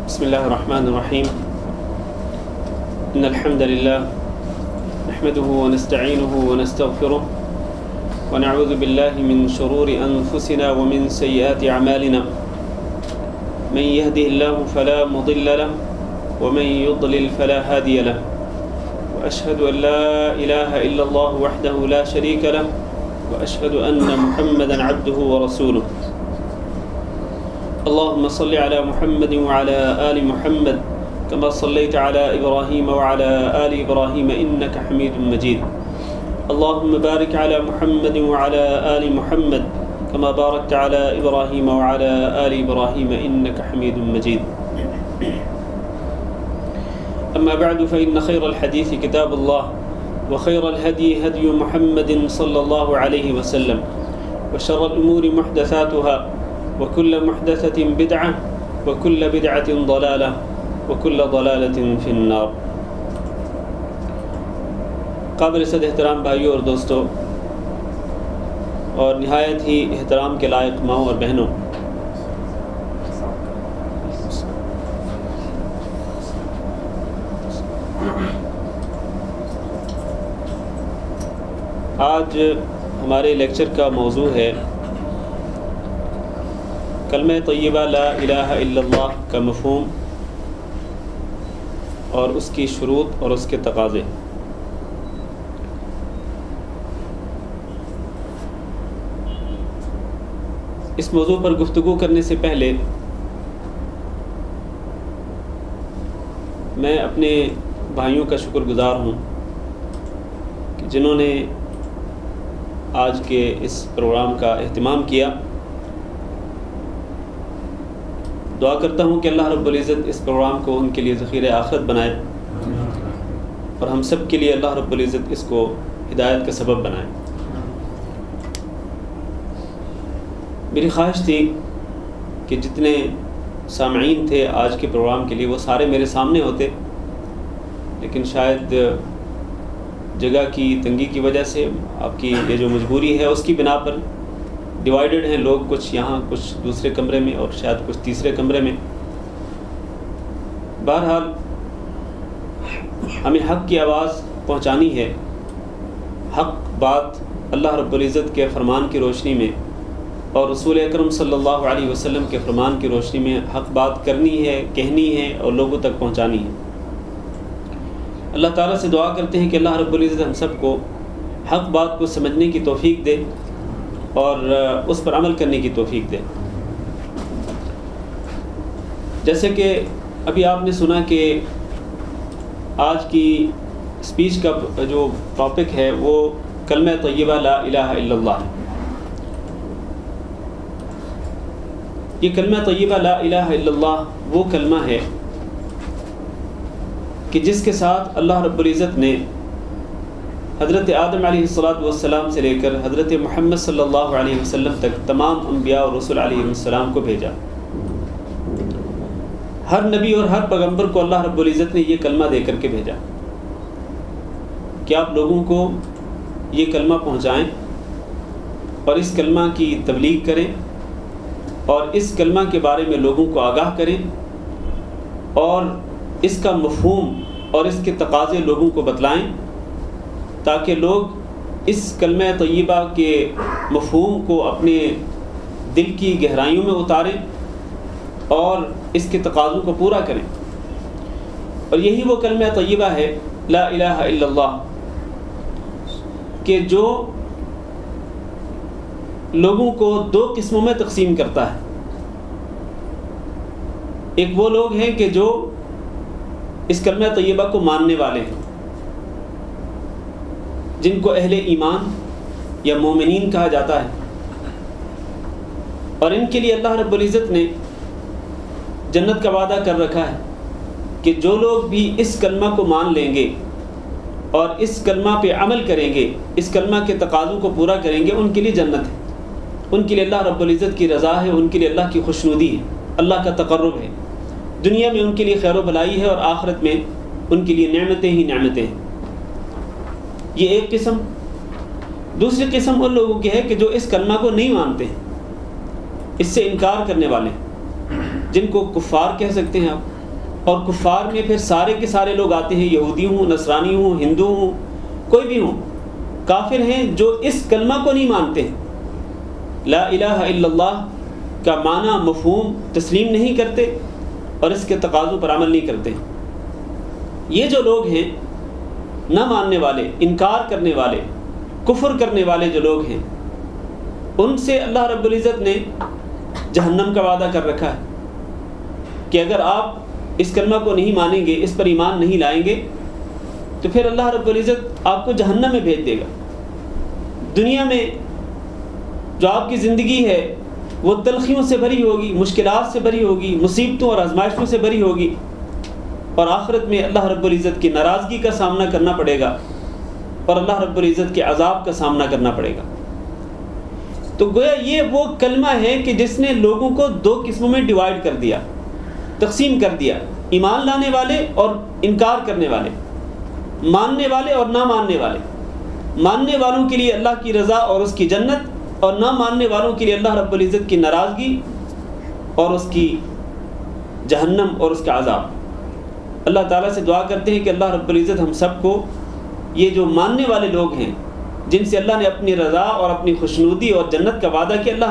بسم الله الرحمن الرحيم. إن الحمد لله نحمده ونستعينه ونستغفره ونعوذ بالله من شرور أنفسنا ومن سيئات أعمالنا. من يهده الله فلا مضل له ومن يضلل فلا هادي له. وأشهد أن لا إله إلا الله وحده لا شريك له وأشهد أن محمدا عبده ورسوله. اللهم صل على محمد وعلى آل محمد كما صليت على إبراهيم وعلى آل إبراهيم إنك حميد مجيد. اللهم بارك على محمد وعلى آل محمد كما باركت على إبراهيم وعلى آل إبراهيم إنك حميد مجيد. أما بعد فإن خير الحديث كتاب الله وخير الهدي هدي محمد صلى الله عليه وسلم وشر الأمور محدثاتها وكل محدثة بدعة وكل بدعة ضلالة وكل ضلالة في النار. قابل صد احترام بھائیوں اور دوستوں اور نہایت ہی احترام کے لائق ماؤں اور بہنوں، آج ہمارے لیکچر کا موضوع ہے کلمہ طیبہ لا الہ الا اللہ کا مفہوم اور اس کی شروط اور اس کے تقاضے۔ اس موضوع پر گفتگو کرنے سے پہلے میں اپنے بھائیوں کا شکر گزار ہوں کہ جنہوں نے آج کے اس پروگرام کا اہتمام کیا۔ دعا کرتا ہوں کہ اللہ رب العزت اس پروگرام کو ان کے لیے ذخیرہ آخرت بنائے اور ہم سب کے لیے اللہ رب العزت اس کو ہدایت کا سبب بنائے۔ میری خواہش تھی کہ جتنے سامعین تھے آج کے پروگرام کے لیے وہ سارے میرے سامنے ہوتے، لیکن شاید جگہ کی تنگی کی وجہ سے آپ کی یہ جو مجبوری ہے اس کی بنا پر ڈیوائیڈڈ ہیں لوگ، کچھ یہاں کچھ دوسرے کمرے میں اور شاید کچھ تیسرے کمرے میں۔ بہرحال ہمیں حق کی آواز پہنچانی ہے، حق بات اللہ رب العزت کے فرمان کی روشنی میں اور رسول اکرم صلی اللہ علیہ وسلم کے فرمان کی روشنی میں حق بات کرنی ہے، کہنی ہے اور لوگوں تک پہنچانی ہے۔ اللہ تعالیٰ سے دعا کرتے ہیں کہ اللہ رب العزت ہم سب کو حق بات کو سمجھنے کی توفیق دے اور اس پر عمل کرنے کی توفیق دے۔ جیسے کہ ابھی آپ نے سنا کہ آج کی اسپیچ کا جو ٹاپک ہے وہ کلمہ طیبہ لا الہ الا اللہ ہے۔ یہ کلمہ طیبہ لا الہ الا اللہ وہ کلمہ ہے کہ جس کے ساتھ اللہ رب العزت نے حضرت آدم علیہ السلام سے لے کر حضرت محمد صلی اللہ علیہ وسلم تک تمام انبیاء اور رسول علیہ السلام کو بھیجا۔ ہر نبی اور ہر پیغمبر کو اللہ رب العزت نے یہ کلمہ دے کر کے بھیجا کہ آپ لوگوں کو یہ کلمہ پہنچائیں اور اس کلمہ کی تبلیغ کریں اور اس کلمہ کے بارے میں لوگوں کو آگاہ کریں اور اس کا مفہوم اور اس کے تقاضے لوگوں کو بتلائیں تاکہ لوگ اس کلمہ طیبہ کے مفہوم کو اپنے دل کی گہرائیوں میں اتاریں اور اس کے تقاضوں کو پورا کریں۔ اور یہی وہ کلمہ طیبہ ہے لا الہ الا اللہ کہ جو لوگوں کو دو قسموں میں تقسیم کرتا ہے۔ ایک وہ لوگ ہیں کہ جو اس کلمہ طیبہ کو ماننے والے ہیں، جن کو اہل ایمان یا مومنین کہا جاتا ہے، اور ان کے لیے اللہ رب العزت نے جنت کا وعدہ کر رکھا ہے کہ جو لوگ بھی اس کلمہ کو مان لیں گے اور اس کلمہ پہ عمل کریں گے، اس کلمہ کے تقاضوں کو پورا کریں گے، ان کے لیے جنت ہے، ان کے لیے اللہ رب العزت کی رضا ہے، ان کے لیے اللہ کی خوشنودی ہے، اللہ کا تقرب ہے، دنیا میں ان کے لیے خیر و بھلائی ہے اور آخرت میں ان کے لیے نعمتیں ہی نعمتیں ہیں۔ یہ ایک قسم۔ دوسری قسم ان لوگوں کی ہے کہ جو اس کلمہ کو نہیں مانتے ہیں، اس سے انکار کرنے والے، جن کو کفار کہہ سکتے ہیں آپ، اور کفار میں پھر سارے کے سارے لوگ آتے ہیں، یہودی ہوں، نصرانی ہوں، ہندو ہوں، کوئی بھی ہوں، کافر ہیں جو اس کلمہ کو نہیں مانتے ہیں، لا الہ الا اللہ کا معنی مفہوم تسلیم نہیں کرتے اور اس کے تقاضوں پر عمل نہیں کرتے۔ یہ جو لوگ ہیں نہ ماننے والے، انکار کرنے والے، کفر کرنے والے جو لوگ ہیں، ان سے اللہ رب العزت نے جہنم کا وعدہ کر رکھا ہے کہ اگر آپ اس کلمہ کو نہیں مانیں گے، اس پر ایمان نہیں لائیں گے، تو پھر اللہ رب العزت آپ کو جہنم میں بھیج دے گا۔ دنیا میں جو آپ کی زندگی ہے وہ تلخیوں سے بھری ہوگی، مشکلات سے بھری ہوگی، مصیبتوں اور آزمائشوں سے بھری ہوگی، اور آخرت میں اللہ رب العزت کی ناراضگی کا سامنا کرنا پڑے گا اور اللہ رب العزت کے عذاب کا سامنا کرنا پڑے گا۔ تو گویا یہ وہ کلمہ ہے کہ جس نے لوگوں کو دو قسموں میں ڈیوائیڈ کر دیا، تقسیم کر دیا، ایمان لانے والے اور انکار کرنے والے، ماننے والے اور نہ ماننے والے۔ ماننے والوں کے لیے اللہ کی رضا اور اس کی جنت، اور نہ ماننے والوں کے لیے اللہ رب العزت کی ناراضگی اور اس کی جہنم اور اس کا عذاب۔ اللہ تعالیٰ سے دعا کرتے ہیں کہ اللہ رب العزت ہم سب کو یہ جو ماننے والے لوگ ہیں جن سے اللہ نے اپنی رضا اور اپنی خوشنودی اور جنت کا وعدہ کیا، اللہ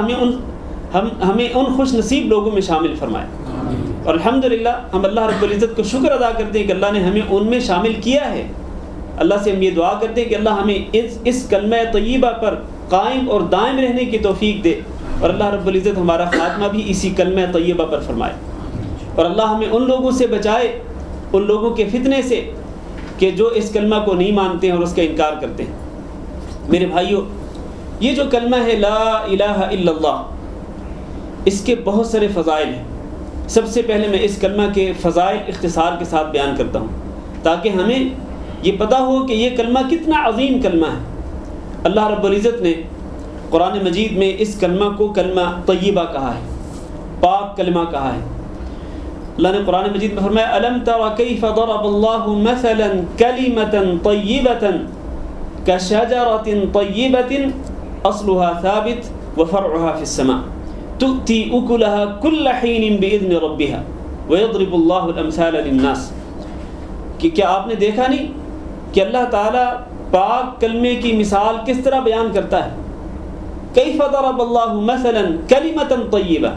ہمیں ان خوش نصیب لوگوں میں شامل فرمائے۔ اور الحمدللہ ہم اللہ رب العزت کو شکر ادا کرتے ہیں کہ اللہ نے ہمیں ان میں شامل کیا ہے۔ اللہ سے ہم یہ دعا کرتے ہیں کہ اللہ ہمیں اس کلمہ طیبہ پر قائم اور دائم رہنے کی توفیق دے، اور اللہ رب العزت ہمارا خاتمہ بھی اسی کلمہ طیبہ پر فرمائے، اور اللہ ہمیں ان لوگوں سے بچائے، ان لوگوں کے فتنے سے کہ جو اس کلمہ کو نہیں مانتے ہیں اور اس کا انکار کرتے ہیں۔ میرے بھائیوں، یہ جو کلمہ ہے لا الہ الا اللہ، اس کے بہت سارے فضائل ہیں۔ سب سے پہلے میں اس کلمہ کے فضائل اختصار کے ساتھ بیان کرتا ہوں تاکہ ہمیں یہ پتہ ہو کہ یہ کلمہ کتنا عظیم کلمہ ہے۔ اللہ رب العزت نے قرآن مجید میں اس کلمہ کو کلمہ طیبہ کہا ہے، پاک کلمہ کہا ہے۔ اللہ نے قرآن مجید میں فرمایا الم تر کیف ضرب اللہ مثلا کلمۃ طیبۃ کشجرۃ طیبۃ اصلها ثابت وفرعها في السماء تؤتی اکلها کل حین باذن ربها ویضرب اللہ الامثال للناس۔ کہ کیا آپ نے دیکھا نہیں کہ اللہ تعالیٰ پاک کلمے کی مثال کس طرح بیان کرتا ہے؟ کیف ضرب اللہ مثلا کلمۃ طیبہ،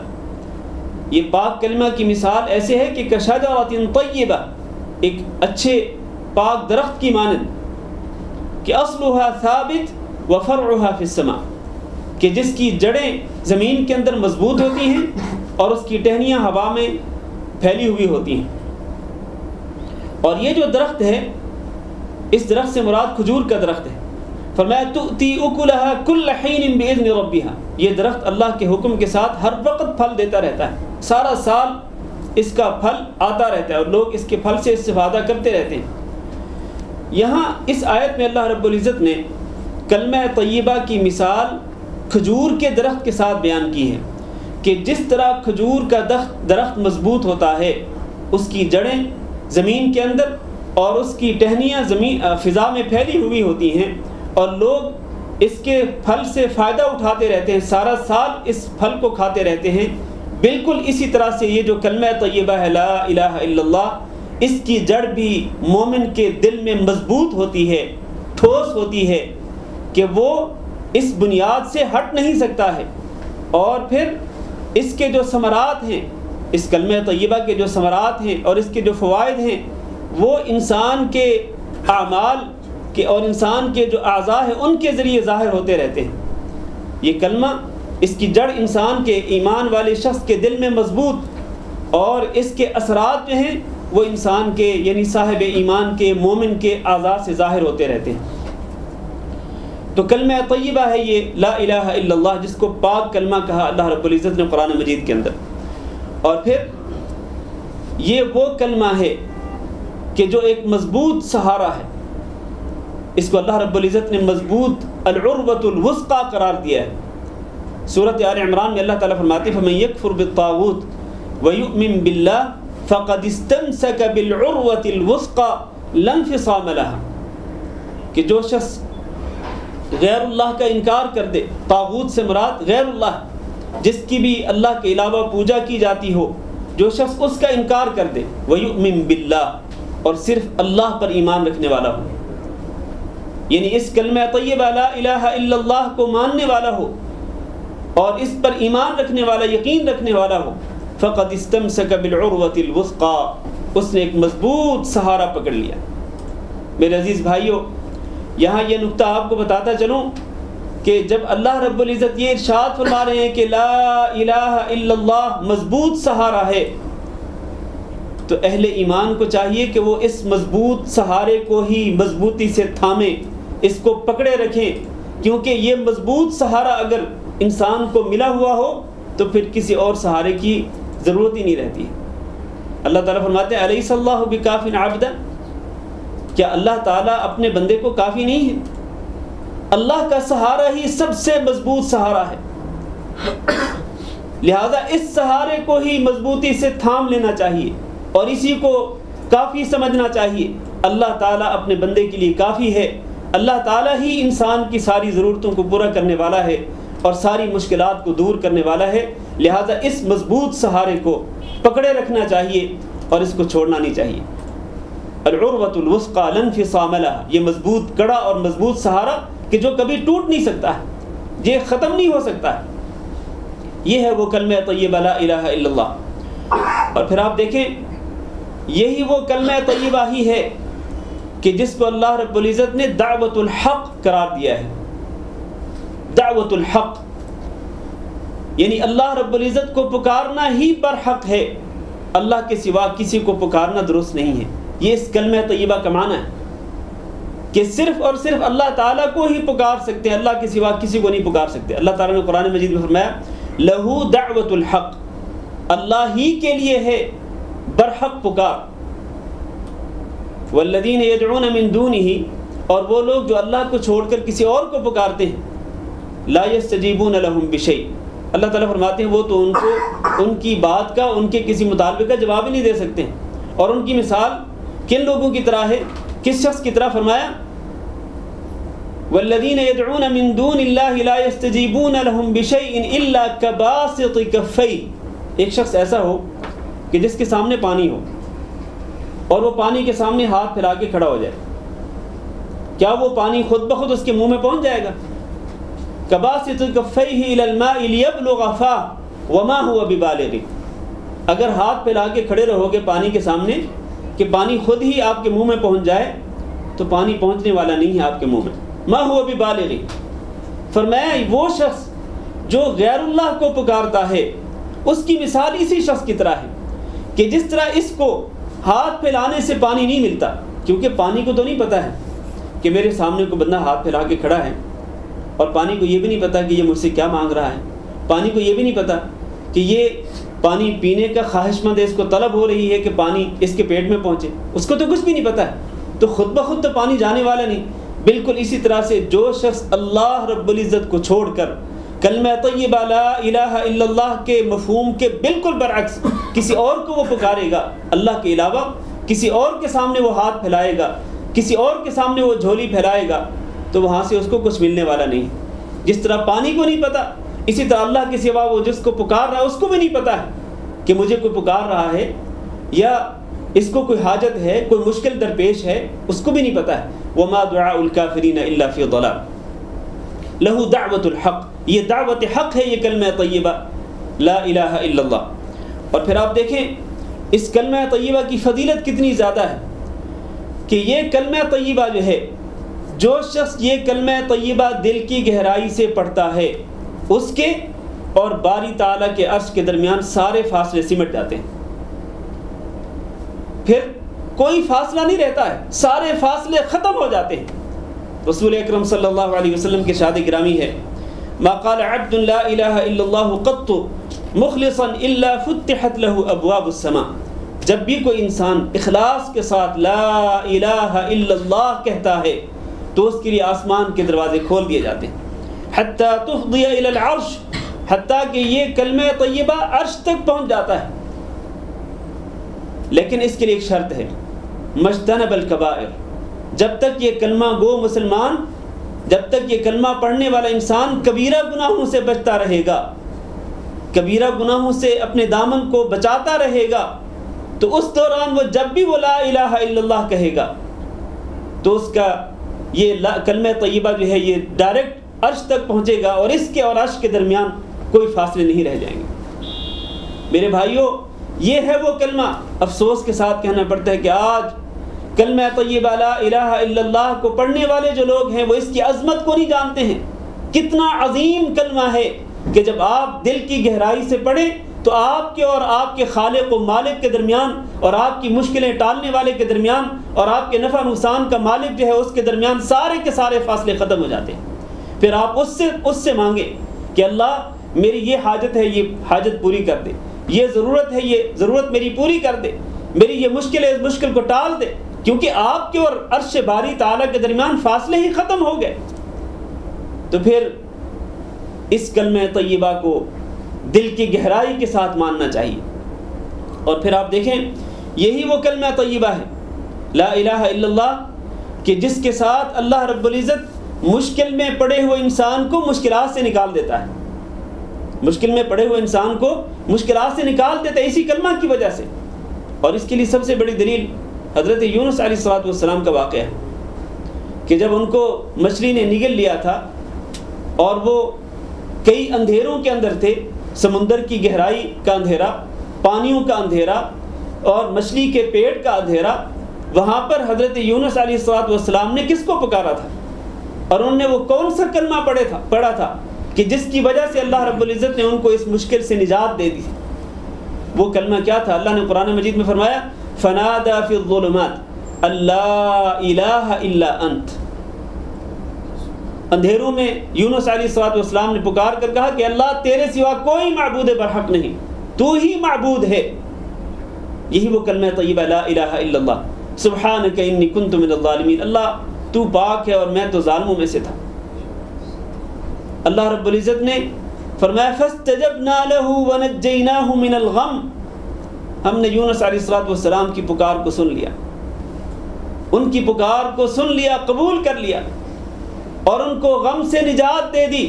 یہ پاک کلمہ کی مثال ایسے ہے کہ کشجرۃ طیبہ، ایک اچھے پاک درخت کی مانند، کہ اصلها ثابت وفرعها فی السماء، کہ جس کی جڑیں زمین کے اندر مضبوط ہوتی ہیں اور اس کی ٹہنیاں ہوا میں پھیلی ہوئی ہوتی ہیں۔ اور یہ جو درخت ہے، اس درخت سے مراد کھجور کا درخت ہے۔ فرمایا تؤتی اکلها کل حین باذن ربها، یہ درخت اللہ کے حکم کے ساتھ ہر وقت پھل دیتا رہتا ہے، سارا سال اس کا پھل آتا رہتا ہے اور لوگ اس کے پھل سے استفادہ کرتے رہتے ہیں۔ یہاں اس آیت میں اللہ رب العزت نے کلمہ طیبہ کی مثال کھجور کے درخت کے ساتھ بیان کی ہے کہ جس طرح کھجور کا درخت مضبوط ہوتا ہے، اس کی جڑیں زمین کے اندر اور اس کی ٹہنیاں فضا میں پھیلی ہوئی ہوتی ہیں، اور لوگ اس کے پھل سے فائدہ اٹھاتے رہتے ہیں، سارا سال اس پھل کو کھاتے رہتے ہیں، بالکل اسی طرح سے یہ جو کلمہ طیبہ ہے لا الہ الا اللہ، اس کی جڑ بھی مومن کے دل میں مضبوط ہوتی ہے، ٹھوس ہوتی ہے کہ وہ اس بنیاد سے ہٹ نہیں سکتا ہے، اور پھر اس کے جو ثمرات ہیں، اس کلمہ طیبہ کے جو ثمرات ہیں اور اس کے جو فوائد ہیں، وہ انسان کے اعمال کے اور انسان کے جو اعضاء ہیں ان کے ذریعے ظاہر ہوتے رہتے ہیں۔ یہ کلمہ، اس کی جڑ انسان کے ایمان والے شخص کے دل میں مضبوط، اور اس کے اثرات جو ہیں وہ انسان کے یعنی صاحب ایمان کے مومن کے اعضاء سے ظاہر ہوتے رہتے ہیں۔ تو کلمہ طیبہ ہے یہ لا الہ الا اللہ، جس کو پاک کلمہ کہا اللہ رب العزت نے قرآن مجید کے اندر۔ اور پھر یہ وہ کلمہ ہے کہ جو ایک مضبوط سہارا ہے، اس کو اللہ رب العزت نے مضبوط العروۃ الوثقی قرار دیا ہے۔ سورۃ آل عمران میں اللہ تعالیٰ فرماتے ہیں فَمَن يَكْفُرْ بِالطَّاغُوتِ وَيُؤْمِن بِاللَّهِ فَقَدِ اسْتَمْسَكَ بِالْعُرْوَةِ الْوُثْقَى لَا انفصام لَهَا، کہ جو شخص غیر اللہ کا انکار کر دے، طاغوت سے مراد غیر اللہ، جس کی بھی اللہ کے علاوہ پوجا کی جاتی ہو، جو شخص اس کا انکار کر دے وَيُؤْمِن بِاللَّهِ اور صرف اللہ پر ایمان رکھنے والا ہو، یعنی اس کلمہ طیبہ لا الہ الا اللہ کو ماننے والا ہو اور اس پر ایمان رکھنے والا، یقین رکھنے والا ہو، فقد استمسک بالعروۃ الوثقی، اس نے ایک مضبوط سہارا پکڑ لیا۔ میرے عزیز بھائیوں، یہاں یہ نقطہ آپ کو بتاتا چلوں کہ جب اللہ رب العزت یہ ارشاد فرما رہے ہیں کہ لا الہ الا اللہ مضبوط سہارا ہے، تو اہل ایمان کو چاہیے کہ وہ اس مضبوط سہارے کو ہی مضبوطی سے تھامیں، اس کو پکڑے رکھیں، کیونکہ یہ مضبوط سہارا اگر انسان کو ملا ہوا ہو تو پھر کسی اور سہارے کی ضرورت ہی نہیں رہتی۔ اللہ تعالیٰ فرماتے ہیں الیس اللہ بکاف عبدا، کیا اللہ تعالیٰ اپنے بندے کو کافی نہیں ہے؟ اللہ کا سہارا ہی سب سے مضبوط سہارا ہے، لہذا اس سہارے کو ہی مضبوطی سے تھام لینا چاہیے اور اسی کو کافی سمجھنا چاہیے۔ اللہ تعالیٰ اپنے بندے کے لیے کافی ہے، اللہ تعالیٰ ہی انسان کی ساری ضرورتوں کو پورا کرنے والا ہے اور ساری مشکلات کو دور کرنے والا ہے، لہذا اس مضبوط سہارے کو پکڑے رکھنا چاہیے اور اس کو چھوڑنا نہیں چاہیے۔ العروۃ الوثقی لا انفصام لها، یہ مضبوط کڑا اور مضبوط سہارا کہ جو کبھی ٹوٹ نہیں سکتا ہے، یہ ختم نہیں ہو سکتا ہے، یہ ہے وہ کلمہ طیبہ لا الہ الا اللہ۔ اور پھر آپ دیکھیں یہی وہ کلمہ طیبہ ہی ہے کہ جس کو اللہ رب العزت نے دعوت الحق قرار دیا ہے۔ دعوت الحق یعنی اللہ رب العزت کو پکارنا ہی برحق ہے، اللہ کے سوا کسی کو پکارنا درست نہیں ہے۔ یہ اس کلمہ طیبہ کا معنی ہے کہ صرف اور صرف اللہ تعالیٰ کو ہی پکار سکتے ہیں، اللہ کے سوا کسی کو نہیں پکار سکتے۔ اللہ تعالیٰ نے قرآن مجید میں فرمایا لہو دعوت الحق، اللہ ہی کے لیے ہے برحق پکار۔ والذین یدعون من دونہ، اور وہ لوگ جو اللہ کو چھوڑ کر کسی اور کو پکارتے ہیں، لا یستجیبون لہم بشیء، اللہ تعالیٰ فرماتے ہیں وہ تو ان کو ان کی بات کا، ان کے کسی مطالبے کا جواب ہی نہیں دے سکتے ہیں۔ اور ان کی مثال کن لوگوں کی طرح ہے؟ کس شخص کی طرح؟ فرمایا والذین یدعون من دون اللہ لا یستجیبون لہم بشیء الا کباسط کفیہ، ایک شخص ایسا ہو کہ جس کے سامنے پانی ہو اور وہ پانی کے سامنے ہاتھ پھیلا کے کھڑا ہو جائے، کیا وہ پانی خود بخود اس کے منہ میں پہنچ جائے گا؟ کباسط کفیہ الی الماء لیبلغ فاہ وما هو ببالغ، اگر ہاتھ پھیلا کے کھڑے رہو گے پانی کے سامنے کہ پانی خود ہی آپ کے منہ میں پہنچ جائے تو پانی پہنچنے والا نہیں ہے آپ کے منہ میں۔ ما هو ببالغ، فرمایا وہ شخص جو غیر اللہ کو پکارتا ہے اس کی مثال اسی شخص کی طرح ہے کہ جس طرح اس کو ہاتھ پھیلانے سے پانی نہیں ملتا، کیونکہ پانی کو تو نہیں پتہ ہے کہ میرے سامنے کو بندہ ہاتھ پھیلا کے کھڑا ہے، اور پانی کو یہ بھی نہیں پتہ کہ یہ مجھ سے کیا مانگ رہا ہے، پانی کو یہ بھی نہیں پتہ کہ یہ پانی پینے کا خواہش مند ہے، اس کو طلب ہو رہی ہے کہ پانی اس کے پیٹ میں پہنچے، اس کو تو کچھ بھی نہیں پتہ ہے، تو خود بخود تو پانی جانے والا نہیں۔ بالکل اسی طرح سے جو شخص اللہ رب العزت کو چھوڑ کر کلمہ طیبہ لا الہ الا اللہ کے مفہوم کے بالکل برعکس کسی اور کو وہ پکارے گا، اللہ کے علاوہ کسی اور کے سامنے وہ ہاتھ پھیلائے گا، کسی اور کے سامنے وہ جھولی پھیلائے گا، تو وہاں سے اس کو کچھ ملنے والا نہیں۔ جس طرح پانی کو نہیں پتہ، اسی طرح اللہ کے سوا وہ جس کو پکار رہا ہے اس کو بھی نہیں پتہ ہے کہ مجھے کوئی پکار رہا ہے یا اس کو کوئی حاجت ہے، کوئی مشکل درپیش ہے، اس کو بھی نہیں پتہ ہے۔ وما دعاء الکافرین الا فی ضلال، لہو دعوت الحق، یہ دعوت حق ہے یہ کلمہ طیبہ لا الہ الا اللہ۔ اور پھر آپ دیکھیں اس کلمہ طیبہ کی فضیلت کتنی زیادہ ہے کہ یہ کلمہ طیبہ جو ہے، جو شخص یہ کلمہ طیبہ دل کی گہرائی سے پڑھتا ہے اس کے اور باری تعالیٰ کے عرش کے درمیان سارے فاصلے سمٹ جاتے ہیں، پھر کوئی فاصلہ نہیں رہتا ہے، سارے فاصلے ختم ہو جاتے ہیں۔ رسول اکرم صلی اللہ علیہ وسلم کے ارشاد گرامی ہے ما قال عبد لا الہ الا اللہ قط مخلصا الا فتحت له ابواب السماء، جب بھی کوئی انسان اخلاص کے ساتھ لا الہ الا اللہ کہتا ہے تو اس کے لیے آسمان کے دروازے کھول دیے جاتے ہیں، حتی تفضی الی العرش، حتیٰ کہ یہ کلمہ طیبہ عرش تک پہنچ جاتا ہے، لیکن اس کے لیے ایک شرط ہے مجتنب الکبائر، جب تک یہ کلمہ گو مسلمان، جب تک یہ کلمہ پڑھنے والا انسان کبیرہ گناہوں سے بچتا رہے گا کبیرہ گناہوں سے اپنے دامن کو بچاتا رہے گا تو اس دوران وہ جب بھی وہ لا الہ الا اللہ کہے گا تو اس کا یہ کلمہ طیبہ جو ہے یہ ڈائریکٹ عرش تک پہنچے گا، اور اس کے اور عرش کے درمیان کوئی فاصلے نہیں رہ جائیں گے۔ میرے بھائیوں، یہ ہے وہ کلمہ۔ افسوس کے ساتھ کہنا پڑتا ہے کہ آج کلمہ طیبہ لا الہ الا اللہ کو پڑھنے والے جو لوگ ہیں وہ اس کی عظمت کو نہیں جانتے ہیں۔ کتنا عظیم کلمہ ہے کہ جب آپ دل کی گہرائی سے پڑھیں تو آپ کے اور آپ کے خالق و مالک کے درمیان، اور آپ کی مشکلیں ٹالنے والے کے درمیان، اور آپ کے نفع نقصان کا مالک جو ہے اس کے درمیان سارے کے سارے فاصلے ختم ہو جاتے ہیں۔ پھر آپ اس سے مانگیں کہ اللہ میری یہ حاجت ہے، یہ حاجت پوری کر دے، یہ ضرورت ہے، یہ ضرورت میری پوری کر دے، میری یہ مشکل ہے، اس مشکل کو ٹال دے، کیونکہ آپ کے اور عرش باری تعالیٰ کے درمیان فاصلے ہی ختم ہو گئے۔ تو پھر اس کلمہ طیبہ کو دل کی گہرائی کے ساتھ ماننا چاہیے۔ اور پھر آپ دیکھیں یہی وہ کلمہ طیبہ ہے لا الہ الا اللہ کہ جس کے ساتھ اللہ رب العزت مشکل میں پڑے ہوئے انسان کو مشکلات سے نکال دیتا ہے۔ مشکل میں پڑے ہوئے انسان کو مشکلات سے نکال دیتا ہے اسی کلمہ کی وجہ سے۔ اور اس کے لیے سب سے بڑی دلیل حضرت یونس علیہ السلام کا واقعہ ہے کہ جب ان کو مچھلی نے نگل لیا تھا اور وہ کئی اندھیروں کے اندر تھے، سمندر کی گہرائی کا اندھیرا، پانیوں کا اندھیرا اور مچھلی کے پیٹ کا اندھیرا، وہاں پر حضرت یونس علیہ السلام نے کس کو پکارا تھا اور انہوں نے وہ کون سا کلمہ پڑھا تھا کہ جس کی وجہ سے اللہ رب العزت نے ان کو اس مشکل سے نجات دے دی؟ وہ کلمہ کیا تھا؟ اللہ نے قرآن مجید میں فرمایا فنادى في الظلمات اللہ الہ الا انت۔ اندھیروں میں یونس علیہ السلام نے پکار کر کہا کہ اللہ تیرے سوا کوئی معبود برحق نہیں، تو ہی معبود ہے۔ یہی وہ کلمہ طیبہ لا الہ الا اللہ سبحانک انی کنت من الظالمین، اللہ تو پاک ہے اور میں تو ظالموں میں سے تھا۔ اللہ رب العزت نے فرمایا فاستجبنا له ونجیناہ من الغم، ہم نے یونس علیہ السلام کی پکار کو سن لیا، ان کی پکار کو سن لیا، قبول کر لیا اور ان کو غم سے نجات دے دی۔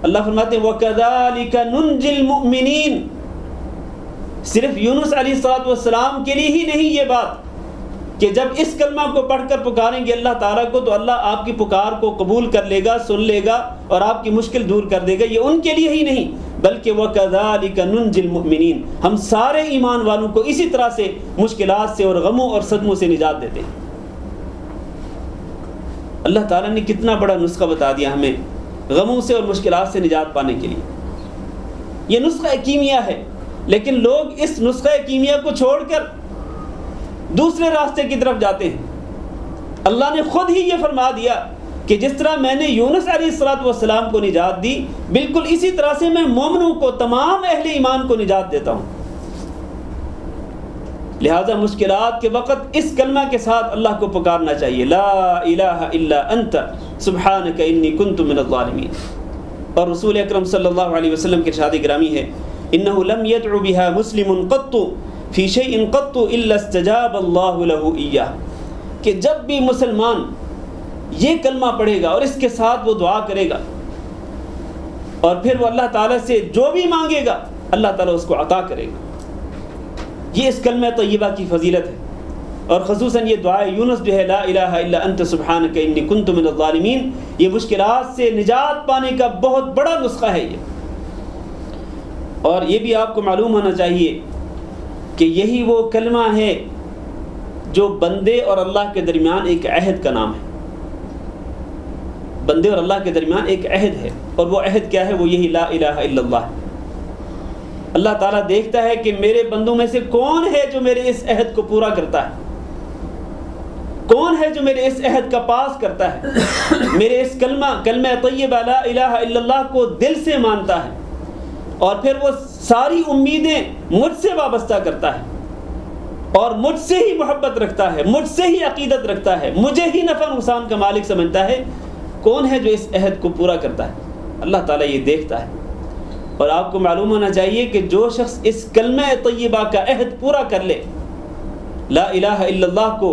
اللہ فرماتے ہیں وَكَذَلِكَ نُنْجِي الْمُؤْمِنِينَ۔ صرف یونس علیہ السلام کے لیے ہی نہیں یہ بات کہ جب اس کلمہ کو پڑھ کر پکاریں گے اللہ تعالیٰ کو تو اللہ آپ کی پکار کو قبول کر لے گا، سن لے گا اور آپ کی مشکل دور کر دے گا، یہ ان کے لیے ہی نہیں بلکہ وَكَذَلِكَ نُنْجِي الْمُؤْمِنِينَ، ہم سارے ایمان والوں کو اسی طرح سے مشکلات سے اور غموں اور صدموں سے نجات دیتے ہیں۔ اللہ تعالیٰ نے کتنا بڑا نسخہ بتا دیا ہمیں غموں سے اور مشکلات سے نجات پانے کے لیے۔ یہ نسخہ کیمیا ہے، لیکن لوگ اس نسخہ کیمیا کو چھوڑ کر دوسرے راستے کی طرف جاتے ہیں۔ اللہ نے خود ہی یہ فرما دیا کہ جس طرح میں نے یونس علیہ السلام کو نجات دی، بالکل اسی طرح سے میں مومنوں کو، تمام اہل ایمان کو نجات دیتا ہوں۔ لہذا مشکلات کے وقت اس کلمہ کے ساتھ اللہ کو پکارنا چاہیے، لا الہ الا انت سبحانک انی کنت من الظالمین۔ اور رسول اکرم صلی اللہ علیہ وسلم کی ارشاد گرامی ہے انہ لم یدع بها مسلم قط فی شیء قط الا استجاب اللہ له ایاہ، کہ جب بھی مسلمان یہ کلمہ پڑھے گا اور اس کے ساتھ وہ دعا کرے گا اور پھر وہ اللہ تعالیٰ سے جو بھی مانگے گا اللہ تعالیٰ اس کو عطا کرے گا۔ یہ اس کلمہ طیبہ کی فضیلت ہے، اور خصوصاً یہ دعائے یونس جو ہے لا الہ الا انت سبحانک انی کنت من الظالمین، یہ مشکلات سے نجات پانے کا بہت بڑا نسخہ ہے یہ۔ اور یہ بھی آپ کو معلوم ہونا چاہیے کہ یہی وہ کلمہ ہے جو بندے اور اللہ کے درمیان ایک عہد کا نام ہے۔ بندے اور اللہ کے درمیان ایک عہد ہے، اور وہ عہد کیا ہے؟ وہ یہی لا الہ الا اللہ ہے۔ اللہ تعالیٰ دیکھتا ہے کہ میرے بندوں میں سے کون ہے جو میرے اس عہد کو پورا کرتا ہے، کون ہے جو میرے اس عہد کا پاس کرتا ہے، میرے اس کلمہ طیبہ لا الہ الا اللہ کو دل سے مانتا ہے اور پھر وہ ساری امیدیں مجھ سے وابستہ کرتا ہے اور مجھ سے ہی محبت رکھتا ہے، مجھ سے ہی عقیدت رکھتا ہے، مجھے ہی نفع نقصان کا مالک سمجھتا ہے۔ کون ہے جو اس عہد کو پورا کرتا ہے؟ اللہ تعالیٰ یہ دیکھتا ہے۔ اور آپ کو معلوم ہونا چاہیے کہ جو شخص اس کلمہ طیبہ کا عہد پورا کر لے، لا الہ الا اللہ کو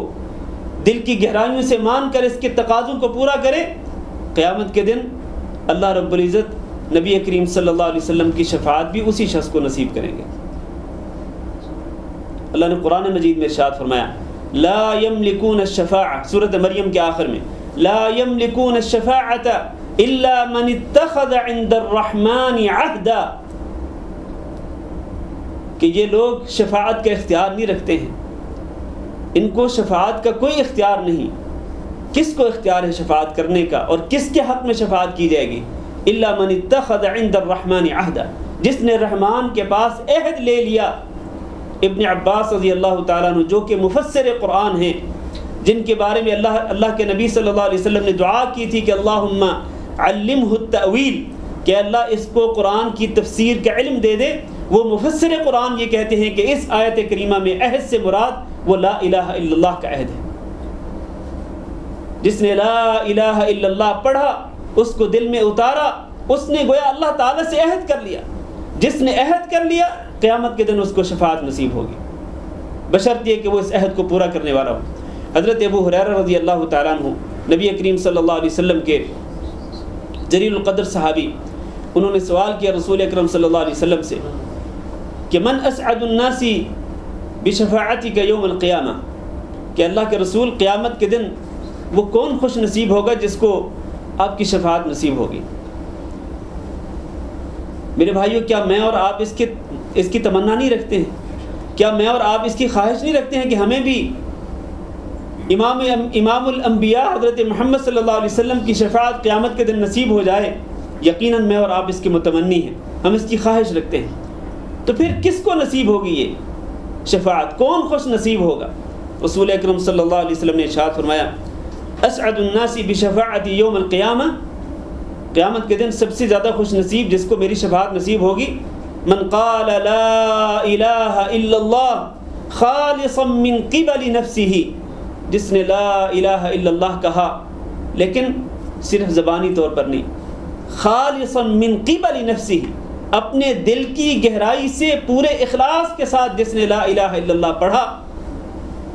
دل کی گہرائیوں سے مان کر اس کے تقاضوں کو پورا کرے، قیامت کے دن اللہ رب العزت نبی کریم صلی اللہ علیہ وسلم کی شفاعت بھی اسی شخص کو نصیب کریں گے۔ اللہ نے قرآن مجید میں ارشاد فرمایا لا یملکون الشفاعہ، سورۃ مریم کے آخر میں لا یملکون الشفاعۃ الا من اتخذ عند الرحمن عہدا، کہ یہ لوگ شفاعت کا اختیار نہیں رکھتے ہیں، ان کو شفاعت کا کوئی اختیار نہیں۔ کس کو اختیار ہے شفاعت کرنے کا اور کس کے حق میں شفاعت کی جائے گی؟ الا من اتخذ عند الرحمن عہدا، جس نے رحمان کے پاس عہد لے لیا۔ ابن عباس رضی اللہ تعالیٰ عنہ جو کہ مفسر قرآن ہیں، جن کے بارے میں اللہ کے نبی صلی اللہ علیہ وسلم نے دعا کی تھی کہ اللہم علمہ التأویل، کہ اللہ اس کو قرآن کی تفسیر کا علم دے دے، وہ مفسر قرآن یہ کہتے ہیں کہ اس آیت کریمہ میں عہد سے مراد وہ لا الہ الا اللہ کا عہد ہے۔ جس نے لا الہ الا اللہ پڑھا، اس کو دل میں اتارا، اس نے گویا اللہ تعالیٰ سے عہد کر لیا۔ جس نے عہد کر لیا قیامت کے دن اس کو شفاعت نصیب ہوگی، بشرط یہ کہ وہ اس عہد کو پورا کرنے والا ہو۔ حضرت ابو ہریرہ رضی اللہ تعالیٰ عنہ نبی کریم صلی اللہ علیہ وسلم کے جلیل القدر صحابی، انہوں نے سوال کیا رسول اکرم صلی اللہ علیہ وسلم سے کہ من اسعد الناس بشفاعتک یوم القیامہ، کہ اللہ کے رسول قیامت کے دن وہ کون خوش نصیب ہوگا جس کو آپ کی شفاعت نصیب ہوگی؟ میرے بھائیوں، کیا میں اور آپ اس کی تمنا نہیں رکھتے ہیں؟ کیا میں اور آپ اس کی خواہش نہیں رکھتے ہیں کہ ہمیں بھی امام الانبیاء حضرت محمد صلی اللہ علیہ وسلم کی شفاعت قیامت کے دن نصیب ہو جائے؟ یقیناً میں اور آپ اس کے متمنی ہیں، ہم اس کی خواہش رکھتے ہیں۔ تو پھر کس کو نصیب ہوگی یہ شفاعت؟ کون خوش نصیب ہوگا؟ رسول اکرم صلی اللہ علیہ وسلم نے ارشاد فرمایا اسعد الناس بشفاعتی یوم القیامہ، قیامت کے دن سب سے زیادہ خوش نصیب جس کو میری شفاعت نصیب ہوگی، من قال لا الہ الا اللہ خالصا من قبل نفسہ، جس نے لا الہ الا اللہ کہا لیکن صرف زبانی طور پر نہیں، خالصا من قبل نفسہ، اپنے دل کی گہرائی سے پورے اخلاص کے ساتھ جس نے لا الہ الا اللہ پڑھا،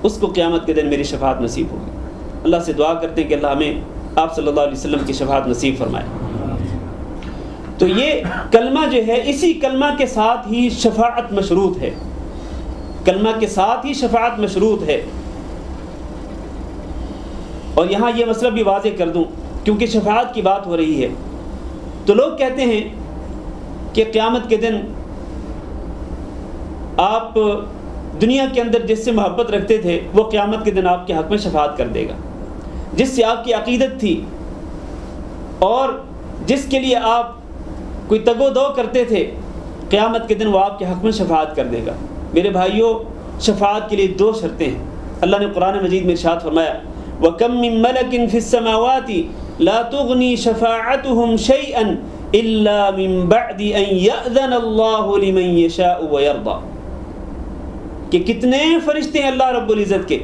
اس کو قیامت کے دن میری شفاعت نصیب ہوگی۔ اللہ سے دعا کرتے ہیں کہ اللہ ہمیں آپ صلی اللہ علیہ وسلم کی شفاعت نصیب فرمائے۔ تو یہ کلمہ جو ہے، اسی کلمہ کے ساتھ ہی شفاعت مشروط ہے، کلمہ کے ساتھ ہی شفاعت مشروط ہے۔ اور یہاں یہ مسئلہ بھی واضح کر دوں کیونکہ شفاعت کی بات ہو رہی ہے، تو لوگ کہتے ہیں کہ قیامت کے دن آپ دنیا کے اندر جس سے محبت رکھتے تھے وہ قیامت کے دن آپ کے حق میں شفاعت کر دے گا، جس سے آپ کی عقیدت تھی اور جس کے لیے آپ کوئی تگ و دو کرتے تھے، قیامت کے دن وہ آپ کے حق میں شفاعت کر دے گا۔ میرے بھائیوں، شفاعت کے لیے دو شرطیں ہیں۔ اللہ نے قرآن مجید میں ارشاد فرمایا وَكَم مِّن مَلَكٍ فِي السَّمَاوَاتِ لَا تُغْنِي شَفَاعَتُهُمْ شَيْئًا إِلَّا مِن بَعْدِ أَن يَأْذَنَ اللَّهُ لِمَن يَشَاءُ وَيَرْضَىٰ، کہ کتنے فرشتے ہیں اللہ رب العزت کے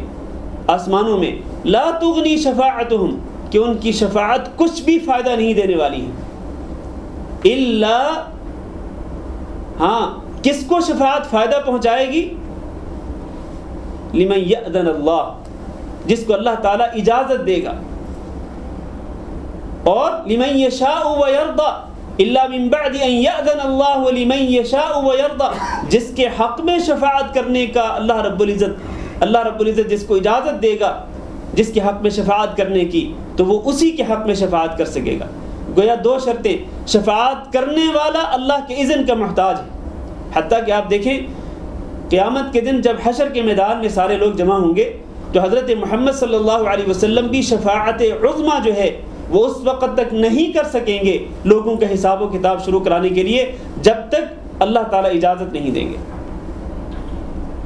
آسمانوں میں، لا تغنی شفاعتهم، کہ ان کی شفاعت کچھ بھی فائدہ نہیں دینے والی ہے، الا، ہاں کس کو شفاعت فائدہ پہنچائے گی؟ لمن یأذن اللہ، جس کو اللہ تعالیٰ اجازت دے گا، اور لمن یشاء ویرضی، الا من بعد ان یأذن اللہ لمن یشاء ویرضی، جس کے حق میں شفاعت کرنے کا اللہ رب العزت جس کو اجازت دے گا جس کے حق میں شفاعت کرنے کی، تو وہ اسی کے حق میں شفاعت کر سکے گا۔ گویا دو شرطیں، شفاعت کرنے والا اللہ کے اذن کا محتاج ہے۔ حتیٰ کہ آپ دیکھیں قیامت کے دن جب حشر کے میدان میں سارے لوگ جمع ہوں گے تو حضرت محمد صلی اللہ علیہ وسلم کی شفاعت عظمیٰ جو ہے وہ اس وقت تک نہیں کر سکیں گے لوگوں کا حساب و کتاب شروع کرانے کے لیے جب تک اللہ تعالیٰ اجازت نہیں دیں گے۔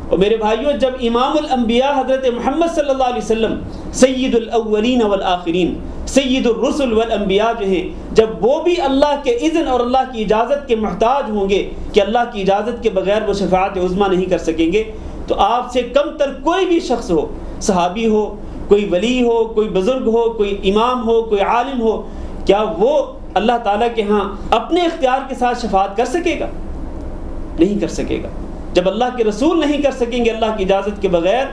اور میرے بھائیوں، جب امام الانبیاء حضرت محمد صلی اللہ علیہ وسلم سید الاولین والآخرین، سید الرسل والانبیاء جو ہیں، جب وہ بھی اللہ کے اذن اور اللہ کی اجازت کے محتاج ہوں گے کہ اللہ کی اجازت کے بغیر وہ شفاعت عظمیٰ نہیں کر سکیں گے، تو آپ سے کم تر کوئی بھی شخص ہو، صحابی ہو، کوئی ولی ہو، کوئی بزرگ ہو، کوئی امام ہو، کوئی عالم ہو، کیا وہ اللہ تعالیٰ کے ہاں اپنے اختیار کے ساتھ شفاعت کر سکے گا؟ نہیں کر سکے گا۔ جب اللہ کے رسول نہیں کر سکیں گے اللہ کی اجازت کے بغیر،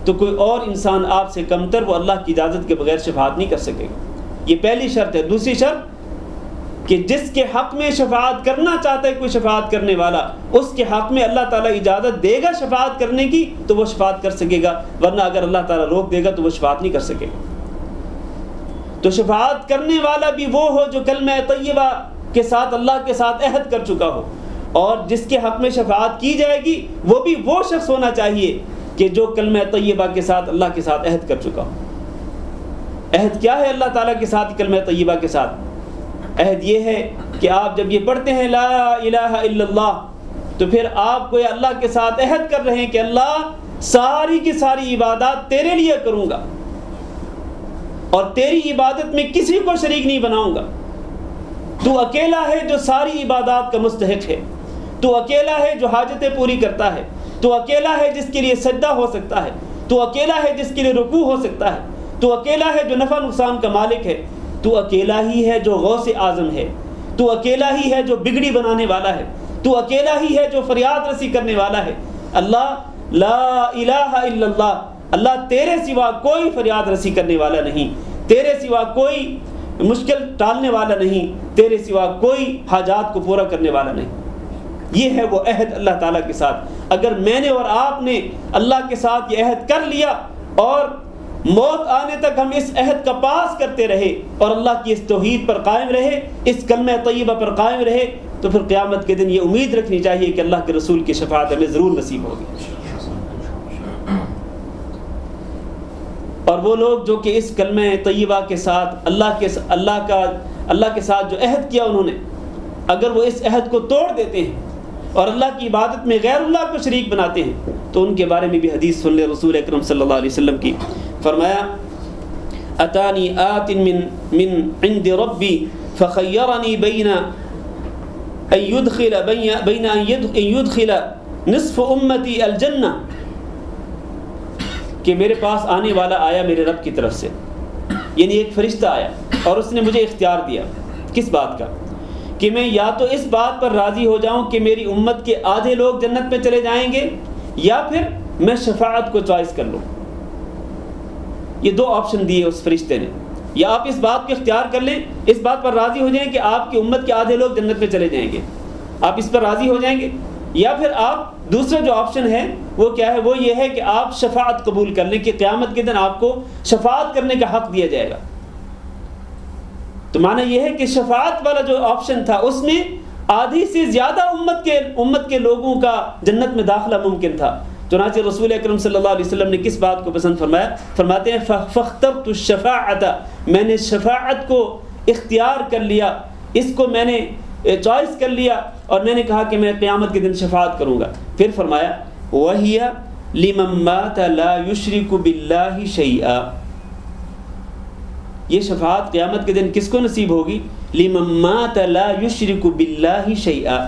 تو کوئی اور انسان آپ سے کمتر وہ اللہ کی اجازت کے بغیر شفاعت نہیں کر سکے گا۔ یہ پہلی شرط ہے۔ دوسری شرط کہ جس کے حق میں شفاعت کرنا چاہتا ہے کوئی شفاعت کرنے والا، اس کے حق میں اللہ تعالیٰ اجازت دے گا شفاعت کرنے کی تو وہ شفاعت کر سکے گا، ورنہ اگر اللہ تعالیٰ روک دے گا تو وہ شفاعت نہیں کر سکے گا۔ تو شفاعت کرنے والا بھی وہ ہو جو کلمہ طیبہ کے ساتھ اللہ کے ساتھ عہد کر چکا ہو، اور جس کے حق میں شفاعت کی جائے گی وہ بھی وہ شخص ہونا چاہیے کہ جو کلمہ طیبہ کے ساتھ اللہ کے ساتھ عہد کر چکا ہو۔ عہد کیا ہے اللہ تعالیٰ کے ساتھ کلمہ طیبہ کے ساتھ؟ عہد یہ ہے کہ آپ جب یہ پڑھتے ہیں لا الہ الا اللہ تو پھر آپ کو اللہ کے ساتھ عہد کر رہے ہیں کہ اللہ ساری کی ساری عبادات تیرے لیے کروں گا اور تیری عبادت میں کسی کو شریک نہیں بناؤں گا۔ تو اکیلا ہے جو ساری عبادات کا مستحق ہے، تو اکیلا ہے جو حاجتیں پوری کرتا ہے، تو اکیلا ہے جس کے لیے سجدہ ہو سکتا ہے، تو اکیلا ہے جس کے لیے رکوع ہو سکتا ہے، تو اکیلا ہے جو نفع نقصان کا مالک ہے، تو اکیلا ہی ہے جو غوث اعظم ہے، تو اکیلا ہی ہے جو بگڑی بنانے والا ہے، تو اکیلا ہی ہے جو فریاد رسی کرنے والا ہے۔ اللہ لا الہ الا اللہ، اللہ تیرے سوا کوئی فریاد رسی کرنے والا نہیں، تیرے سوا کوئی مشکل ٹالنے والا نہیں، تیرے سوا کوئی حاجات کو پورا کرنے والا نہیں۔ یہ ہے وہ عہد اللہ تعالیٰ کے ساتھ۔ اگر میں نے اور آپ نے اللہ کے ساتھ یہ عہد کر لیا اور موت آنے تک ہم اس عہد کا پاس کرتے رہے اور اللہ کی اس توحید پر قائم رہے، اس کلمہ طیبہ پر قائم رہے، تو پھر قیامت کے دن یہ امید رکھنی چاہیے کہ اللہ کے رسول کی شفاعت ہمیں ضرور نصیب ہوگی۔ اور وہ لوگ جو کہ اس کلمہ طیبہ کے ساتھ اللہ کے ساتھ جو عہد کیا انہوں نے، اگر وہ اس عہد کو توڑ دیتے ہیں اور اللہ کی عبادت میں غیر اللہ کو شریک بناتے ہیں تو ان کے بارے میں بھی حدیث سن لیں رسول اکرم صلی اللہ علیہ وسلم کی۔ فرمایا اتانی آت من عند ربی فخیرنی بین ان يدخل نصف امتی الجنہ، کہ میرے پاس آنے والا آیا میرے رب کی طرف سے، یعنی ایک فرشتہ آیا اور اس نے مجھے اختیار دیا کس بات کا، کہ میں یا تو اس بات پر راضی ہو جاؤں کہ میری امت کے آدھے لوگ جنت میں چلے جائیں گے، یا پھر میں شفاعت کو چوائس کر لوں۔ یہ دو آپشن دیے اس فرشتے نے، یا آپ اس بات کو اختیار کر لیں، اس بات پر راضی ہو جائیں کہ آپ کی امت کے آدھے لوگ جنت میں چلے جائیں گے، آپ اس پر راضی ہو جائیں گے، یا پھر آپ دوسرا جو آپشن ہے وہ کیا ہے، وہ یہ ہے کہ آپ شفاعت قبول کر لیں کہ قیامت کے دن آپ کو شفاعت کرنے کا حق دیا جائے گا۔ تو معنی یہ ہے کہ شفاعت والا جو آپشن تھا اس میں آدھی سے زیادہ امت کے لوگوں کا جنت میں داخلہ ممکن تھا۔ چنانچہ رسول اکرم صلی اللہ علیہ وسلم نے کس بات کو پسند فرمایا؟ فرماتے ہیں فاخترت الشفاعت، میں نے شفاعت کو اختیار کر لیا، اس کو میں نے چوائس کر لیا اور میں نے کہا کہ میں قیامت کے دن شفاعت کروں گا۔ پھر فرمایا وَهِيَ لِمَن مَّاتَ لَا يُشْرِكُ بِاللَّهِ شَيْئًا، یہ شفاعت قیامت کے دن کس کو نصیب ہوگی؟ لِمَن مَّاتَ لَا يُشْرِكُ بِاللَّهِ شَيْئًا،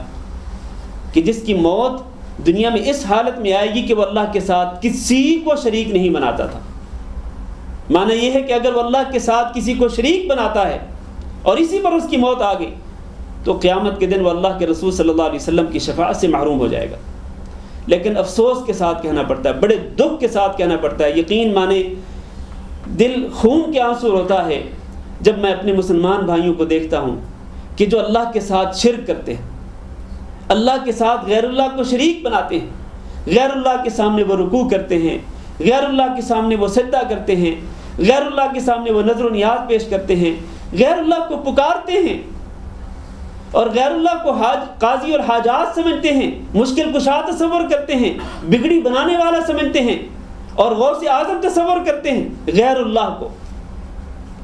کہ جس کی موت دنیا میں اس حالت میں آئے گی کہ وہ اللہ کے ساتھ کسی کو شریک نہیں بناتا تھا۔ معنی یہ ہے کہ اگر وہ اللہ کے ساتھ کسی کو شریک بناتا ہے اور اسی پر اس کی موت آ گئی تو قیامت کے دن وہ اللہ کے رسول صلی اللہ علیہ وسلم کی شفاعت سے محروم ہو جائے گا۔ لیکن افسوس کے ساتھ کہنا پڑتا ہے، بڑے دکھ کے ساتھ کہنا پڑتا ہے، یقین مانے دل خون کے آنسو روتا ہے جب میں اپنے مسلمان بھائیوں کو دیکھتا ہوں کہ جو اللہ کے ساتھ شرک کرتے ہیں، اللہ کے ساتھ غیر اللہ کو شریک بناتے ہیں، غیر اللہ کے سامنے وہ رکوع کرتے ہیں، غیر اللہ کے سامنے وہ سجدہ کرتے ہیں، غیر اللہ کے سامنے وہ نذر و نیاز پیش کرتے ہیں، غیر اللہ کو پکارتے ہیں اور غیر اللہ کو قاضی اور حاجات سمجھتے ہیں، مشکل کشا تصور کرتے ہیں، بگڑی بنانے والا سمجھتے ہیں اور غوث اعظم تصور کرتے ہیں غیر اللہ کو،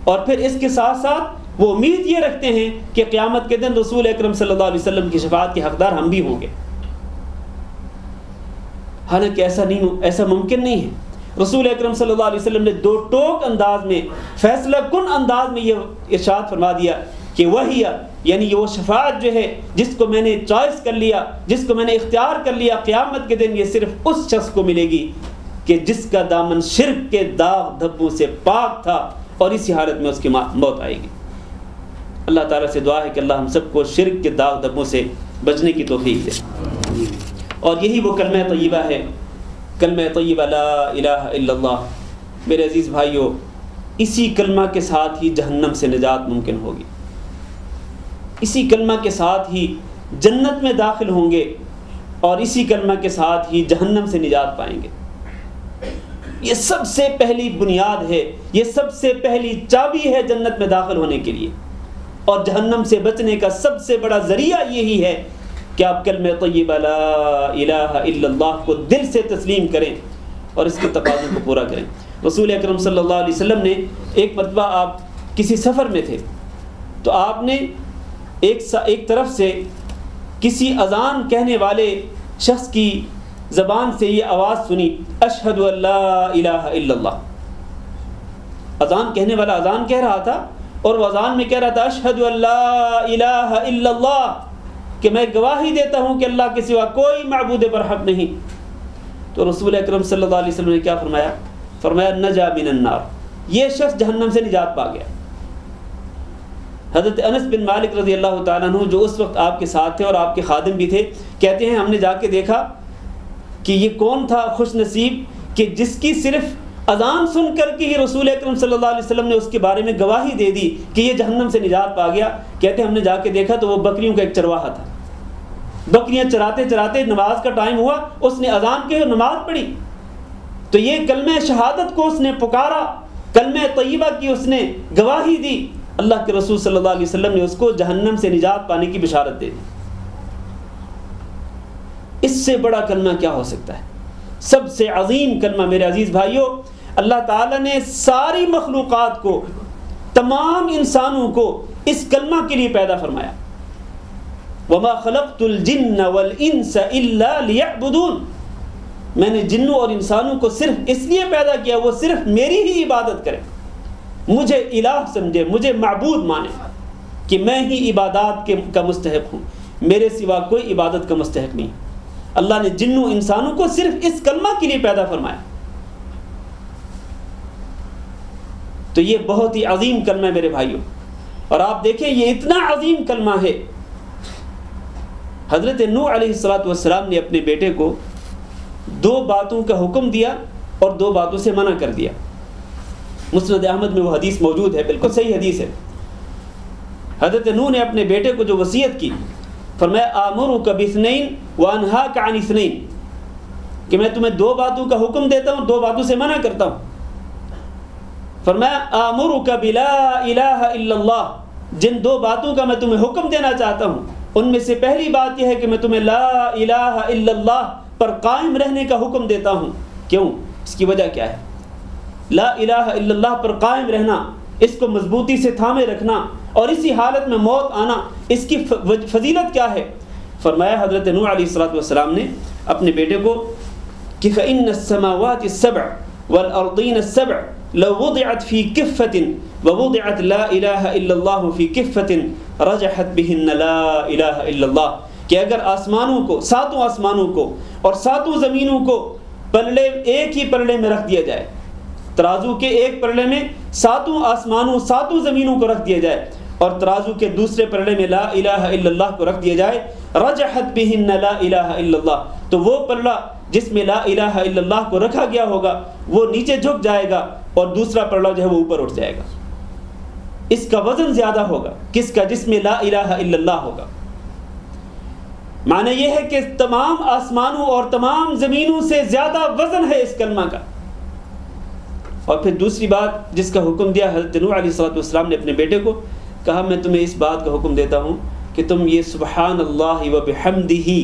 اور پھر اس کے ساتھ ساتھ وہ امید یہ رکھتے ہیں کہ قیامت کے دن رسول اکرم صلی اللہ علیہ وسلم کی شفاعت کے حقدار ہم بھی ہوں گے۔ حالانکہ ایسا ممکن نہیں ہے۔ رسول اکرم صلی اللہ علیہ وسلم نے دو ٹوک انداز میں، فیصلہ کن انداز میں یہ ارشاد فرما دیا کہ وہی، یعنی یہ وہ شفاعت جو ہے جس کو میں نے چوائس کر لیا، جس کو میں نے اختیار کر لیا، قیامت کے دن یہ صرف اس شخص کو ملے گی کہ جس کا دامن شرک کے داغ دھبوں سے پاک تھا اور اسی حالت میں اس کی موت آئے گی۔ اللہ تعالیٰ سے دعا ہے کہ اللہ ہم سب کو شرک کے داغ دھبوں سے بچنے کی توفیق دے۔ اور یہی وہ کلمہ طیبہ ہے، کلمہ طیبہ لا الہ الا اللہ۔ میرے عزیز بھائیوں، اسی کلمہ کے ساتھ ہی جہنم سے نجات ممکن ہوگی، اسی کلمہ کے ساتھ ہی جنت میں داخل ہوں گے اور اسی کلمہ کے ساتھ ہی جہنم سے نجات پائیں گے۔ یہ سب سے پہلی بنیاد ہے، یہ سب سے پہلی چابی ہے جنت میں داخل ہونے کے لیے، اور جہنم سے بچنے کا سب سے بڑا ذریعہ یہی ہے کہ آپ کلمہ طیبہ لا الہ الا اللہ کو دل سے تسلیم کریں اور اس کے تقاضوں کو پورا کریں۔ رسول اکرم صلی اللہ علیہ وسلم نے ایک مرتبہ آپ کسی سفر میں تھے تو آپ نے ایک طرف سے کسی اذان کہنے والے شخص کی زبان سے یہ آواز سنی، اشہد ان لا الہ الا اللہ۔ اذان کہنے والا اذان کہہ رہا تھا اور وہ اذان میں کہہ رہا تھا اشہد ان لا الہ الا اللہ، کہ میں گواہی دیتا ہوں کہ اللہ کے سوا کوئی معبود برحق نہیں۔ تو رسول اکرم صلی اللہ علیہ وسلم نے کیا فرمایا؟ فرمایا نجا من النار، یہ شخص جہنم سے نجات پا گیا۔ حضرت انس بن مالک رضی اللہ تعالیٰ عنہ جو اس وقت آپ کے ساتھ تھے اور آپ کے خادم بھی تھے، کہتے ہیں ہم نے جا کے دیکھا کہ یہ کون تھا خوش نصیب کہ جس کی صرف اذان سن کر کے ہی رسول اکرم صلی اللہ علیہ وسلم نے اس کے بارے میں گواہی دے دی کہ یہ جہنم سے نجات پا گیا۔ کہتے ہیں ہم نے جا کے دیکھا تو وہ بکریوں کا ایک چرواہا تھا، بکریاں چراتے چراتے نماز کا ٹائم ہوا، اس نے اذان کی نماز پڑھی، تو یہ کلمہ شہادت کو اس نے پکارا، کلمہ طیبہ کی اس نے گواہی دی، اللہ کے رسول صلی اللہ علیہ وسلم نے اس کو جہنم سے نجات پانے کی بشارت دے دی۔ اس سے بڑا کلمہ کیا ہو سکتا ہے؟ سب سے عظیم کلمہ میرے عزیز بھائیوں، اللہ تعالیٰ نے ساری مخلوقات کو، تمام انسانوں کو اس کلمہ کے لیے پیدا فرمایا۔ وَمَا خَلَقْتُ الْجِنَّ وَالْإِنسَ إِلَّا لِيَعْبُدُونَ، میں نے جنوں اور انسانوں کو صرف اس لیے پیدا کیا وہ صرف میری ہی عبادت کریں، مجھے الہ سمجھے، مجھے معبود مانے کہ میں ہی عبادات کا مستحق ہوں، میرے سوا کوئی عبادت کا مستحق نہیں۔ اللہ نے جنوں انسانوں کو صرف اس کلمہ کے لیے پیدا فرمایا۔ تو یہ بہت ہی عظیم کلمہ ہے میرے بھائیوں، اور آپ دیکھیں یہ اتنا عظیم کلمہ ہے، حضرت نوح علیہ السلام نے اپنے بیٹے کو 2 باتوں کا حکم دیا اور 2 باتوں سے منع کر دیا۔ مسند احمد میں وہ حدیث موجود ہے، بالکل صحیح حدیث ہے۔ حضرت نوح نے اپنے بیٹے کو جو وصیت کی، فرمایا آمرک باثنین وانہاک عن اثنین، کہ میں تمہیں 2 باتوں کا حکم دیتا ہوں، 2 باتوں سے منع کرتا ہوں۔ فرمایا آمرک بلا الہ الا اللہ، جن 2 باتوں کا میں تمہیں حکم دینا چاہتا ہوں ان میں سے پہلی بات یہ ہے کہ میں تمہیں لا الہ الا اللہ پر قائم رہنے کا حکم دیتا ہوں۔ کیوں؟ اس کی وجہ کیا ہے؟ لا الہ الا اللہ پر قائم رہنا، اس کو مضبوطی سے تھامے رکھنا اور اسی حالت میں موت آنا، اس کی فضیلت کیا ہے؟ فرمایا حضرت نوح علیہ السلام نے اپنے بیٹے کو کہ فإن السماوات السبع والأرضین السبع لو وضعت في كفة ووضعت لا الہ الا اللہ في كفة رجحت بهن لا الہ الا اللہ، کہ اگر آسمانوں کو، 7 آسمانوں کو اور 7 زمینوں کو پلڑے، ایک ہی پلڑے میں رکھ دیا جائے، ترازو کے ایک پلڑے میں 7 آسمانوں 7 زمینوں کو رکھ دیا جائے اور ترازو کے دوسرے پلڑے میں لا الہ الا اللہ کو رکھ دیا جائے، رجحت بہن لا الہ الا اللہ، تو وہ پلڑا جس میں لا الہ الا اللہ کو رکھا گیا ہوگا وہ نیچے جھک جائے گا اور دوسرا پلڑا جو ہے وہ اوپر اٹھ جائے گا۔ اس کا وزن زیادہ ہوگا، کس کا؟ جس میں لا الہ الا اللہ ہوگا۔ معنی یہ ہے کہ تمام آسمانوں اور تمام زمینوں سے زیادہ وزن ہے اس کلمہ کا۔ اور پھر دوسری بات جس کا حکم دیا، حضرت نوح علیہ السلام نے اپنے بیٹے کو کہا میں تمہیں اس بات کا حکم دیتا ہوں کہ تم یہ سبحان اللہ و بحمدہ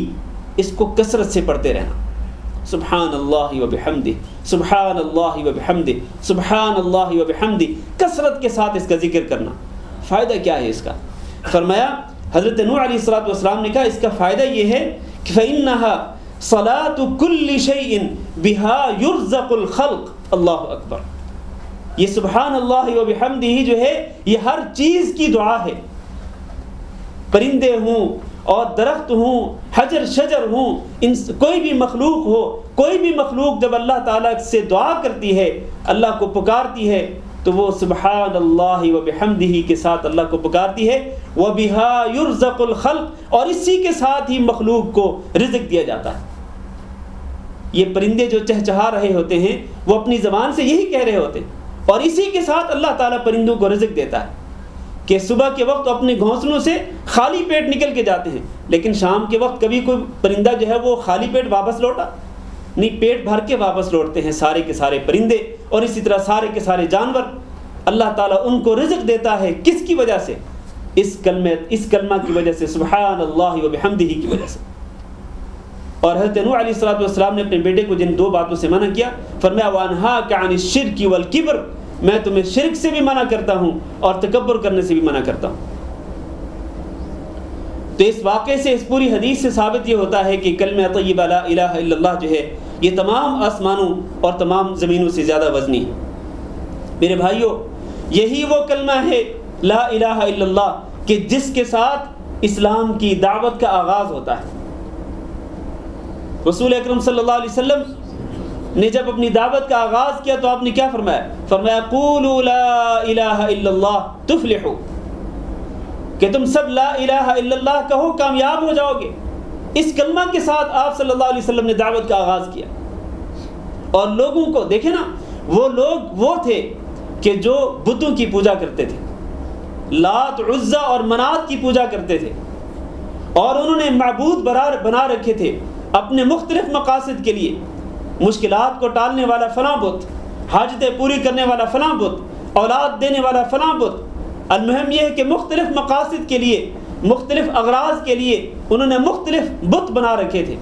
اس کو کثرت سے پڑھتے رہنا، سبحان اللہ و بحمدہ، سبحان اللہ و بحمدہ، سبحان اللہ و بحمدہ، کثرت کے ساتھ اس کا ذکر کرنا۔ فائدہ کیا ہے اس کا؟ فرمایا حضرت نوح علیہ السلام نے کہا اس کا فائدہ یہ ہے کہ فإنها صلاة كل شيء بها يرزق الخلق، اللہ اکبر، یہ سبحان اللہ و بحمدہ جو ہے یہ ہر چیز کی دعا ہے، پرندے ہوں اور درخت ہوں، حجر شجر ہوں، کوئی بھی مخلوق ہو، کوئی بھی مخلوق جب اللہ تعالیٰ سے دعا کرتی ہے، اللہ کو پکارتی ہے تو وہ سبحان اللہ و بحمدہ کے ساتھ اللہ کو پکارتی ہے، وَبِهَا يُرْزَقُ الْخَلْقُ، اور اسی کے ساتھ ہی مخلوق کو رزق دیا جاتا ہے۔ یہ پرندے جو چہچہا رہے ہوتے ہیں وہ اپنی زبان سے یہی کہہ رہے ہوتے ہیں، اور اسی کے ساتھ اللہ تعالیٰ پرندوں کو رزق دیتا ہے کہ صبح کے وقت اپنے گھونسلوں سے خالی پیٹ نکل کے جاتے ہیں، لیکن شام کے وقت کبھی کوئی پرندہ جو ہے وہ خالی پیٹ واپس لوٹا نہیں، پیٹ بھر کے واپس لوٹتے ہیں سارے کے سارے پرندے، اور اسی طرح سارے کے سارے جانور۔ اللہ تعالیٰ ان کو رزق دیتا ہے کس کی وجہ سے؟ اس کلمہ کی وجہ سے، سبحان اللہ و بحمدہ کی وجہ سے۔ اور حضرت نوح علیہ الصلوۃ والسلام نے اپنے بیٹے کو جن 2 باتوں سے منع کیا، فرمایا وَأَنْهَاكَ عَنِ الشِّرْكِ وَالْكِبْرِ، میں تمہیں شرک سے بھی منع کرتا ہوں اور تکبر کرنے سے بھی منع کرتا ہوں۔ تو اس واقعے سے، اس پوری حدیث سے ثابت یہ ہوتا ہے کہ کلمہ طیبہ لا الہ الا اللہ جو ہے یہ تمام آسمانوں اور تمام زمینوں سے زیادہ وزنی ہے۔ میرے بھائیوں، یہی وہ کلمہ ہے لا الہ الا اللہ کہ جس کے ساتھ اسلام کی دعوت کا آغاز ہوتا ہے۔ رسول اکرم صلی اللہ علیہ وسلم نے جب اپنی دعوت کا آغاز کیا تو آپ نے کیا فرمایا؟ فرمایا قولوا لا الہ الا اللہ تفلحوا، کہ تم سب لا الہ الا اللہ کہو کامیاب ہو جاؤ گے۔ اس کلمہ کے ساتھ آپ صلی اللہ علیہ وسلم نے دعوت کا آغاز کیا، اور لوگوں کو دیکھیں نا، وہ لوگ وہ تھے کہ جو بتوں کی پوجا کرتے تھے، لات عزا اور منات کی پوجا کرتے تھے، اور انہوں نے معبود بنا رکھے تھے اپنے مختلف مقاصد کے لیے۔ مشکلات کو ٹالنے والا فلاں بت، حاجتیں پوری کرنے والا فلاں بت، اولاد دینے والا فلاں بت۔ المہم یہ ہے کہ مختلف مقاصد کے لیے، مختلف اغراض کے لیے انہوں نے مختلف بت بنا رکھے تھے۔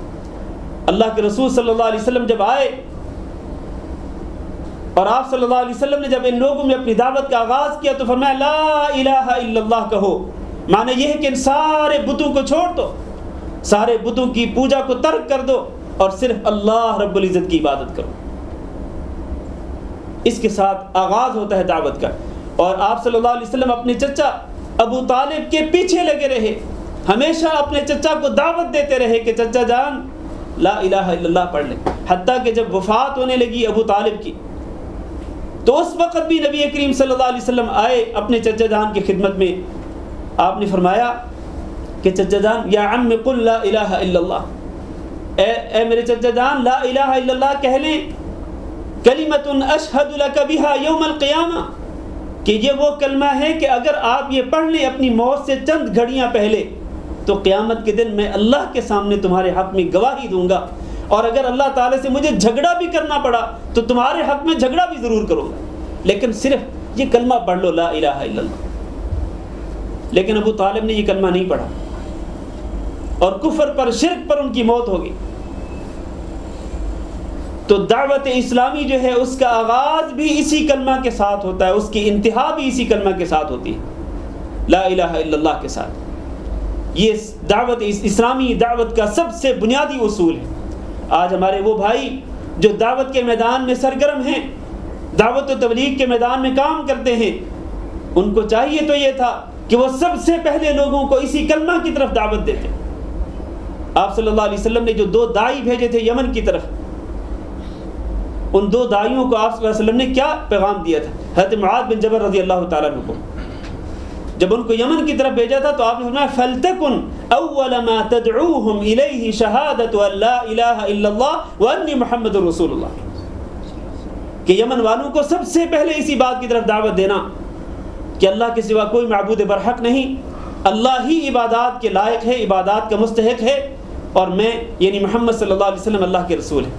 اللہ کے رسول صلی اللہ علیہ وسلم جب آئے اور آپ صلی اللہ علیہ وسلم نے جب ان لوگوں میں اپنی دعوت کا آغاز کیا تو فرمایا لا الہ الا اللہ کہو، معنی یہ ہے کہ ان سارے بتوں کو چھوڑ دو، سارے بتوں کی پوجا کو ترک کر دو اور صرف اللہ رب العزت کی عبادت کرو۔ اس کے ساتھ آغاز ہوتا ہے دعوت کا۔ اور آپ صلی اللہ علیہ وسلم اپنے چچا ابو طالب کے پیچھے لگے رہے، ہمیشہ اپنے چچا کو دعوت دیتے رہے کہ چچا جان لا الہ الا اللہ پڑھ لیں، حتیٰ کہ جب وفات ہونے لگی ابو طالب کی تو اس وقت بھی نبی کریم صلی اللہ علیہ وسلم آئے اپنے چچا جان کی خدمت میں۔ آپ نے فرمایا کہ چچا جان یا عم قل لا الہ الا اللہ، اے میرے چچا جان لا الہ الا اللہ کہہ لیں، کلمۃ اشہد لک بہا یوم القیامہ، کہ یہ وہ کلمہ ہے کہ اگر آپ یہ پڑھ لیں اپنی موت سے چند گھڑیاں پہلے تو قیامت کے دن میں اللہ کے سامنے تمہارے حق میں گواہی دوں گا، اور اگر اللہ تعالیٰ سے مجھے جھگڑا بھی کرنا پڑا تو تمہارے حق میں جھگڑا بھی ضرور کروں گا، لیکن صرف یہ کلمہ پڑھ لو لا الہ الا اللہ۔ لیکن ابو طالب نے یہ کلمہ نہیں پڑھا اور کفر پر، شرک پر ان کی موت ہو گئی۔ تو دعوت اسلامی جو ہے اس کا آغاز بھی اسی کلمہ کے ساتھ ہوتا ہے، اس کی انتہا بھی اسی کلمہ کے ساتھ ہوتی ہے، لا الہ الا اللہ کے ساتھ۔ یہ دعوت اسلامی دعوت کا سب سے بنیادی اصول ہے۔ آج ہمارے وہ بھائی جو دعوت کے میدان میں سرگرم ہیں، دعوت و تبلیغ کے میدان میں کام کرتے ہیں، ان کو چاہیے تو یہ تھا کہ وہ سب سے پہلے لوگوں کو اسی کلمہ کی طرف دعوت دیتے۔ آپ صلی اللہ علیہ وسلم نے جو 2 داعی بھیجے تھے یمن کی طرف، ان 2 داعیوں کو آپ صلی اللہ علیہ وسلم نے کیا پیغام دیا تھا؟ حضرت معاذ بن جبل رضی اللہ تعالیٰ عنہ کو جب ان کو یمن کی طرف بھیجا تھا تو آپ نے فرمایا فَلْتَكُنْ أَوَّلَ مَا تَدْعُوهُمْ إِلَيْهِ شَهَادَةُ أَن لَا إِلَهَ إِلَّا اللَّهُ وَأَنِّي مُحَمَّدٌ رَسُولُ اللَّهِ، کہ یمن والوں کو سب سے پہلے اسی بات کی طرف دعوت دینا کہ اللہ کے سوا کوئی معبود برحق نہیں، اللہ ہی عبادات کے لائق ہے، عبادات کا مستحق ہے، اور میں یعنی محمد صلی اللہ علیہ وسلم اللہ کے رسول ہیں۔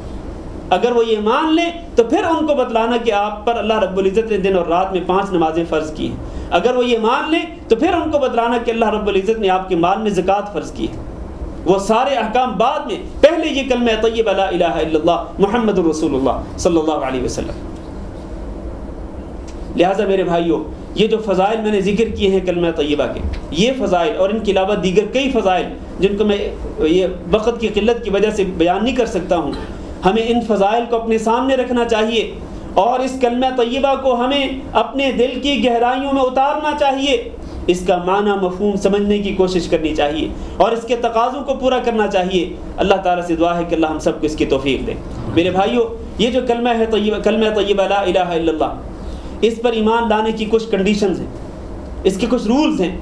اگر وہ یہ مان لیں تو پھر ان کو بتلانا کہ آپ پر اللہ رب العزت نے دن اور رات میں 5 نمازیں فرض کی ہیں۔ اگر وہ یہ مان لیں تو پھر ان کو بتلانا کہ اللہ رب العزت نے آپ کے مال میں زکوٰۃ فرض کی ہے۔ وہ سارے احکام بعد میں، پہلے یہ کلمہ طیبہ لا الہ الا اللہ محمد رسول اللہ صلی اللہ علیہ وسلم۔ لہٰذا میرے بھائیوں، یہ جو فضائل میں نے ذکر کیے ہیں کلمہ طیبہ کے، یہ فضائل اور ان کے علاوہ دیگر کئی فضائل جن کو میں یہ وقت کی قلت کی وجہ سے بیان نہیں کر سکتا ہوں، ہمیں ان فضائل کو اپنے سامنے رکھنا چاہیے اور اس کلمہ طیبہ کو ہمیں اپنے دل کی گہرائیوں میں اتارنا چاہیے، اس کا معنی مفہوم سمجھنے کی کوشش کرنی چاہیے اور اس کے تقاضوں کو پورا کرنا چاہیے۔ اللہ تعالیٰ سے دعا ہے کہ اللہ ہم سب کو اس کی توفیق دے۔ میرے بھائیوں، یہ جو کلمہ ہے طیبہ، کلمہ طیبہ لا الہ الا اللہ، اس پر ایمان لانے کی کچھ کنڈیشنز ہیں، اس کے کچھ رولز ہیں،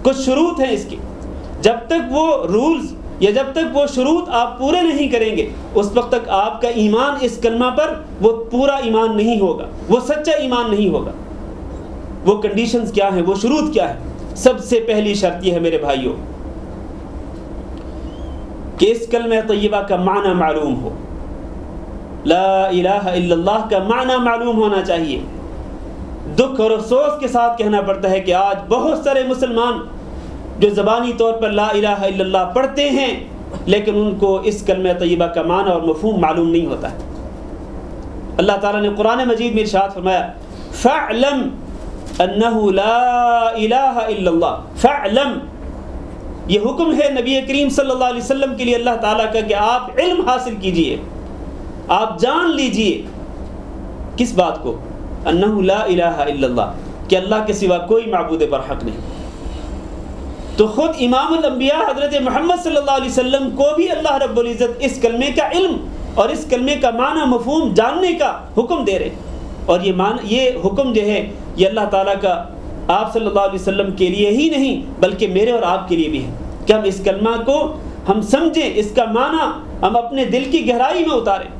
کچھ شروط ہیں اس کی۔ جب تک وہ رولز یا جب تک وہ شروط آپ پورے نہیں کریں گے اس وقت تک آپ کا ایمان اس کلمہ پر وہ پورا ایمان نہیں ہوگا، وہ سچا ایمان نہیں ہوگا۔ وہ کنڈیشنز کیا ہیں، وہ شروط کیا ہے؟ سب سے پہلی شرط یہ ہے میرے بھائیوں کہ اس کلمہ طیبہ کا معنی معلوم ہو. لا الہ الا اللہ کا معنی معلوم ہونا چاہیے. دکھ اور افسوس کے ساتھ کہنا پڑتا ہے کہ آج بہت سارے مسلمان جو زبانی طور پر لا الہ الا اللہ پڑھتے ہیں لیکن ان کو اس کلمہ طیبہ کا معنی اور مفہوم معلوم نہیں ہوتا ہے. اللہ تعالیٰ نے قرآن مجید میں ارشاد فرمایا فَاعْلَمْ أَنَّهُ لَا إِلَهَ إِلَّا اللَّهُ فَاعْلَمْ. یہ حکم ہے نبی کریم صلی اللہ علیہ وسلم کے لیے اللہ تعالیٰ کا کہ آپ علم حاصل کیجئے, آپ جان لیجئے. کس بات کو؟ انہ لا الہ الا اللہ, کہ اللہ کے سوا کوئی معبود برحق نہیں. تو خود امام الانبیاء حضرت محمد صلی اللہ علیہ وسلم کو بھی اللہ رب العزت اس کلمے کا علم اور اس کلمے کا معنی مفہوم جاننے کا حکم دے رہے. اور یہ حکم جو ہے یہ اللہ تعالیٰ کا آپ صلی اللہ علیہ وسلم کے لیے ہی نہیں بلکہ میرے اور آپ کے لیے بھی ہے کہ ہم اس کلمہ کو ہم سمجھیں, اس کا معنی ہم اپنے دل کی گہرائی میں اتاریں.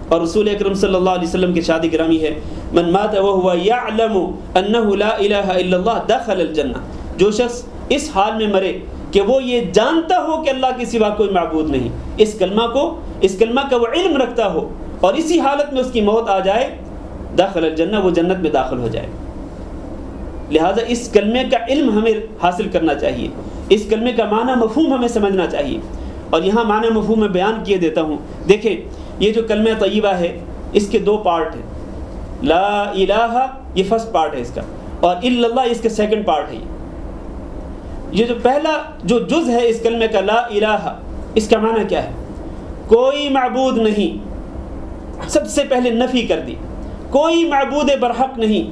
اور رسول اکرم صلی اللہ علیہ وسلم کی ارشاد گرامی ہے من مات وهو يعلم انه لا الہ الا اللہ دخل الجنہ. جو شخص اس حال میں مرے کہ وہ یہ جانتا ہو کہ اللہ کے سوا کوئی معبود نہیں, اس کلمہ کا وہ علم رکھتا ہو اور اسی حالت میں اس کی موت آ جائے, داخل الجنہ, وہ جنت میں داخل ہو جائے. لہٰذا اس کلمے کا علم ہمیں حاصل کرنا چاہیے, اس کلمے کا معنی مفہوم ہمیں سمجھنا چاہیے. اور یہاں معنی مفہوم میں بیان کیے دیتا ہوں. دیکھیں یہ جو کلمہ طیبہ ہے اس کے دو پارٹ ہیں. لا الہ یہ فرسٹ پارٹ ہے اس کا, اور الا اللہ اس کا سیکنڈ پارٹ ہے. یہ جو پہلا جو جز ہے اس کلمے کا لا الہ, اس کا معنی کیا ہے؟ کوئی معبود نہیں. سب سے پہلے نفی کر دی, کوئی معبود برحق نہیں.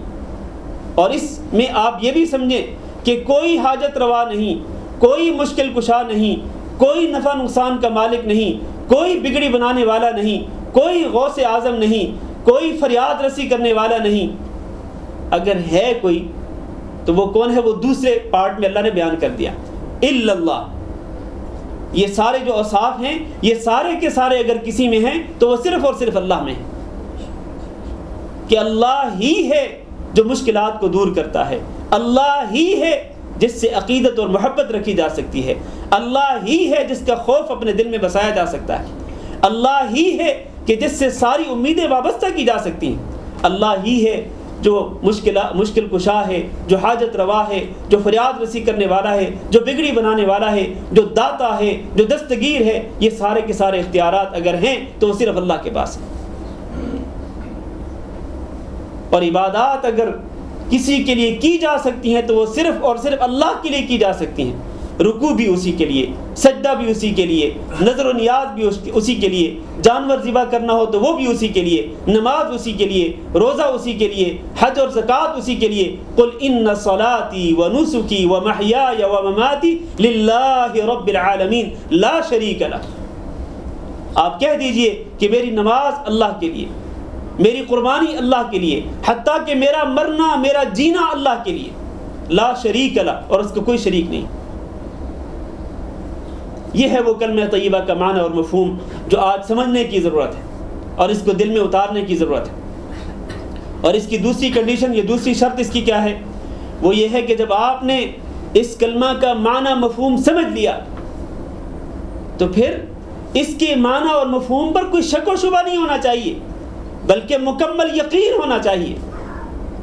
اور اس میں آپ یہ بھی سمجھیں کہ کوئی حاجت روا نہیں, کوئی مشکل کشا نہیں, کوئی نفع نقصان کا مالک نہیں, کوئی بگڑی بنانے والا نہیں, کوئی غوث اعظم نہیں, کوئی فریاد رسی کرنے والا نہیں. اگر ہے کوئی تو وہ کون ہے؟ وہ دوسرے پارٹ میں اللہ نے بیان کر دیا الا اللہ. یہ سارے جو اوصاف ہیں یہ سارے کے سارے اگر کسی میں ہیں تو وہ صرف اور صرف اللہ میں ہیں, کہ اللہ ہی ہے جو مشکلات کو دور کرتا ہے, اللہ ہی ہے جس سے عقیدت اور محبت رکھی جا سکتی ہے, اللہ ہی ہے جس کا خوف اپنے دل میں بسایا جا سکتا ہے, اللہ ہی ہے کہ جس سے ساری امیدیں وابستہ کی جا سکتی ہیں, اللہ ہی ہے جو مشکل کشا ہے, جو حاجت روا ہے, جو فریاد رسی کرنے والا ہے, جو بگڑی بنانے والا ہے, جو داتا ہے, جو دستگیر ہے. یہ سارے کے سارے اختیارات اگر ہیں تو وہ صرف اللہ کے پاس ہیں. اور عبادات اگر کسی کے لیے کی جا سکتی ہیں تو وہ صرف اور صرف اللہ کے لیے کی جا سکتی ہیں. رکوع بھی اسی کے لیے, سجدہ بھی اسی کے لیے, نظر و نیاز بھی اسی کے لیے, جانور ذبح کرنا ہو تو وہ بھی اسی کے لیے, نماز اسی کے لیے, روزہ اسی کے لیے, حج اور زکوٰۃ اسی کے لیے. قل ان صلاتي ونسكي ومحياي ومماتي لله رب العالمین لا شریک له. آپ کہہ دیجئے کہ میری نماز اللہ کے لیے, میری قربانی اللہ کے لیے, حتیٰ کہ میرا مرنا میرا جینا اللہ کے لیے, لا شریک له, اور اس کا کوئی شریک نہیں. یہ ہے وہ کلمہ طیبہ کا معنی اور مفہوم جو آج سمجھنے کی ضرورت ہے اور اس کو دل میں اتارنے کی ضرورت ہے. اور اس کی دوسری کنڈیشن, یہ دوسری شرط اس کی کیا ہے؟ وہ یہ ہے کہ جب آپ نے اس کلمہ کا معنی مفہوم سمجھ لیا تو پھر اس کے معنی اور مفہوم پر کوئی شک و شبہ نہیں ہونا چاہیے بلکہ مکمل یقین ہونا چاہیے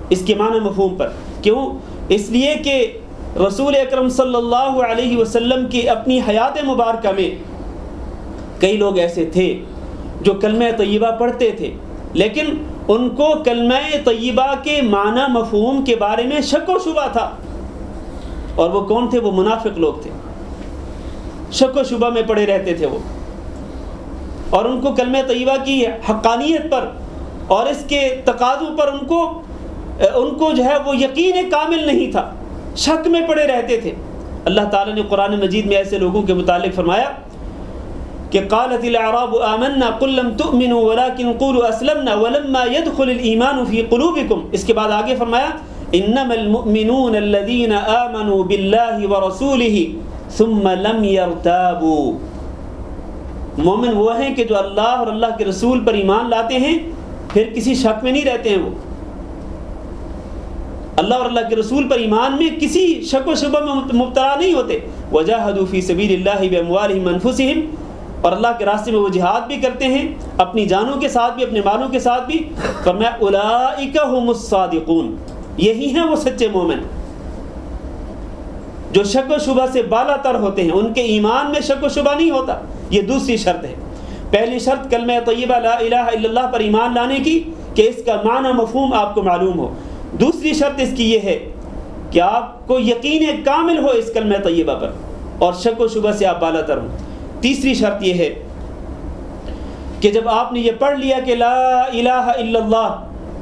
اس کے معنی مفہوم پر. کیوں؟ اس لیے کہ رسول اکرم صلی اللہ علیہ وسلم کی اپنی حیات مبارکہ میں کئی لوگ ایسے تھے جو کلمہ طیبہ پڑھتے تھے لیکن ان کو کلمہ طیبہ کے معنی مفہوم کے بارے میں شک و شبہ تھا. اور وہ کون تھے؟ وہ منافق لوگ تھے, شک و شبہ میں پڑے رہتے تھے وہ, اور ان کو کلمہ طیبہ کی حقانیت پر اور اس کے تقاضوں پر ان کو جو ہے وہ یقین کامل نہیں تھا, شک میں پڑے رہتے تھے. اللہ تعالیٰ نے قرآن مجید میں ایسے لوگوں کے متعلق فرمایا کہ قالت الاعراب آمنا قل لم تؤمنوا ولكن قولوا اسلمنا ولما يدخل الايمان في قلوبكم. اس کے بعد آگے فرمایا انما المؤمنون الذين آمنوا بالله ورسوله ثم لم يرتابوا. مومن وہ ہیں کہ جو اللہ اور اللہ کے رسول پر ایمان لاتے ہیں پھر کسی شک میں نہیں رہتے ہیں. وہ اللہ اور اللہ کے رسول پر ایمان میں کسی شک و شبہ میں مبتلا نہیں ہوتے. وجاہدوا فی سبیل اللہ باموالہم وانفسہم، اور اللہ کے راستے میں وہ جہاد بھی کرتے ہیں اپنی جانوں کے ساتھ بھی، اپنے مالوں کے ساتھ بھی. فرمایا اولئک ھم الصادقون، یہی ہیں وہ سچے مومن جو شک و شبہ سے بالا تر ہوتے ہیں، ان کے ایمان میں شک و شبہ نہیں ہوتا. یہ دوسری شرط ہے. پہلی شرط کلمہ طیبہ لا الہ الا اللہ پر ایمان لانے کی کہ اس کا معنی مفہوم آپ کو معلوم ہو. دوسری شرط اس کی یہ ہے کہ آپ کو یقین کامل ہو اس کلمہ طیبہ پر اور شک و شبہ سے آپ بالا تر ہوں. تیسری شرط یہ ہے کہ جب آپ نے یہ پڑھ لیا کہ لا الہ الا اللہ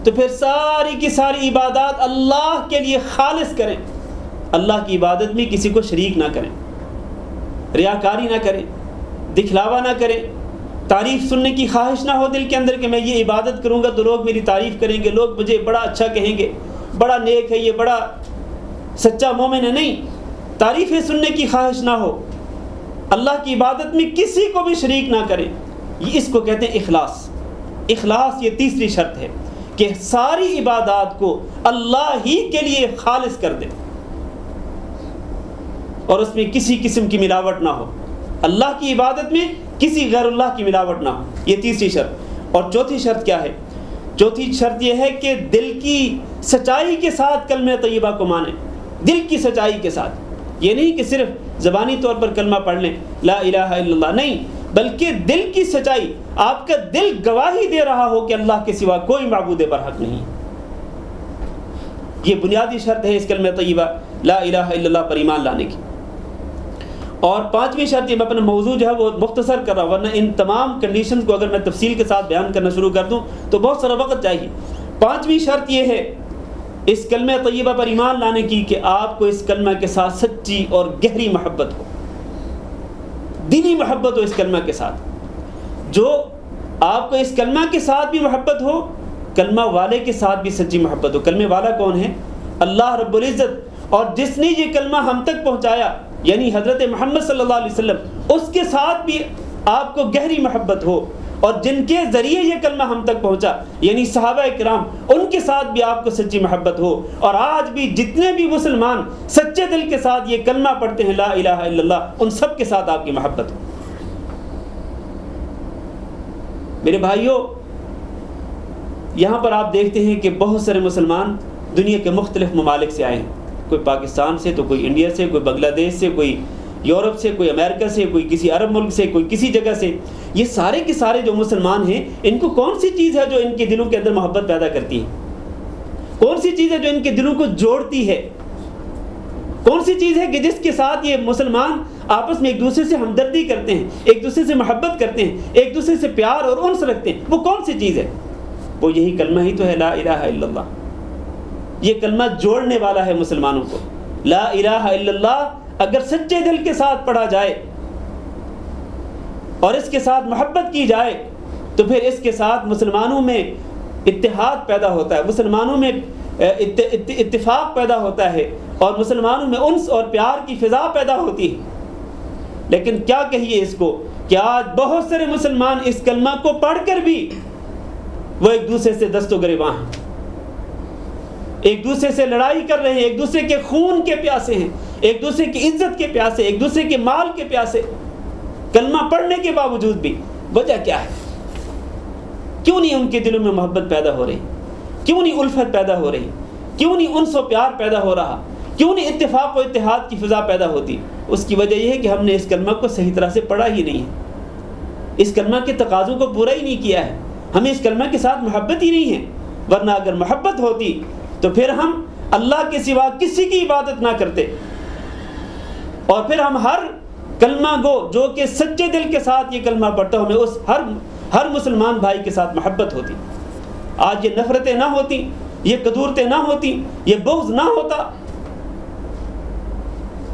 تو پھر ساری کی ساری عبادات اللہ کے لیے خالص کریں. اللہ کی عبادت میں کسی کو شریک نہ کریں، ریاکاری نہ کریں، دکھلاوا نہ کریں، تعریف سننے کی خواہش نہ ہو دل کے اندر کہ میں یہ عبادت کروں گا تو لوگ میری تعریف کریں گے، لوگ مجھے بڑا اچھا کہیں گے، بڑا نیک ہے یہ، بڑا سچا مومن ہے. نہیں، تعریفیں سننے کی خواہش نہ ہو، اللہ کی عبادت میں کسی کو بھی شریک نہ کریں. یہ اس کو کہتے ہیں اخلاص. اخلاص یہ تیسری شرط ہے کہ ساری عبادات کو اللہ ہی کے لیے خالص کر دیں اور اس میں کسی قسم کی ملاوٹ نہ ہو. اللہ کی عبادت میں کسی غیر اللہ کی ملاوٹ نہ ہو. یہ تیسری شرط. اور چوتھی شرط کیا ہے؟ چوتھی شرط یہ ہے کہ دل کی سچائی کے ساتھ کلمہ طیبہ کو مانیں. دل کی سچائی کے ساتھ. یہ نہیں کہ صرف زبانی طور پر کلمہ پڑھ لیں لا الہ الا اللہ، نہیں، بلکہ دل کی سچائی، آپ کا دل گواہی دے رہا ہو کہ اللہ کے سوا کوئی معبود برحق نہیں. یہ بنیادی شرط ہے اس کلمہ طیبہ لا الہ الا اللہ پر ایمان لانے کی. اور پانچویں شرط یہ، میں اپنا موضوع جو ہے وہ مختصر کر رہا ہوں ورنہ ان تمام کنڈیشن کو اگر میں تفصیل کے ساتھ بیان کرنا شروع کر دوں تو بہت سارا وقت چاہیے. پانچویں شرط یہ ہے اس کلمہ طیبہ پر ایمان لانے کی کہ آپ کو اس کلمہ کے ساتھ سچی اور گہری محبت ہو، دلی محبت ہو اس کلمہ کے ساتھ. جو آپ کو اس کلمہ کے ساتھ بھی محبت ہو، کلمہ والے کے ساتھ بھی سچی محبت ہو. کلمہ والا کون ہے؟ اللہ رب العزت. اور جس نے یہ کلمہ ہم تک پہنچایا یعنی حضرت محمد صلی اللہ علیہ وسلم، اس کے ساتھ بھی آپ کو گہری محبت ہو. اور جن کے ذریعے یہ کلمہ ہم تک پہنچا یعنی صحابہ کرام، ان کے ساتھ بھی آپ کو سچی محبت ہو. اور آج بھی جتنے بھی مسلمان سچے دل کے ساتھ یہ کلمہ پڑھتے ہیں لا الہ الا اللہ، ان سب کے ساتھ آپ کی محبت ہو. میرے بھائیوں، یہاں پر آپ دیکھتے ہیں کہ بہت سارے مسلمان دنیا کے مختلف ممالک سے آئے ہیں. کوئی پاکستان سے، تو کوئی انڈیا سے، کوئی بنگلہ دیش سے، کوئی یورپ سے، کوئی امریکہ سے، کوئی کسی عرب ملک سے، کوئی کسی جگہ سے. یہ سارے کے سارے جو مسلمان ہیں، ان کو کون سی چیز ہے جو ان کے دلوں کے اندر محبت پیدا کرتی ہے؟ کون سی چیز ہے جو ان کے دلوں کو جوڑتی ہے؟ کون سی چیز ہے کہ جس کے ساتھ یہ مسلمان آپس میں ایک دوسرے سے ہمدردی کرتے ہیں، ایک دوسرے سے محبت کرتے ہیں، ایک دوسرے سے پیار اور انس رکھتے ہیں؟ وہ کون سی چیز ہے؟ وہ یہی کلمہ ہی تو ہے لا الہ الا اللہ. یہ کلمہ جوڑنے والا ہے مسلمانوں کو. لا الہ الا اللہ اگر سچے دل کے ساتھ پڑھا جائے اور اس کے ساتھ محبت کی جائے تو پھر اس کے ساتھ مسلمانوں میں اتحاد پیدا ہوتا ہے، مسلمانوں میں اتفاق پیدا ہوتا ہے اور مسلمانوں میں انس اور پیار کی فضا پیدا ہوتی ہے. لیکن کیا کہیے اس کو کہ آج بہت سارے مسلمان اس کلمہ کو پڑھ کر بھی وہ ایک دوسرے سے دست و گریباں ہیں، ایک دوسرے سے لڑائی کر رہے ہیں، ایک دوسرے کے خون کے پیاسے ہیں، ایک دوسرے کی عزت کے پیاسے، ایک دوسرے کے مال کے پیاسے. کلمہ پڑھنے کے باوجود بھی وجہ کیا ہے؟ کیوں نہیں ان کے دلوں میں محبت پیدا ہو رہی؟ کیوں نہیں الفت پیدا ہو رہی؟ کیوں نہیں انس و پیار پیدا ہو رہا؟ کیوں نہیں اتفاق و اتحاد کی فضا پیدا ہوتی؟ اس کی وجہ یہ ہے کہ ہم نے اس کلمہ کو صحیح طرح سے پڑھا ہی نہیں ہے، اس کلمہ کے تقاضوں کو پورا ہی نہیں کیا ہے، ہمیں اس کلمہ کے ساتھ محبت ہی نہیں ہے. ورنہ اگر محبت ہوتی تو پھر ہم اللہ کے سوا کسی کی عبادت نہ کرتے اور پھر ہم ہر کلمہ گو جو کہ سچے دل کے ساتھ یہ کلمہ پڑھتا ہوں، ہمیں اس ہر مسلمان بھائی کے ساتھ محبت ہوتی. آج یہ نفرتیں نہ ہوتی، یہ قدورتیں نہ ہوتی، یہ بغض نہ ہوتا.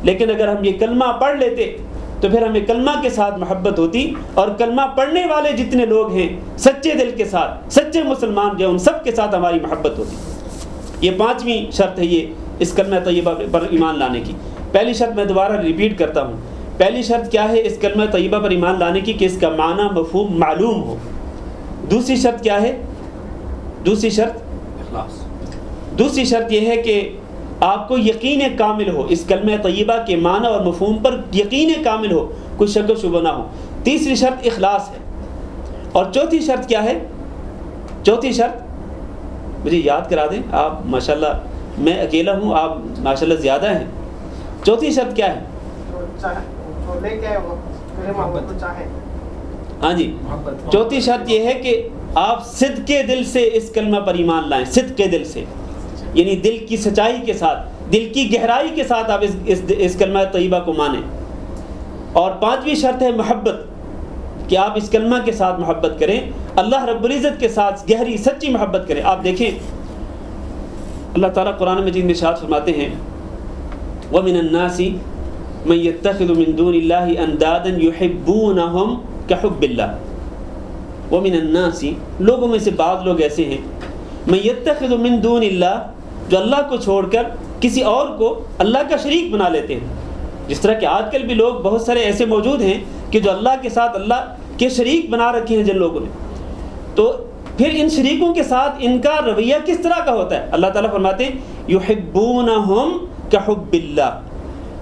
لیکن اگر ہم یہ کلمہ پڑھ لیتے تو پھر ہمیں کلمہ کے ساتھ محبت ہوتی اور کلمہ پڑھنے والے جتنے لوگ ہیں سچے دل کے ساتھ، سچے مسلمان جو ان سب کے ساتھ ہماری محبت ہوتی. یہ پانچویں شرط ہے یہ اس کلمہ طیبہ پر ایمان لانے کی. پہلی شرط میں دوبارہ ریپیٹ کرتا ہوں. پہلی شرط کیا ہے اس کلمہ طیبہ پر ایمان لانے کی؟ کہ اس کا معنی مفہوم معلوم ہو. دوسری شرط کیا ہے؟ دوسری شرط دوسری شرط یہ ہے کہ آپ کو یقین کامل ہو، اس کلمہ طیبہ کے معنی اور مفہوم پر یقین کامل ہو، کوئی شک و شبہ نہ ہو۔ تیسری شرط اخلاص ہے۔ اور چوتھی شرط کیا ہے؟ چوتھی شرط مجھے یاد کرا دیں آپ، ماشاءاللہ میں اکیلا ہوں، آپ ماشاءاللہ زیادہ ہیں۔ چوتھی شرط کیا ہے؟ ہاں جی، چوتھی شرط یہ ہے کہ آپ صدقے دل سے اس کلمہ پر ایمان لائیں، صدقے دل سے، یعنی دل کی سچائی کے ساتھ، دل کی گہرائی کے ساتھ آپ اس کلمہ طیبہ کو مانیں۔ اور پانچویں شرط ہے محبت، کہ آپ اس کلمہ کے ساتھ محبت کریں، اللہ رب العزت کے ساتھ گہری سچی محبت کریں۔ آپ دیکھیں اللہ تعالیٰ قرآن مجید میں ارشاد فرماتے ہیں وَمِنَ النَّاسِ مَن يَتَّخِذُ مِن دُونِ اللَّهِ أَندَادًا يُحِبُّونَهُمْ كَحُبِّ اللَّهِ وَمِنَ النَّاسِ، لوگوں میں سے بعض لوگ ایسے ہیں، مَن يَتَّخِذُ مِن دُونِ اللَّهِ، جو اللہ کو چھوڑ کر کسی اور کو اللہ کا شریک بنا لیتے ہیں۔ جس طرح کہ آج کل بھی لوگ بہت سارے ایسے موجود ہیں کہ جو اللہ کے ساتھ اللہ کے شریک بنا رکھے ہیں جن لوگوں نے، تو پھر ان شریکوں کے ساتھ ان کا رویہ کس طرح کا ہوتا ہے؟ اللہ تعالیٰ فرماتے ہیں یحبونہم کحب اللہ،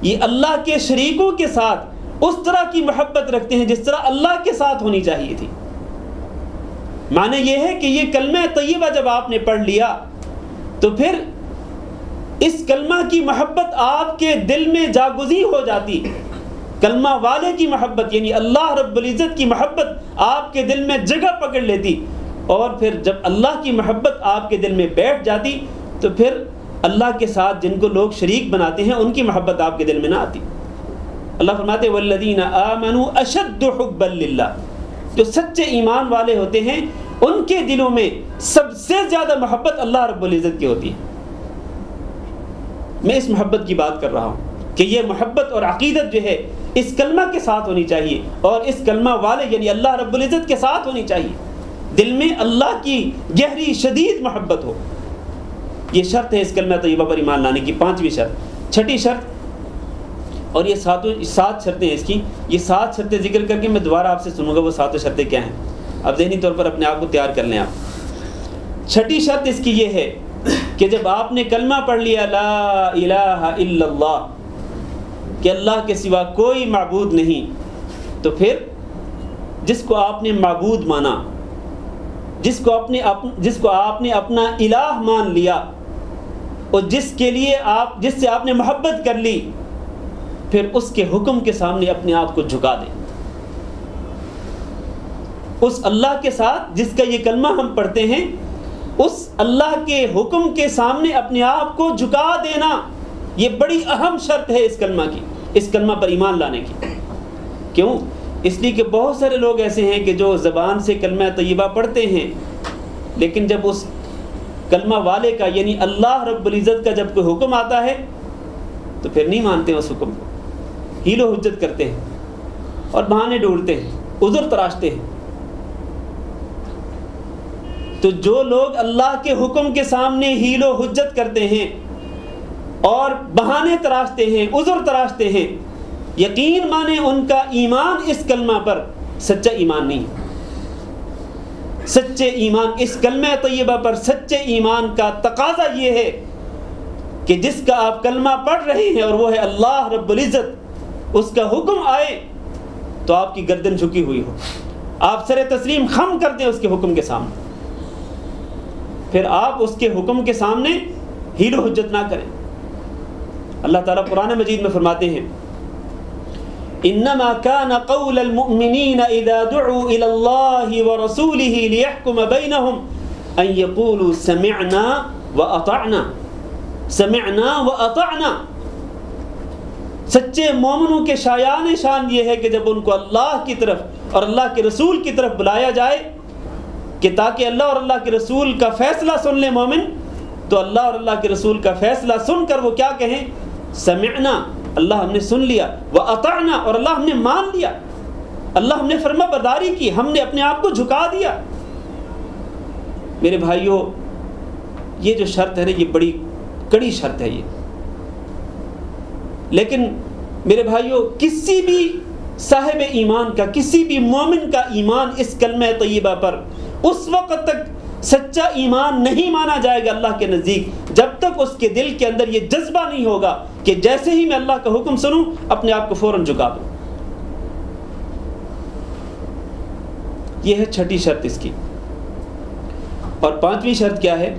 یہ اللہ کے شریکوں کے ساتھ اس طرح کی محبت رکھتے ہیں جس طرح اللہ کے ساتھ ہونی چاہیے تھی۔ معنی یہ ہے کہ یہ کلمہ طیبہ جب آپ نے پڑھ لیا تو پھر اس کلمہ کی محبت آپ کے دل میں جاگزی ہو جاتی، کلمہ والے کی محبت یعنی اللہ رب العزت کی محبت آپ کے دل میں جگہ پکڑ لیتی، اور پھر جب اللہ کی محبت آپ کے دل میں بیٹھ جاتی تو پھر اللہ کے ساتھ جن کو لوگ شریک بناتے ہیں ان کی محبت آپ کے دل میں نہ آتی۔ اللہ فرماتے والذین آمنوا اشد حبا للہ، جو سچے ایمان والے ہوتے ہیں ان کے دلوں میں سب سے زیادہ محبت اللہ رب العزت کی ہوتی ہے۔ میں اس محبت کی بات کر رہا ہوں کہ یہ محبت اور عقیدت جو ہے اس کلمہ کے ساتھ ہونی چاہیے، اور اس کلمہ والے یعنی اللہ رب العزت کے ساتھ ہونی چاہیے، دل میں اللہ کی گہری شدید محبت ہو۔ یہ شرط ہے اس کلمہ طیبہ پر ایمان لانے کی، پانچویں شرط۔ چھٹی شرط، اور یہ سات شرطیں اس کی، یہ 7 شرطیں ذکر کر کے میں دوبارہ آپ سے سنوں گا وہ 7 شرطیں کیا ہیں، اب ذہنی طور پر اپنے آپ کو تیار کر لیں آپ۔ چھٹی شرط اس کی یہ ہے کہ جب آپ نے کلمہ پڑھ لیا لا الہ الا اللہ، کہ اللہ کے سوا کوئی معبود نہیں، تو پھر جس کو آپ نے معبود مانا، جس کو آپ نے اپنا الہ مان لیا، اور جس سے آپ نے محبت کر لی، پھر اس کے حکم کے سامنے اپنے آپ کو جھکا دیں۔ اس اللہ کے ساتھ جس کا یہ کلمہ ہم پڑھتے ہیں، اس اللہ کے حکم کے سامنے اپنے آپ کو جھکا دینا، یہ بڑی اہم شرط ہے اس کلمہ کی، اس کلمہ پر ایمان لانے کی۔ کیوں؟ اس لیے کہ بہت سارے لوگ ایسے ہیں کہ جو زبان سے کلمہ طیبہ پڑھتے ہیں، لیکن جب اس کلمہ والے کا یعنی اللہ رب العزت کا جب کوئی حکم آتا ہے تو پھر نہیں مانتے اس حکم کو، حیل و حجت کرتے ہیں اور بہانے ڈھونڈتے ہیں، عذر تراشتے ہیں۔ تو جو لوگ اللہ کے حکم کے سامنے حیل و حجت کرتے ہیں اور بہانے تراشتے ہیں، عذر تراشتے ہیں، یقین مانے ان کا ایمان اس کلمہ پر سچا ایمان نہیں۔ سچے ایمان، اس کلمہ طیبہ پر سچے ایمان کا تقاضا یہ ہے کہ جس کا آپ کلمہ پڑھ رہے ہیں اور وہ ہے اللہ رب العزت، اس کا حکم آئے تو آپ کی گردن جھکی ہوئی ہو، آپ سر تسلیم خم کر دیں اس کے حکم کے سامنے، پھر آپ اس کے حکم کے سامنے حیل و حجت نہ کریں۔ اللہ تعالیٰ قرآن مجید میں فرماتے ہیں انما كان قول المؤمنين اذا دعوا الى الله ورسوله ليحكم بينهم ان يقولوا سمعنا واطعنا، سمعنا واطعنا۔ سچے مومنوں کے شایان شان یہ ہے کہ جب ان کو اللہ کی طرف اور اللہ کے رسول کی طرف بلایا جائے کہ تاکہ اللہ اور اللہ کے رسول کا فیصلہ سن لے مومن، تو اللہ اور اللہ کے رسول کا فیصلہ سن کر وہ کیا کہیں؟ سمعنا، اللہ ہم نے سن لیا، وَأَطَعْنَا، اور اللہ ہم نے مان لیا، اللہ ہم نے فرما برداری کی، ہم نے اپنے آپ کو جھکا دیا۔ میرے بھائیوں، یہ جو شرط ہے نا، یہ بڑی کڑی شرط ہے یہ، لیکن میرے بھائیوں کسی بھی صاحب ایمان کا، کسی بھی مومن کا ایمان اس کلمہ طیبہ پر اس وقت تک سچا ایمان نہیں مانا جائے گا اللہ کے نزدیک جب تک اس کے دل کے اندر یہ جذبہ نہیں ہوگا کہ جیسے ہی میں اللہ کا حکم سنوں اپنے آپ کو فوراً جھکا دوں. یہ ہے چھٹی شرط اس کی. اور پانچویں شرط کیا ہے؟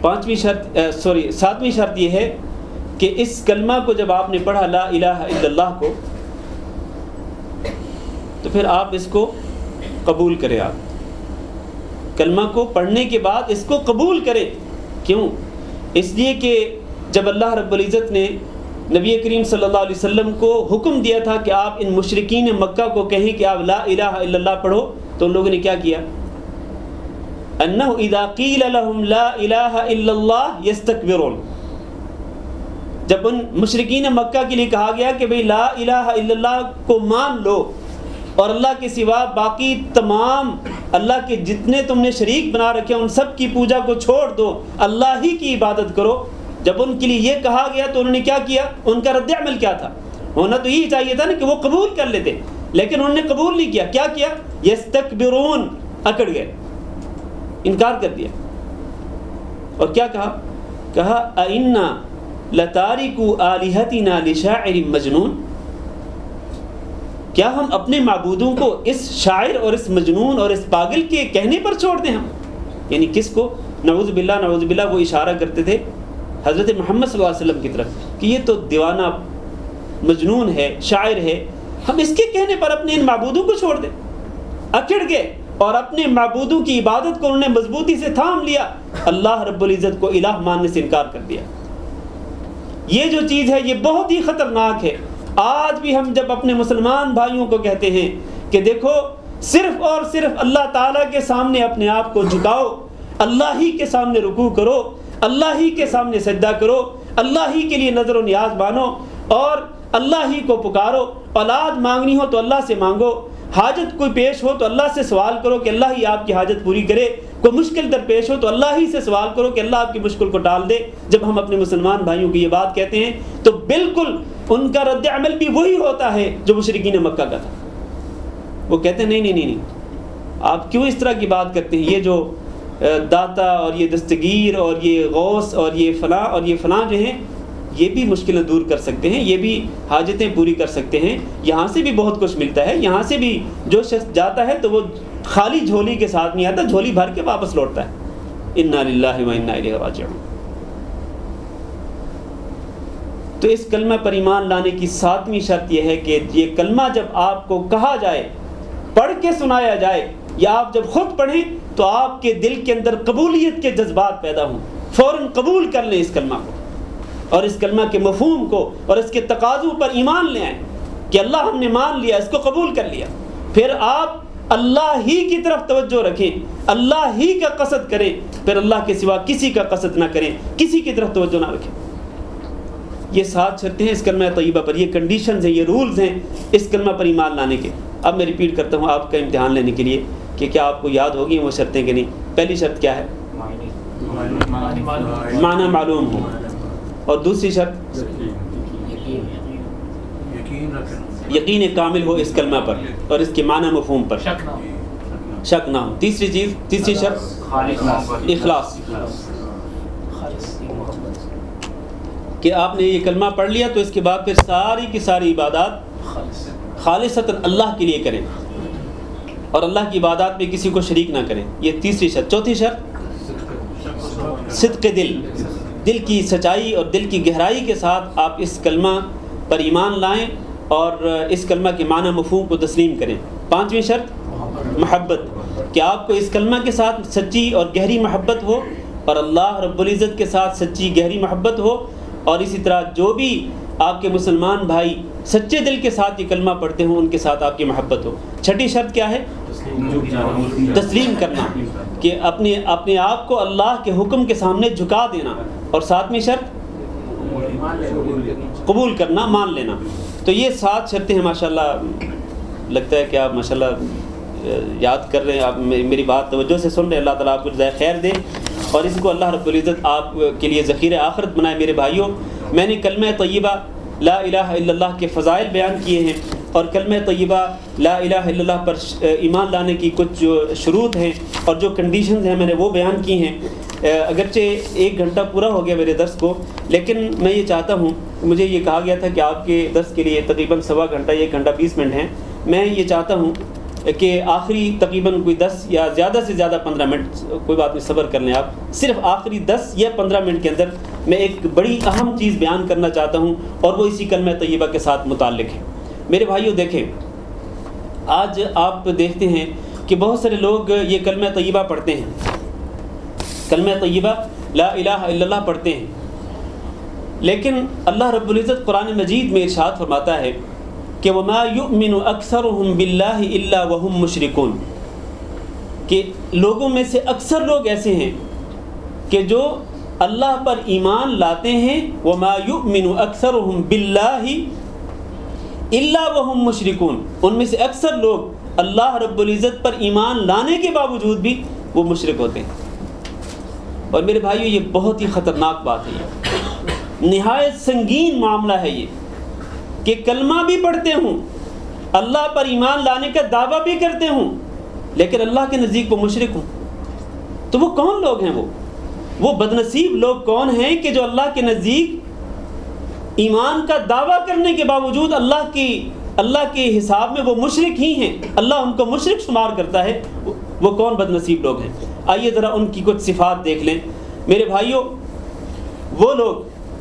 ساتویں شرط یہ ہے کہ اس کلمہ کو جب آپ نے پڑھا لا الہ الا اللہ کو، تو پھر آپ اس کو قبول کریں. آپ کلمہ کو پڑھنے کے بعد اس کو قبول کریں. کیوں؟ اس لیے کہ جب اللہ رب العزت نے نبی کریم صلی اللہ علیہ وسلم کو حکم دیا تھا کہ آپ ان مشرکین مکہ کو کہیں کہ آپ لا الہ الا اللہ پڑھو، تو ان لوگوں نے کیا کیا؟ انہ اذا قیل لهم لا الہ الا اللہ یستکبرون. جب ان مشرکین مکہ کے لیے کہا گیا کہ بھئی لا الہ الا اللہ کو مان لو اور اللہ کے سوا باقی تمام اللہ کے جتنے تم نے شریک بنا رکھے ان سب کی پوجا کو چھوڑ دو، اللہ ہی کی عبادت کرو، جب ان کے لیے یہ کہا گیا تو انہوں نے کیا کیا؟ ان کا رد عمل کیا تھا؟ ہونا تو یہی چاہیے تھا نا کہ وہ قبول کر لیتے، لیکن انہوں نے قبول نہیں کیا. کیا کیا؟ یستکبرون، اکڑ گئے، انکار کر دیا. اور کیا کہا اَإِنَّا لَتَارِكُوا آلِهَتِنَا لِشَاعِرٍ مَجْنُونٍ. کیا ہم اپنے معبودوں کو اس شاعر اور اس مجنون اور اس پاگل کے کہنے پر چھوڑ دیں ہم؟ یعنی کس کو؟ نعوذ باللہ وہ اشارہ کرتے تھے حضرت محمد صلی اللہ علیہ وسلم کی طرف کہ یہ تو دیوانہ مجنون ہے، شاعر ہے، ہم اس کے کہنے پر اپنے ان معبودوں کو چھوڑ دیں. اکڑ گئے اور اپنے معبودوں کی عبادت کو انہوں نے مضبوطی سے تھام لیا، اللہ رب العزت کو الہ ماننے سے انکار کر دیا. یہ جو چیز ہے یہ بہت ہی خطرناک ہے. آج بھی ہم جب اپنے مسلمان بھائیوں کو کہتے ہیں کہ دیکھو صرف اور صرف اللہ تعالیٰ کے سامنے اپنے آپ کو جھکاؤ، اللہ ہی کے سامنے رکوع کرو، اللہ ہی کے سامنے سجدہ کرو، اللہ ہی کے لیے نظر و نیاز مانو اور اللہ ہی کو پکارو، اولاد مانگنی ہو تو اللہ سے مانگو، حاجت کوئی پیش ہو تو اللہ سے سوال کرو کہ اللہ ہی آپ کی حاجت پوری کرے، کوئی مشکل درپیش ہو تو اللہ ہی سے سوال کرو کہ اللہ آپ کی مشکل کو ٹال دے. جب ہم اپنے مسلمان بھائیوں کی یہ بات کہتے ہیں تو بالکل ان کا رد عمل بھی وہی ہوتا ہے جو مشرکین مکہ کا تھا. وہ کہتے ہیں نہیں آپ کیوں اس طرح کی بات کرتے ہیں؟ یہ جو داتا اور یہ دستگیر اور یہ غوث اور یہ فلاں جو ہیں یہ بھی مشکلیں دور کر سکتے ہیں، یہ بھی حاجتیں پوری کر سکتے ہیں، یہاں سے بھی بہت کچھ ملتا ہے، یہاں سے بھی جو شخص جاتا ہے تو وہ خالی جھولی کے ساتھ نہیں آتا، جھولی بھر کے واپس لوٹتا ہے. انا للہ و انا الیہ راجعون. تو اس کلمہ پر ایمان لانے کی ساتویں شرط یہ ہے کہ یہ کلمہ جب آپ کو کہا جائے، پڑھ کے سنایا جائے یا آپ جب خود پڑھیں تو آپ کے دل کے اندر قبولیت کے جذبات پیدا ہوں، فوراً قبول کر لیں اس کلمہ کو اور اس کلمہ کے مفہوم کو اور اس کے تقاضوں پر ایمان لے آئیں کہ اللہ ہم نے مان لیا، اس کو قبول کر لیا. پھر آپ اللہ ہی کی طرف توجہ رکھیں، اللہ ہی کا قصد کریں، پھر اللہ کے سوا کسی کا قصد نہ کریں، کسی کی طرف توجہ نہ رکھیں. یہ 7 شرطیں ہیں اس کلمہ طیبہ پر، یہ کنڈیشنز ہیں، یہ رولز ہیں اس کلمہ پر ایمان لانے کے. اب میں ریپیٹ کرتا ہوں آپ کا امتحان لینے کے لیے کہ کیا آپ کو یاد ہوگی وہ شرطیں کہ نہیں. پہلی شرط کیا ہے؟ معنی معلوم ہو. اور دوسری شرط یقین کامل ہو اس کلمہ پر اور اس کے معنی مفہوم پر، شک نہ ہو. تیسری شرط اخلاص، کہ آپ نے یہ کلمہ پڑھ لیا تو اس کے بعد پھر ساری کی ساری عبادات خالصتاً اللہ کے لیے کریں اور اللہ کی عبادات میں کسی کو شریک نہ کریں. یہ تیسری شرط. چوتھی شرط صدق دل کی سچائی اور دل کی گہرائی کے ساتھ آپ اس کلمہ پر ایمان لائیں اور اس کلمہ کے معنی مفہوم کو تسلیم کریں. پانچویں شرط محبت، کہ آپ کو اس کلمہ کے ساتھ سچی اور گہری محبت ہو اور اللہ رب العزت کے ساتھ سچی گہری محبت ہو، اور اسی طرح جو بھی آپ کے مسلمان بھائی سچے دل کے ساتھ یہ کلمہ پڑھتے ہوں ان کے ساتھ آپ کی محبت ہو. چھٹی شرط کیا ہے؟ تسلیم کرنا، کہ اپنے آپ کو اللہ کے حکم کے سامنے جھکا دینا. اور ساتویں شرط قبول کرنا، مان لینا. تو یہ 7 شرطیں ہیں. ماشاءاللہ لگتا ہے کہ آپ ماشاءاللہ یاد کر رہے ہیں، آپ میری بات توجہ سے سن رہے ہیں. اللہ تعالیٰ آپ کو جزائے خیر دے اور اس کو اللہ رب العزت آپ کے لیے ذخیرہ آخرت بنائے. میرے بھائیوں، میں نے کلمہ طیبہ لا الہ الا اللہ کے فضائل بیان کیے ہیں اور کلمہ طیبہ لا الہ الا اللہ پر ایمان لانے کی کچھ جو شروط ہیں اور جو کنڈیشنز ہیں میں نے وہ بیان کی ہیں. اگرچہ 1 گھنٹہ پورا ہو گیا میرے درس کو، لیکن میں یہ چاہتا ہوں، مجھے یہ کہا گیا تھا کہ آپ کے درس کے لیے تقریباً سوا گھنٹہ 1 گھنٹہ 20 منٹ ہیں، میں یہ چاہتا ہوں کہ آخری تقریباً کوئی 10 یا زیادہ سے زیادہ 15 منٹ، کوئی بات نہیں صبر کر لیں آپ، صرف آخری 10 یا 15 منٹ کے اندر میں ایک بڑی اہم چیز بیان کرنا چاہتا ہوں، اور وہ اسی کلمہ طیبہ کے ساتھ متعلق ہے۔ میرے بھائیوں دیکھیں، آج آپ دیکھتے ہیں کہ بہت سارے لوگ یہ کلمہ طیبہ پڑھتے ہیں، کلمہ طیبہ لا الہ الا اللہ پڑھتے ہیں، لیکن اللہ رب العزت قرآن مجید میں ارشاد فرماتا ہے کہ وَمَا يُؤْمِنُ أَكْثَرُهُمْ بِاللَّهِ إِلَّا وَهُمْ مُشْرِكُونَ، کہ لوگوں میں سے اکثر لوگ ایسے ہیں کہ جو اللہ پر ایمان لاتے ہیں، وَمَا يُؤْمِنُ أَكْثَرُهُمْ بِاللَّهِ إِلَّا وَهُمْ مُشْرِكُونَ، ان میں سے اکثر لوگ اللہ رب العزت پر ایمان لانے کے باوجود بھی وہ مشرک ہوتے ہیں۔ اور میرے بھائیو یہ بہت ہی خطرناک بات ہے، یہ نہایت سنگین معاملہ ہے یہ، کہ کلمہ بھی پڑھتے ہوں، اللہ پر ایمان لانے کا دعویٰ بھی کرتے ہوں، لیکن اللہ کے نزدیک وہ مشرک ہوں۔ تو وہ کون لوگ ہیں؟ وہ بدنصیب لوگ کون ہیں کہ جو اللہ کے نزدیک ایمان کا دعویٰ کرنے کے باوجود اللہ کے حساب میں وہ مشرک ہی ہیں، اللہ ان کو مشرک شمار کرتا ہے؟ وہ کون بدنصیب لوگ ہیں؟ آئیے ذرا ان کی کچھ صفات دیکھ لیں۔ میرے بھائیوں، وہ لوگ،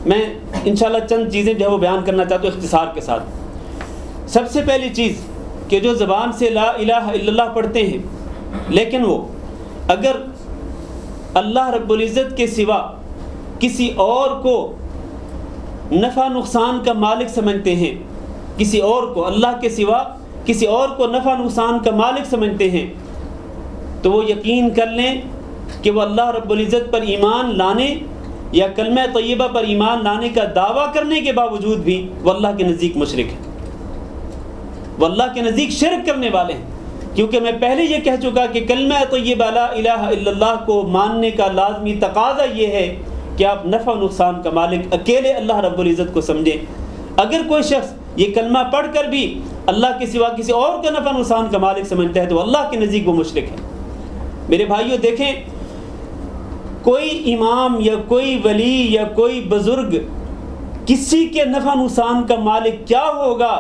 میں انشاءاللہ چند چیزیں جو ہے وہ بیان کرنا چاہتا ہوں اختصار کے ساتھ۔ سب سے پہلی چیز کہ جو زبان سے لا الہ الا اللہ پڑھتے ہیں، لیکن وہ اگر اللہ رب العزت کے سوا کسی اور کو نفع نقصان کا مالک سمجھتے ہیں، کسی اور کو اللہ کے سوا کسی اور کو نفع نقصان کا مالک سمجھتے ہیں، تو وہ یقین کر لیں کہ وہ اللہ رب العزت پر ایمان لانے یا کلمہ طیبہ پر ایمان لانے کا دعویٰ کرنے کے باوجود بھی وہ اللہ کے نزدیک مشرک ہے، وہ اللہ کے نزدیک شرک کرنے والے ہیں۔ کیونکہ میں پہلے یہ کہہ چکا کہ کلمہ طیبہ لا الہ الا اللہ کو ماننے کا لازمی تقاضا یہ ہے کہ آپ نفع و نقصان کا مالک اکیلے اللہ رب العزت کو سمجھیں۔ اگر کوئی شخص یہ کلمہ پڑھ کر بھی اللہ کے سوا کسی اور کا نفع و نقصان کا مالک سمجھتا ہے تو اللہ کے نزدیک وہ مشرک ہے۔ میرے بھائیوں دیکھیں، کوئی امام یا کوئی ولی یا کوئی بزرگ کسی کے نفع نقصان کا مالک کیا ہوگا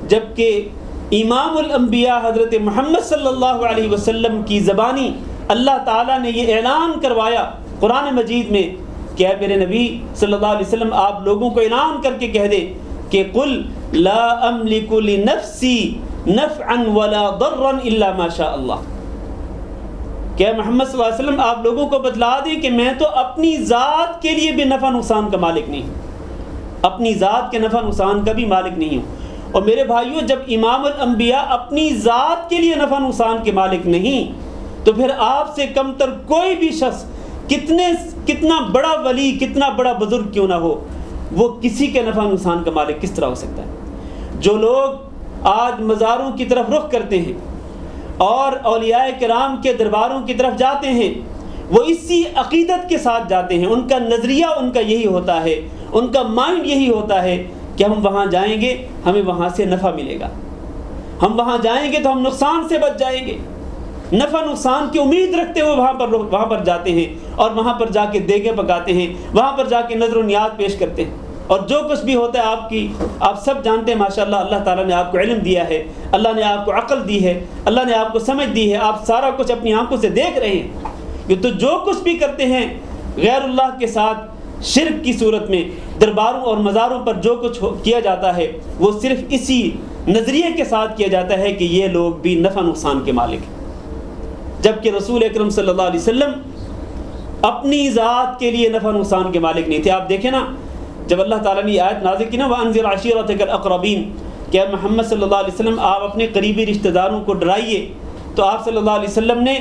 جبکہ امام الانبیاء حضرت محمد صلی اللہ علیہ وسلم کی زبانی اللہ تعالیٰ نے یہ اعلان کروایا قرآن مجید میں کہ اے میرے نبی صلی اللہ علیہ وسلم آپ لوگوں کو اعلان کر کے کہہ دیں کہ قل لا املک لنفسی نفعا ولا ضرا الا ما شاء اللہ، کہ محمد صلی اللہ علیہ وسلم آپ لوگوں کو بتلا دیں کہ میں تو اپنی ذات کے لیے بھی نفع نقصان کا مالک نہیں ہوں، اپنی ذات کے نفع نقصان کا بھی مالک نہیں ہوں۔ اور میرے بھائیوں، جب امام الانبیاء اپنی ذات کے لیے نفع نقصان کے مالک نہیں، تو پھر آپ سے کم تر کوئی بھی شخص کتنا بڑا ولی، کتنا بڑا بزرگ کیوں نہ ہو، وہ کسی کے نفع نقصان کا مالک کس طرح ہو سکتا ہے؟ جو لوگ آج مزاروں کی طرف رخ کرتے ہیں اور اولیاء کرام کے درباروں کی طرف جاتے ہیں، وہ اسی عقیدت کے ساتھ جاتے ہیں، ان کا نظریہ ان کا یہی ہوتا ہے، ان کا مائنڈ یہی ہوتا ہے کہ ہم وہاں جائیں گے ہمیں وہاں سے نفع ملے گا، ہم وہاں جائیں گے تو ہم نقصان سے بچ جائیں گے، نفع نقصان کی امید رکھتے ہوئے وہاں پر جاتے ہیں اور وہاں پر جا کے دیگیں پکاتے ہیں، وہاں پر جا کے نذر و نیاز پیش کرتے ہیں، اور جو کچھ بھی ہوتا ہے آپ سب جانتے ہیں ماشاءاللہ اللہ تعالیٰ نے آپ کو علم دیا ہے، اللہ نے آپ کو عقل دی ہے، اللہ نے آپ کو سمجھ دی ہے، آپ سارا کچھ اپنی آنکھوں سے دیکھ رہے ہیں، یہ تو جو کچھ بھی کرتے ہیں غیر اللہ کے ساتھ شرک کی صورت میں درباروں اور مزاروں پر جو کچھ کیا جاتا ہے وہ صرف اسی نظریے کے ساتھ کیا جاتا ہے کہ یہ لوگ بھی نفع نقصان کے مالک ہیں، جبکہ رسول اکرم صلی اللہ علیہ وسلم اپنی ذات کے لیے نفع نقصان کے مالک نہیں تھے۔ آپ دیکھیں نا، جب اللہ تعالیٰ نے یہ آیت نازل کی نا وَأَنذِرْ عَشِيرَتَكَ الْأَقْرَبِينَ کہ محمد صلی اللہ علیہ وسلم آپ اپنے قریبی رشتہ داروں کو ڈرائیے، تو آپ صلی اللہ علیہ وسلم نے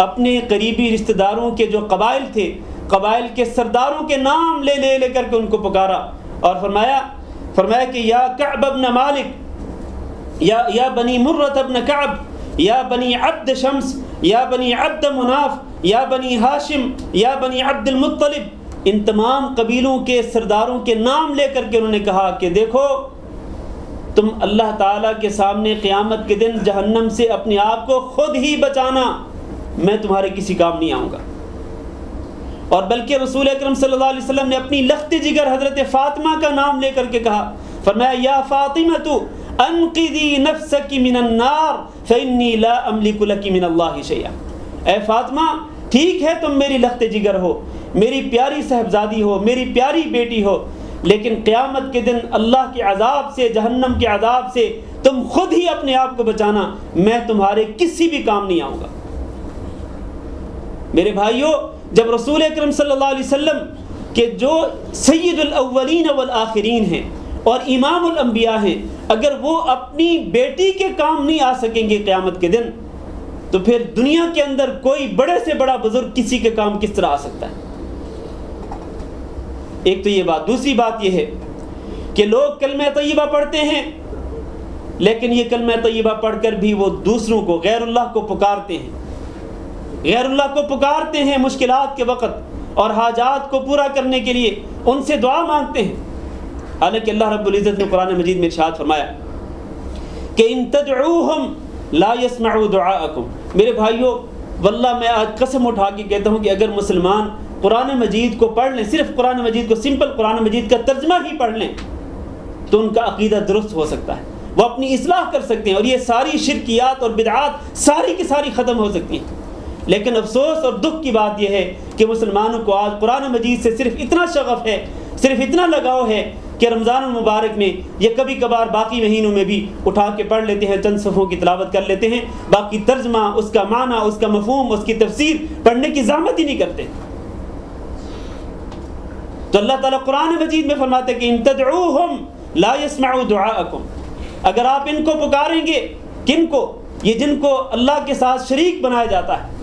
اپنے قریبی رشتہ داروں کے جو قبائل تھے، قبائل کے سرداروں کے نام لے کر کے ان کو پکارا اور فرمایا کہ یا کعب ابن مالک، یا بنی مرۃ ابن کعب، یا بنی عبد شمس، یا بنی عبد مناف، یا بنی ہاشم، یا بنی عبد المطلب، ان تمام قبیلوں کے سرداروں کے نام لے کر کے انہوں نے کہا کہ دیکھو تم اللہ تعالیٰ کے سامنے قیامت کے دن جہنم سے اپنے آپ کو خود ہی بچانا، میں تمہارے کسی کام نہیں آؤں گا۔ اور بلکہ رسول اکرم صلی اللہ علیہ وسلم نے اپنی لخت جگر حضرت فاطمہ کا نام لے کر کے کہا، فرمایا یا فاطمہ انقذی نفسک من النار فانی لا املک لک من اللہ شیئا، اے فاطمہ ٹھیک ہے تم میری لخت جگر ہو، میری پیاری صاحبزادی ہو، میری پیاری بیٹی ہو، لیکن قیامت کے دن اللہ کے عذاب سے، جہنم کے عذاب سے تم خود ہی اپنے آپ کو بچانا، میں تمہارے کسی بھی کام نہیں آؤں گا۔ میرے بھائیوں، جب رسول اکرم صلی اللہ علیہ وسلم کے جو سید الاولین والآخرین ہیں اور امام الانبیاء ہیں، اگر وہ اپنی بیٹی کے کام نہیں آ سکیں گے قیامت کے دن، تو پھر دنیا کے اندر کوئی بڑے سے بڑا بزرگ کسی کے کام کس طرح آ سکتا ہے؟ ایک تو یہ بات۔ دوسری بات یہ ہے کہ لوگ کلمہ طیبہ پڑھتے ہیں، لیکن یہ کلمہ طیبہ پڑھ کر بھی وہ دوسروں کو، غیر اللہ کو پکارتے ہیں، غیر اللہ کو پکارتے ہیں مشکلات کے وقت اور حاجات کو پورا کرنے کے لیے ان سے دعا مانگتے ہیں، حالانکہ اللہ رب العزت نے قرآن مجید میں ارشاد فرمایا کہ ان تدعوہم لا يسمعوا دعاءکم۔ میرے بھائیوں، واللہ میں آج قسم اٹھا کے کہتا ہوں کہ اگر مسلمان قرآن مجید کو پڑھ لیں، صرف قرآن مجید کو، سمپل قرآن مجید کا ترجمہ ہی پڑھ لیں، تو ان کا عقیدہ درست ہو سکتا ہے، وہ اپنی اصلاح کر سکتے ہیں اور یہ ساری شرکیات اور بدعات ساری کی ساری ختم ہو سکتی ہیں۔ لیکن افسوس اور دکھ کی بات یہ ہے کہ مسلمانوں کو آج قرآن مجید سے صرف اتنا شغف ہے، صرف اتنا لگاؤ ہے کہ رمضان المبارک میں یا کبھی کبھار باقی مہینوں میں بھی اٹھا کے پڑھ لیتے ہیں، چند صفحوں کی تلاوت کر لیتے ہیں، باقی ترجمہ، اس کا معنی، اس کا مفہوم، اس کی تفسیر پڑھنے کی زحمت ہی نہیں کرتے۔ تو اللہ تعالیٰ قرآن مجید میں فرماتے کہ ان تدعوہم لا يسمعوا دعاءکم، اگر آپ ان کو پکاریں گے، کن کو؟ یہ جن کو اللہ کے ساتھ شریک بنایا جاتا ہے،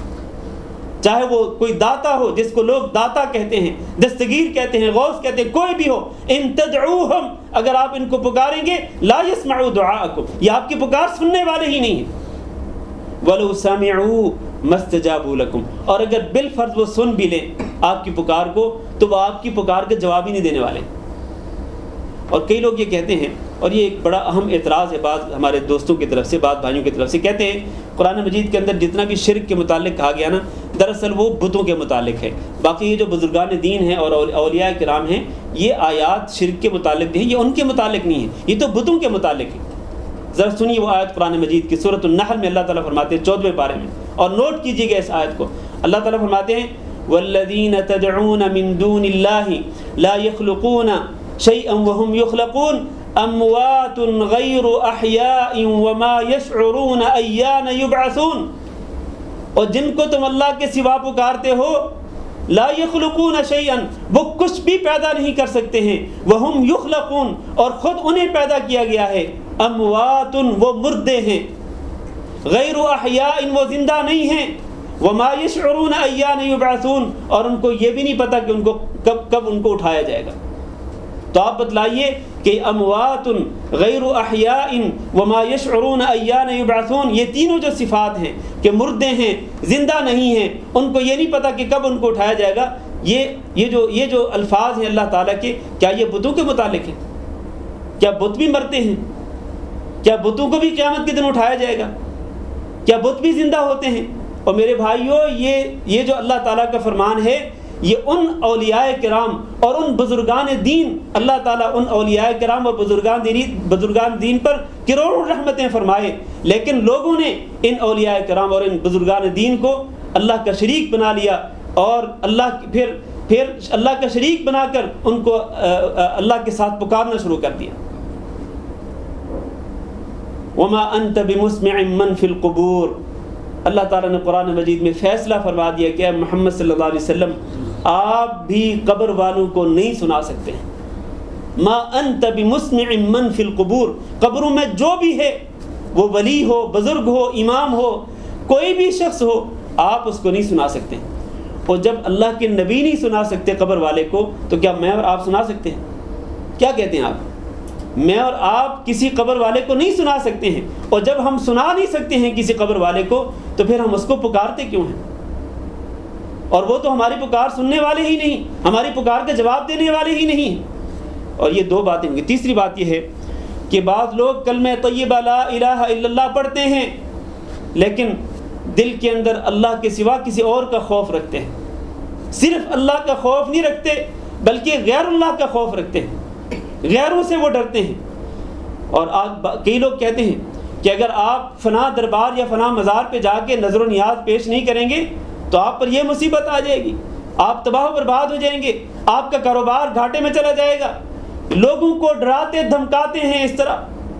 چاہے وہ کوئی داتا ہو جس کو لوگ داتا کہتے ہیں، دستگیر کہتے ہیں، غوث کہتے ہیں، کوئی بھی ہو، ان تدعوہم، اگر آپ ان کو پکاریں گے، لا يسمعوا دعاءکم، یہ آپ کی پکار سننے والے ہی نہیں ہیں، وَلَوْ سَمِعُوا مَا اسْتَجَابُوا لَكُمْ، اور اگر بالفرض وہ سن بھی لیں آپ کی پکار کو، تو وہ آپ کی پکار کا جواب ہی نہیں دینے والے۔ اور کئی لوگ یہ کہتے ہیں، اور یہ ایک بڑا اہم اعتراض ہے بعض ہمارے دوستوں کی طرف سے، بعض بھائیوں کی طرف سے، کہتے ہیں قرآن مجید کے اندر جتنا بھی شرک کے متعلق کہا گیا نا، دراصل وہ بتوں کے متعلق ہے، باقی یہ جو بزرگان دین ہیں اور اولیاء کرام ہیں، یہ آیات شرک کے متعلق ہیں، یہ ان کے متعلق نہیں ہے، یہ تو بتوں کے متعلق ہے۔ ذرا سنیے وہ آیت قرآن مجید کی سورۃ النحل میں اللہ تعالیٰ فرماتے ہیں 14ویں پارے میں، اور نوٹ کیجیے گا اس آیت کو۔ اللہ تعالیٰ فرماتے ہیں والذین تدعون من دون اللہ لا يخلقون شیئا وهم يخلقون اموات غیر احیاء وما يشعرون ایان یبعثون، اور جن کو تم اللہ کے سوا پکارتے ہو، لا يخلقون شیئا، وہ کچھ بھی پیدا نہیں کر سکتے ہیں، وهم يخلقون، اور خود انہیں پیدا کیا گیا ہے، اموات، وہ مردے ہیں، غیر احیاء، وہ زندہ نہیں ہیں، وما يشعرون ایان یبعثون، اور ان کو یہ بھی نہیں پتا کہ ان کو کب ان کو اٹھایا جائے گا۔ تو آپ بتلائیے کہ اموات غیر احیاء وما یشعرون ایان یبعثون، یہ تینوں جو صفات ہیں کہ مردے ہیں، زندہ نہیں ہیں، ان کو یہ نہیں پتا کہ کب ان کو اٹھایا جائے گا، یہ جو الفاظ ہیں اللہ تعالیٰ کے، کیا یہ بتوں کے متعلق ہیں؟ کیا بت بھی مرتے ہیں؟ کیا بتوں کو بھی قیامت کے دن اٹھایا جائے گا؟ کیا بت بھی زندہ ہوتے ہیں؟ اور میرے بھائیوں، یہ جو اللہ تعالیٰ کا فرمان ہے، یہ ان اولیاء کرام اور ان بزرگان دین، اللہ تعالیٰ ان اولیاء کرام اور بزرگان دین پر کروڑوں رحمتیں فرمائے، لیکن لوگوں نے ان اولیاء کرام اور ان بزرگان دین کو اللہ کا شریک بنا لیا، اور پھر اللہ کا شریک بنا کر ان کو اللہ کے ساتھ پکارنا شروع کر دیا۔ وما انت بمسمع من فی القبور، اللہ تعالیٰ نے قرآن مجید میں فیصلہ فرما دیا کہ محمد صلی اللہ علیہ وسلم آپ بھی قبر والوں کو نہیں سنا سکتے ہیں۔ ما انت بمسمع من فی القبور، قبروں میں جو بھی ہے، وہ ولی ہو، بزرگ ہو، امام ہو، کوئی بھی شخص ہو، آپ اس کو نہیں سنا سکتے۔ اور جب اللہ کے نبی نہیں سنا سکتے قبر والے کو، تو کیا میں اور آپ سنا سکتے ہیں؟ کیا کہتے ہیں آپ؟ میں اور آپ کسی قبر والے کو نہیں سنا سکتے ہیں، اور جب ہم سنا نہیں سکتے ہیں کسی قبر والے کو، تو پھر ہم اس کو پکارتے کیوں ہیں؟ اور وہ تو ہماری پکار سننے والے ہی نہیں، ہماری پکار کا جواب دینے والے ہی نہیں۔ اور یہ دو باتیں ہوں گی۔ تیسری بات یہ ہے کہ بعض لوگ کلمہ طیبہ لا الہ الا اللہ پڑھتے ہیں، لیکن دل کے اندر اللہ کے سوا کسی اور کا خوف رکھتے ہیں۔ صرف اللہ کا خوف نہیں رکھتے بلکہ غیر اللہ کا خوف رکھتے ہیں، غیروں سے وہ ڈرتے ہیں۔ اور آج کئی لوگ کہتے ہیں کہ اگر آپ فلاں دربار یا فلاں مزار پہ جا کے نظر و نیاز پیش نہیں کریں گے تو آپ پر یہ مصیبت آ جائے گی، آپ تباہ و برباد ہو جائیں گے، آپ کا کاروبار گھاٹے میں چلا جائے گا۔ لوگوں کو ڈراتے دھمکاتے ہیں اس طرح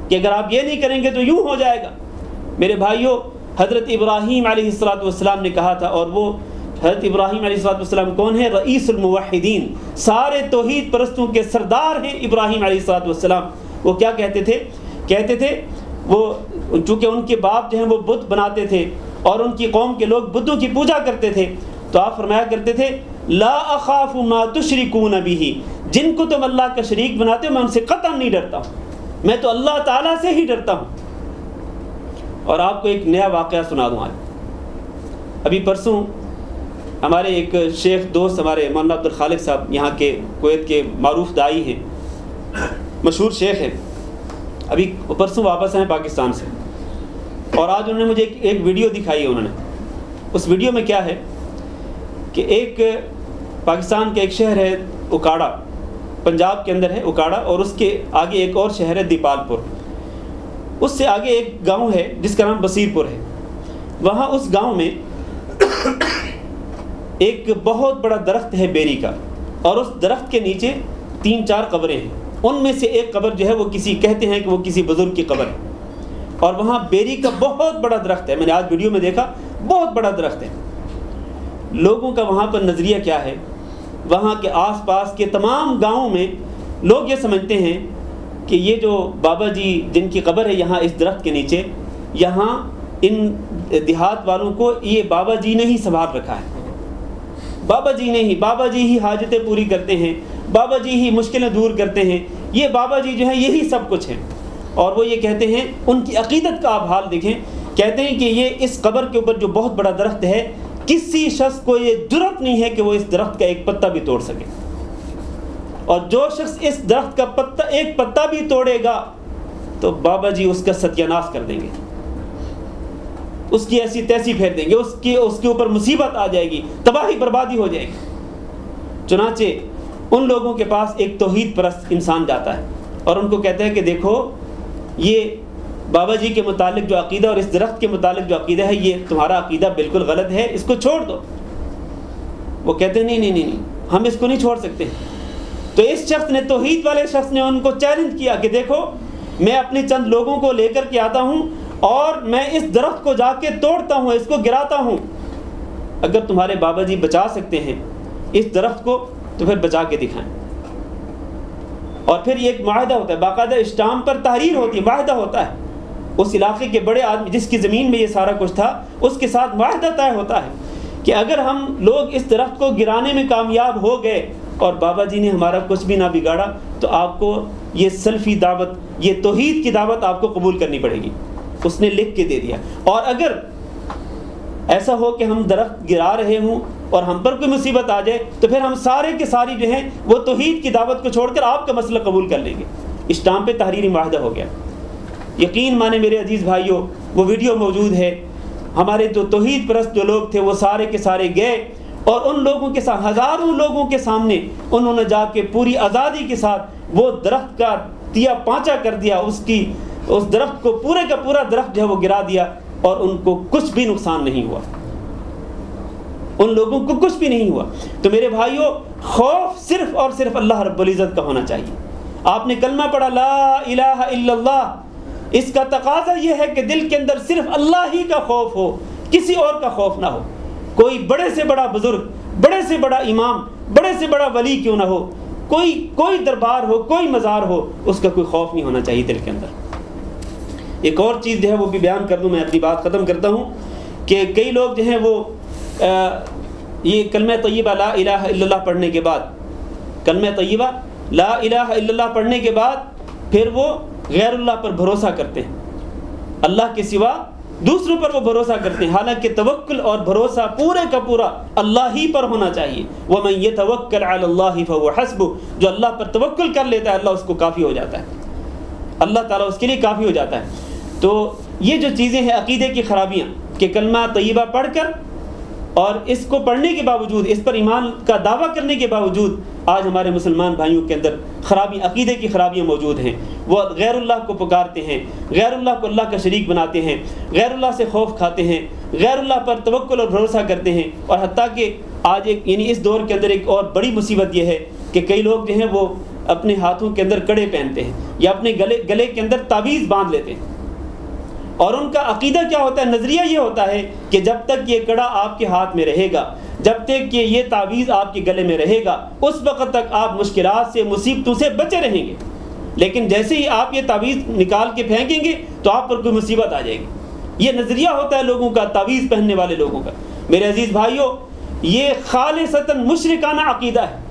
کہ اگر آپ یہ نہیں کریں گے تو یوں ہو جائے گا۔ میرے بھائیوں، حضرت ابراہیم علیہ السلام نے کہا تھا، اور وہ حضرت ابراہیم علیہ السلام کون ہے؟ رئیس الموحدین، سارے توحید پرستوں کے سردار ہیں ابراہیم علیہ السلام۔ وہ کیا کہتے تھے وہ چونکہ ان کے باپ جو ہیں وہ بت بناتے تھے اور ان کی قوم کے لوگ بتوں کی پوجا کرتے تھے، تو آپ فرمایا کرتے تھے لا اخاف ما تشرکون به، جن کو تم اللہ کا شریک بناتے ہو میں ان سے قطعا نہیں ڈرتا ہوں، میں تو اللہ تعالیٰ سے ہی ڈرتا ہوں۔ اور آپ کو ایک نیا واقعہ سنا دوں۔ آج ابھی پرسوں ہمارے ایک شیخ دوست ہمارے مولانا عبد الخالق صاحب، یہاں کے کویت کے معروف داعی ہیں، مشہور شیخ ہیں، ابھی پرسوں واپس ہیں پاکستان سے، اور آج انہوں نے مجھے ایک ویڈیو دکھائی ہے۔ انہوں نے اس ویڈیو میں کیا ہے کہ ایک پاکستان کا ایک شہر ہے اکاڑا، پنجاب کے اندر ہے اکاڑا، اور اس کے آگے ایک اور شہر ہے دیپال پور، اس سے آگے ایک گاؤں ہے جس کا نام بصیر پور ہے۔ وہاں اس گاؤں میں ایک بہت بڑا درخت ہے بیری کا، اور اس درخت کے نیچے 3-4 قبریں ہیں۔ ان میں سے ایک قبر جو ہے وہ کہتے ہیں کہ وہ کسی بزرگ کی قبر ہے، اور وہاں بیری کا بہت بڑا درخت ہے۔ میں نے آج ویڈیو میں دیکھا، بہت بڑا درخت ہے۔ لوگوں کا وہاں پر نظریہ کیا ہے؟ وہاں کے آس پاس کے تمام گاؤں میں لوگ یہ سمجھتے ہیں کہ یہ جو بابا جی جن کی قبر ہے یہاں اس درخت کے نیچے، یہاں ان دیہات والوں کو یہ بابا جی نے ہی سنبھال رکھا ہے، بابا جی نے ہی، بابا جی ہی حاجتیں پوری کرتے ہیں، بابا جی ہی مشکلیں دور کرتے ہیں، یہ بابا جی جو ہیں یہی سب کچھ ہیں۔ اور وہ یہ کہتے ہیں، ان کی عقیدت کا آپ حال دیکھیں، کہتے ہیں کہ یہ اس قبر کے اوپر جو بہت بڑا درخت ہے، کسی شخص کو یہ جرأت نہیں ہے کہ وہ اس درخت کا ایک پتا بھی توڑ سکے، اور جو شخص اس درخت کا ایک پتا بھی توڑے گا تو بابا جی اس کا ستیہ ناش کر دیں گے، اس کی ایسی تیسی پھیر دیں گے، اس کے اوپر مصیبت آ جائے گی، تباہی بربادی ہو جائے گی۔ چنانچہ ان لوگوں کے پاس ایک توحید پرست انسان جاتا ہے اور ان کو کہتا ہے کہ دیکھو یہ بابا جی کے متعلق جو عقیدہ اور اس درخت کے متعلق جو عقیدہ ہے یہ تمہارا عقیدہ بالکل غلط ہے، اس کو چھوڑ دو۔ وہ کہتے ہیں نہیں ہم اس کو نہیں چھوڑ سکتے۔ تو اس شخص نے، توحید والے شخص نے ان کو چیلنج کیا کہ دیکھو میں اپنے چند لوگوں کو لے کر کے آتا ہوں اور میں اس درخت کو جا کے توڑتا ہوں، اس کو گراتا ہوں، اگر تمہارے بابا جی بچا سکتے ہیں اس درخت کو تو پھر بچا کے دکھائیں۔ اور پھر یہ ایک معاہدہ ہوتا ہے، باقاعدہ اسٹامپ پر تحریر ہوتی ہے، معاہدہ ہوتا ہے، اس علاقے کے بڑے آدمی جس کی زمین میں یہ سارا کچھ تھا اس کے ساتھ معاہدہ طے ہوتا ہے کہ اگر ہم لوگ اس درخت کو گرانے میں کامیاب ہو گئے اور بابا جی نے ہمارا کچھ بھی نہ بگاڑا تو آپ کو یہ سلفی دعوت، یہ توحید کی دعوت آپ کو قبول کرنی پڑے گی۔ اس نے لکھ کے دے دیا، اور اگر ایسا ہو کہ ہم درخت گرا رہے ہوں اور ہم پر کوئی مصیبت آ جائے تو پھر ہم سارے کے ساری جو ہیں وہ توحید کی دعوت کو چھوڑ کر آپ کا مسئلہ قبول کر لیں گے۔ اسٹامپ پہ تحریری معاہدہ ہو گیا۔ یقین مانے میرے عزیز بھائیوں، وہ ویڈیو موجود ہے، ہمارے جو توحید پرست جو لوگ تھے وہ سارے کے سارے گئے اور ان لوگوں کے ساتھ، ہزاروں لوگوں کے سامنے انہوں نے جا کے پوری آزادی کے ساتھ وہ درخت کا تیا پانچا کر دیا، اس درخت کو پورے کا پورا درخت جو ہے وہ گرا دیا، اور ان کو کچھ بھی نقصان نہیں ہوا، ان لوگوں کو کچھ بھی نہیں ہوا۔ تو میرے بھائیوں، خوف صرف اور صرف اللہ رب العزت کا ہونا چاہیے۔ آپ نے کلمہ پڑھا لا الہ الا اللہ، اس کا تقاضا یہ ہے کہ دل کے اندر صرف اللہ ہی کا خوف ہو، کسی اور کا خوف نہ ہو۔ کوئی بڑے سے بڑا بزرگ، بڑے سے بڑا امام، بڑے سے بڑا ولی کیوں نہ ہو، کوئی دربار ہو، کوئی مزار ہو، اس کا کوئی خوف نہیں ہونا چاہیے دل کے اندر۔ ایک اور چیز جو ہے وہ بھی بیان کر دوں، میں اپنی بات ختم کرتا ہوں، کہ کئی لوگ جو ہیں وہ یہ کلمہ طیبہ لا الہ الا اللہ پڑھنے کے بعد، کلمہ طیبہ لا الہ الا اللہ پڑھنے کے بعد پھر وہ غیر اللہ پر بھروسہ کرتے ہیں، اللہ کے سوا دوسروں پر وہ بھروسہ کرتے ہیں، حالانکہ توکل اور بھروسہ پورے کا پورا اللہ ہی پر ہونا چاہیے۔ وَمَن يَتَوَكَّلْ عَلَى اللَّهِ فَهُوَ حَسْبُهُ، جو اللہ پر توکل کر لیتا ہے اللہ اس کو کافی ہو جاتا ہے، اللہ تعالیٰ اس کے لیے کافی ہو جاتا ہے۔ تو یہ جو چیزیں ہیں عقیدے کی خرابیاں، کہ کلمہ طیبہ پڑھ کر اور اس کو پڑھنے کے باوجود، اس پر ایمان کا دعویٰ کرنے کے باوجود آج ہمارے مسلمان بھائیوں کے اندر خرابی، عقیدے کی خرابیاں موجود ہیں۔ وہ غیر اللہ کو پکارتے ہیں، غیر اللہ کو اللہ کا شریک بناتے ہیں، غیر اللہ سے خوف کھاتے ہیں، غیر اللہ پر توکل اور بھروسہ کرتے ہیں۔ اور حتیٰ کہ آج اس دور کے اندر ایک اور بڑی مصیبت یہ ہے کہ کئی لوگ جو ہیں وہ اپنے ہاتھوں کے اندر کڑے پہنتے ہیں یا اپنے گلے کے اندر تعویذ باندھ لیتے ہیں، اور ان کا عقیدہ کیا ہوتا ہے، نظریہ یہ ہوتا ہے کہ جب تک یہ کڑا آپ کے ہاتھ میں رہے گا، جب تک کہ یہ تعویذ آپ کے گلے میں رہے گا، اس وقت تک آپ مشکلات سے، مصیبتوں سے بچے رہیں گے۔ لیکن جیسے ہی آپ یہ تعویذ نکال کے پھینکیں گے تو آپ پر کوئی مصیبت آ جائے گی۔ یہ نظریہ ہوتا ہے لوگوں کا، تعویذ پہننے والے لوگوں کا۔ میرے عزیز بھائیوں، یہ خالصتاً مشرکانہ عقیدہ ہے۔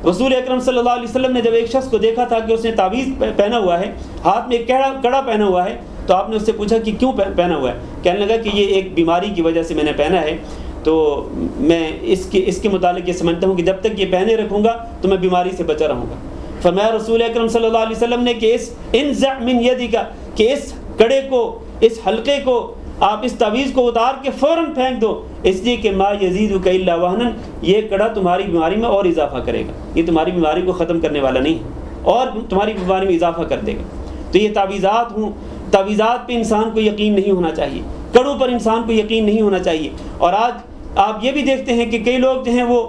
رسول اکرم صلی اللہ علیہ وسلم نے جب ایک شخص کو دیکھا تھا کہ اس نے تعویذ پہنا ہوا ہے، ہاتھ میں ایک کڑا پہنا ہوا ہے، تو آپ نے اس سے پوچھا کہ کیوں پہنا ہوا ہے؟ کہنے لگا کہ یہ ایک بیماری کی وجہ سے میں نے پہنا ہے، تو میں اس کے متعلق یہ سمجھتا ہوں کہ جب تک یہ پہنے رکھوں گا تو میں بیماری سے بچا رہوں گا۔ فرمایا رسول اکرم صلی اللہ علیہ وسلم نے کہ انزع من یدک، کہ اس کڑے کو، اس حلقے کو، آپ اس تعویذ کو اتار کے فوراً پھینک دو، اس لیے کہ ما یزیدک الا وہنا، یہ کڑا تمہاری بیماری میں اور اضافہ کرے گا، یہ تمہاری بیماری کو ختم کرنے والا نہیں ہے، اور تمہاری بیماری میں اضافہ کر دے گا۔ تو یہ تعویذات پہ انسان کو یقین نہیں ہونا چاہیے، کڑوں پر انسان کو یقین نہیں ہونا چاہیے۔ اور آج آپ یہ بھی دیکھتے ہیں کہ کئی لوگ جو ہیں وہ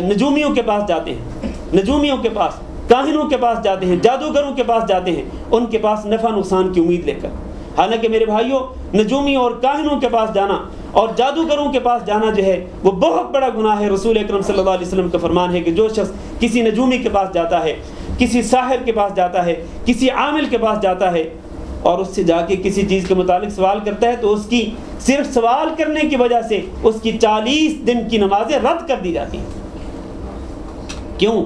نجومیوں کے پاس جاتے ہیں، نجومیوں کے پاس، کاہنوں کے پاس جاتے ہیں، جادوگروں کے پاس جاتے ہیں، ان کے پاس نفع نقصان کی امید لے کر۔ حالانکہ میرے بھائیوں، نجومیوں اور کاہنوں کے پاس جانا اور جادوگروں کے پاس جانا جو ہے وہ بہت بڑا گناہ ہے۔ رسول اکرم صلی اللہ علیہ وسلم کا فرمان ہے کہ جو شخص کسی نجومی کے پاس جاتا ہے، کسی ساحر کے پاس جاتا ہے، کسی عامل کے پاس جاتا ہے اور اس سے جا کے کسی چیز کے متعلق سوال کرتا ہے، تو اس کی صرف سوال کرنے کی وجہ سے اس کی 40 دن کی نمازیں رد کر دی جاتی ہیں۔ کیوں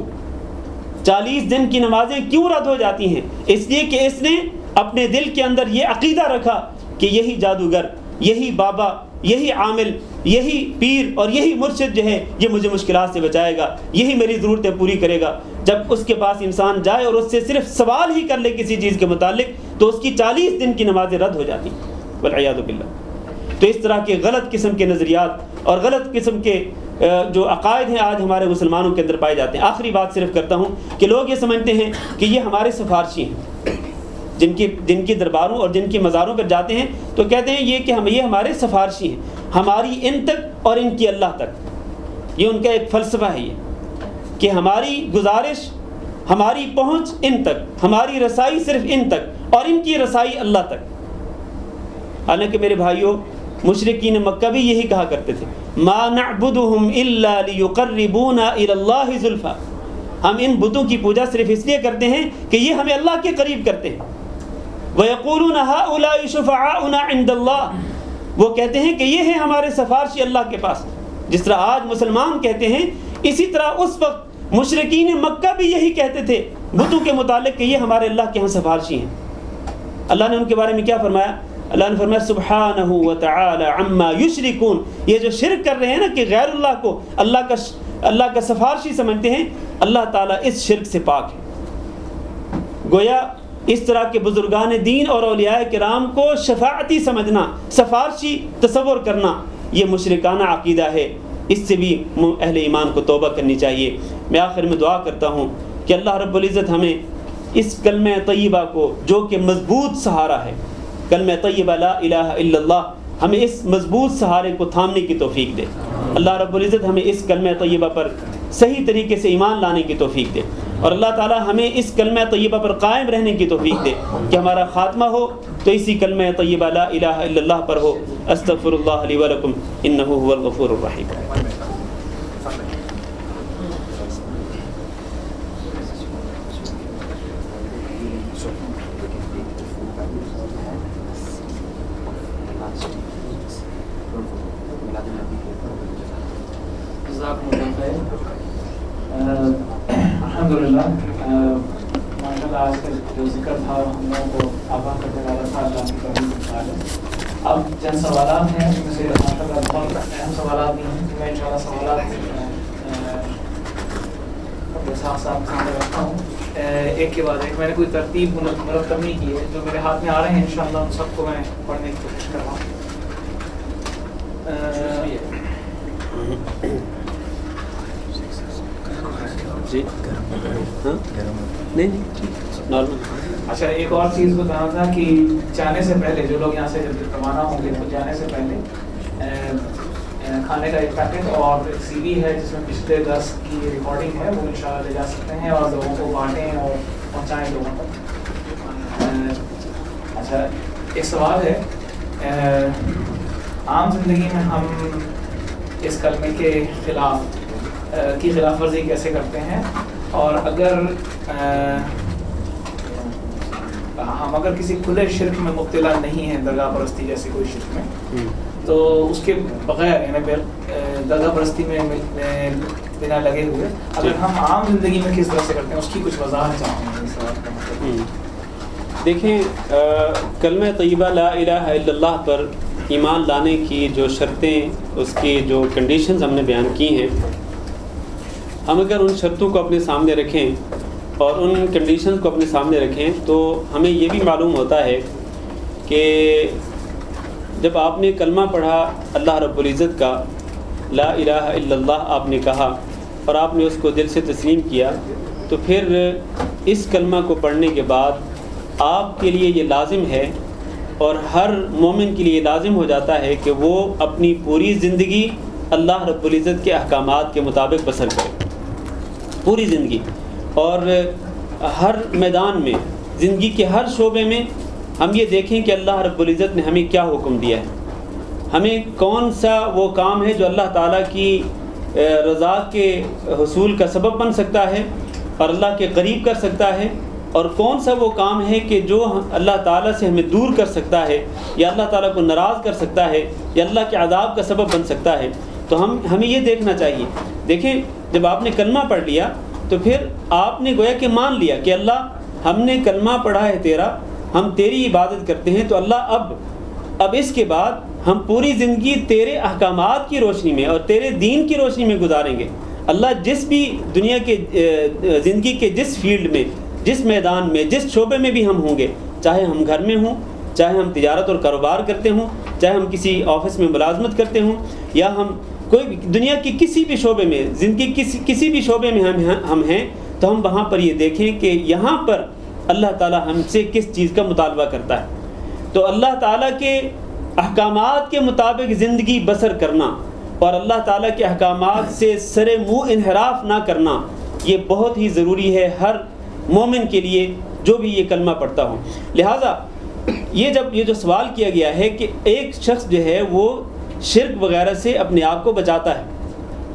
40 دن کی نمازیں کیوں رد ہو جاتی ہیں؟ اس لیے کہ اس نے اپنے دل کے اندر یہ عقیدہ رکھا کہ یہی جادوگر، یہی بابا، یہی عامل، یہی پیر اور یہی مرشد جو ہے یہ مجھے مشکلات سے بچائے گا، یہی میری ضرورتیں پوری کرے گا۔ جب اس کے پاس انسان جائے اور اس سے صرف سوال ہی کر لے کسی چیز کے متعلق، تو اس کی 40 دن کی نمازیں رد ہو جاتی ہیں، والعیاذ باللہ۔ تو اس طرح کے غلط قسم کے نظریات اور غلط قسم کے جو عقائد ہیں آج ہمارے مسلمانوں کے اندر پائے جاتے ہیں۔ آخری بات صرف کرتا ہوں کہ لوگ یہ سمجھتے ہیں کہ یہ ہمارے سفارشی ہیں، جن کی درباروں اور جن کی مزاروں پر جاتے ہیں تو کہتے ہیں یہ ہمارے سفارشی ہیں، ہماری ان تک اور ان کی اللہ تک۔ یہ ان کا ایک فلسفہ ہے یہ کہ ہماری گزارش، ہماری پہنچ ان تک، ہماری رسائی صرف ان تک اور ان کی رسائی اللہ تک۔ حالانکہ میرے بھائیوں، مشرکین مکہ بھی یہی کہا کرتے تھے، ما نعبدہم الا لیقربونا الی اللہ زلفیٰ، ہم ان بتوں کی پوجا صرف اس لیے کرتے ہیں کہ یہ ہمیں اللہ کے قریب کرتے ہیں۔ وَيَقُولُونَ هَؤُلَاءِ شُفَعَاؤُنَا عِندَ اللَّهِ، وہ کہتے ہیں کہ یہ ہیں ہمارے سفارشی اللہ کے پاس۔ جس طرح آج مسلمان کہتے ہیں، اسی طرح اس وقت مشرکین مکہ بھی یہی کہتے تھے بتوں کے متعلق کہ یہ ہمارے اللہ کے ہاں سفارشی ہیں۔ اللہ نے ان کے بارے میں کیا فرمایا؟ اللہ نے فرمایا سبحانہ وتعالی عما یشرکون، یہ جو شرک کر رہے ہیں نا کہ غیر اللہ کو اللہ کا سفارشی سمجھتے ہیں، اللہ تعالیٰ اس شرک سے پاک ہے۔ گویا اس طرح کے بزرگان دین اور اولیاء کرام کو شفاعتی سمجھنا، سفارشی تصور کرنا، یہ مشرکانہ عقیدہ ہے۔ اس سے بھی اہل ایمان کو توبہ کرنی چاہیے۔ میں آخر میں دعا کرتا ہوں کہ اللہ رب العزت ہمیں اس کلمہ طیبہ کو، جو کہ مضبوط سہارا ہے، کلمہ طیبہ لا الہ الا اللہ، ہمیں اس مضبوط سہارے کو تھامنے کی توفیق دے۔ اللہ رب العزت ہمیں اس کلمہ طیبہ پر صحیح طریقے سے ایمان لانے کی توفیق دے، اور اللہ تعالی ہمیں اس کلمہ طیبہ پر قائم رہنے کی توفیق دے کہ ہمارا خاتمہ ہو تو اسی کلمہ طیبہ لا الہ الا اللہ پر ہو۔ استغفر اللہ لی ولکم انہ هو الغفور الرحیم۔ الحمدللہ ماشاء اللہ آج کا جو ذکر تھا ہم لوگوں کو آگاہ کرنے والا تھا اللہ کی کرم سے۔ اب چند سوالات ہیں جن میں سے ماشاء اللہ بہت اہم سوالات بھی ہیں، میں انشاءاللہ سوالات صاحب کے سامنے رکھتا ہوں ایک کے بعد ایک۔ میں نے کوئی ترتیب مرتب نہیں کی ہے، جو میرے ہاتھ میں آ رہے ہیں انشاءاللہ ان سب کو میں پڑھنے کی کوشش کر رہا ہوں۔ جی ہاں نہیں نارمل. اچھا ایک اور چیز بتانا تھا کہ جانے سے پہلے جو لوگ یہاں سے جب روانہ ہوں گے تو جانے سے پہلے کھانے کا ایک پیکٹ اور ایک سی وی ہے جس میں پچھلے 10 کی ریکارڈنگ ہے، وہ انشاءاللہ لے جا سکتے ہیں اور لوگوں کو بانٹیں اور پہنچائیں لوگوں تک. اچھا ایک سوال ہے، عام زندگی میں ہم اس کلمے کے خلاف کی خلاف ورزی کیسے کرتے ہیں، اور اگر ہم اگر کسی کھلے شرک میں مبتلا نہیں ہیں، درگاہ پرستی جیسے کوئی شرک میں، تو اس کے بغیر یعنی درگاہ پرستی میں بنا لگے ہوئے اگر ہم عام زندگی میں کس طرح سے کرتے ہیں اس کی کچھ وضاحت چاہتے ہیں. دیکھیں کلمہ طیبہ لا الہ الا اللہ پر ایمان لانے کی جو شرطیں، اس کی جو کنڈیشنز ہم نے بیان کی ہیں، ہم اگر ان شرطوں کو اپنے سامنے رکھیں اور ان کنڈیشنز کو اپنے سامنے رکھیں تو ہمیں یہ بھی معلوم ہوتا ہے کہ جب آپ نے کلمہ پڑھا اللہ رب العزت کا، لا الہ الا اللہ آپ نے کہا اور آپ نے اس کو دل سے تسلیم کیا، تو پھر اس کلمہ کو پڑھنے کے بعد آپ کے لیے یہ لازم ہے اور ہر مومن کے لیے لازم ہو جاتا ہے کہ وہ اپنی پوری زندگی اللہ رب العزت کے احکامات کے مطابق بسر کرے، پوری زندگی. اور ہر میدان میں، زندگی کے ہر شعبے میں ہم یہ دیکھیں کہ اللہ رب العزت نے ہمیں کیا حکم دیا ہے، ہمیں کون سا وہ کام ہے جو اللہ تعالیٰ کی رضا کے حصول کا سبب بن سکتا ہے اور اللہ کے قریب کر سکتا ہے، اور کون سا وہ کام ہے کہ جو اللہ تعالیٰ سے ہمیں دور کر سکتا ہے یا اللہ تعالیٰ کو ناراض کر سکتا ہے یا اللہ کے عذاب کا سبب بن سکتا ہے. تو ہمیں یہ دیکھنا چاہیے. دیکھیں جب آپ نے کلمہ پڑھ لیا تو پھر آپ نے گویا کہ مان لیا کہ اللہ ہم نے کلمہ پڑھا ہے تیرا، ہم تیری عبادت کرتے ہیں، تو اللہ اب اس کے بعد ہم پوری زندگی تیرے احکامات کی روشنی میں اور تیرے دین کی روشنی میں گزاریں گے. اللہ جس بھی دنیا کے زندگی کے جس فیلڈ میں، جس میدان میں، جس شعبے میں بھی ہم ہوں گے، چاہے ہم گھر میں ہوں، چاہے ہم تجارت اور کاروبار کرتے ہوں، چاہے ہم کسی آفس میں ملازمت کرتے ہوں، یا ہم کوئی دنیا کی کسی بھی شعبے میں، زندگی کسی بھی شعبے میں ہم ہیں، تو ہم وہاں پر یہ دیکھیں کہ یہاں پر اللہ تعالیٰ ہم سے کس چیز کا مطالبہ کرتا ہے. تو اللہ تعالیٰ کے احکامات کے مطابق زندگی بسر کرنا اور اللہ تعالیٰ کے احکامات سے سر منہ انحراف نہ کرنا، یہ بہت ہی ضروری ہے ہر مومن کے لیے جو بھی یہ کلمہ پڑھتا ہو. لہٰذا یہ جو سوال کیا گیا ہے کہ ایک شخص جو ہے وہ شرک وغیرہ سے اپنے آپ کو بچاتا ہے،